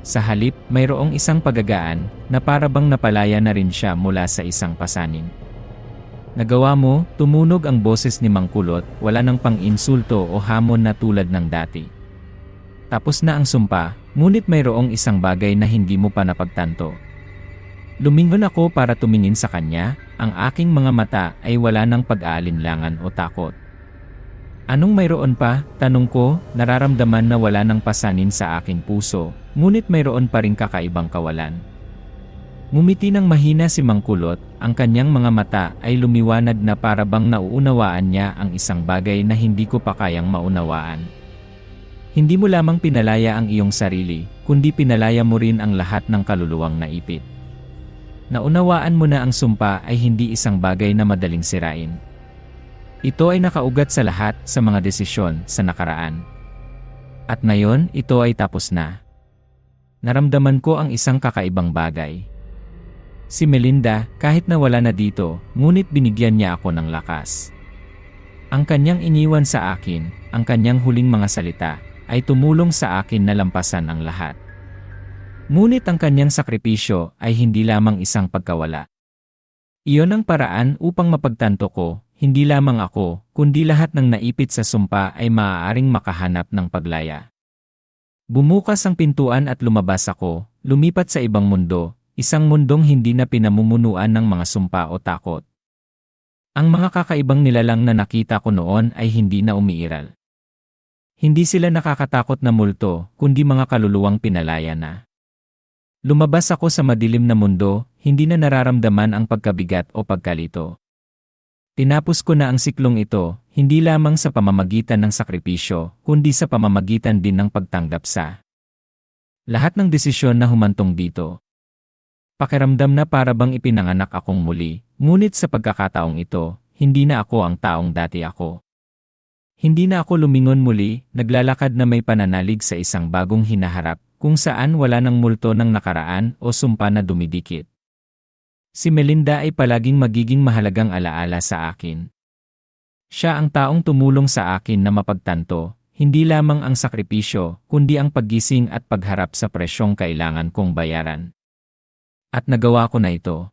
Sa halip, mayroong isang pagagaan, na para bang napalaya na rin siya mula sa isang pasanin. Nagawa mo, tumunog ang boses ni Mang Kulot, wala nang pang-insulto o hamon na tulad ng dati. Tapos na ang sumpa, ngunit mayroong isang bagay na hindi mo pa napagtanto. Lumingon ako para tumingin sa kanya, ang aking mga mata ay wala nang pag-aalinlangan o takot. Anong mayroon pa? Tanong ko, nararamdaman na wala nang pasanin sa aking puso, ngunit mayroon pa ring kakaibang kawalan. Ngumiti ng mahina si Mang Kulot, ang kanyang mga mata ay lumiwanag na para bang nauunawaan niya ang isang bagay na hindi ko pa kayang maunawaan. Hindi mo lamang pinalaya ang iyong sarili, kundi pinalaya mo rin ang lahat ng kaluluwang naipit. Naunawaan mo na ang sumpa ay hindi isang bagay na madaling sirain. Ito ay nakaugat sa lahat sa mga desisyon sa nakaraan. At ngayon, ito ay tapos na. Naramdaman ko ang isang kakaibang bagay. Si Melinda, kahit na wala na dito, ngunit binigyan niya ako ng lakas. Ang kanyang iniwan sa akin, ang kanyang huling mga salita, ay tumulong sa akin na lampasan ang lahat. Ngunit ang kanyang sakripisyo ay hindi lamang isang pagkawala. Iyon ang paraan upang mapagtanto ko, hindi lamang ako, kundi lahat ng naipit sa sumpa ay maaaring makahanap ng paglaya. Bumukas ang pintuan at lumabas ako, lumipat sa ibang mundo, isang mundong hindi na pinamumunuan ng mga sumpa o takot. Ang mga kakaibang nilalang na nakita ko noon ay hindi na umiiral. Hindi sila nakakatakot na multo, kundi mga kaluluwang pinalaya na. Lumabas ako sa madilim na mundo, hindi na nararamdaman ang pagkabigat o pagkalito. Tinapos ko na ang siklong ito, hindi lamang sa pamamagitan ng sakripisyo, kundi sa pamamagitan din ng pagtanggap sa lahat ng desisyon na humantong dito. Pakiramdam na para bang ipinanganak akong muli, ngunit sa pagkakataong ito, hindi na ako ang taong dati ako. Hindi na ako lumingon muli, naglalakad na may pananalig sa isang bagong hinaharap, kung saan wala ng multo ng nakaraan o sumpa na dumidikit. Si Melinda ay palaging magiging mahalagang alaala sa akin. Siya ang taong tumulong sa akin na mapagtanto, hindi lamang ang sakripisyo, kundi ang paggising at pagharap sa presyong kailangan kong bayaran. At nagawa ko na ito.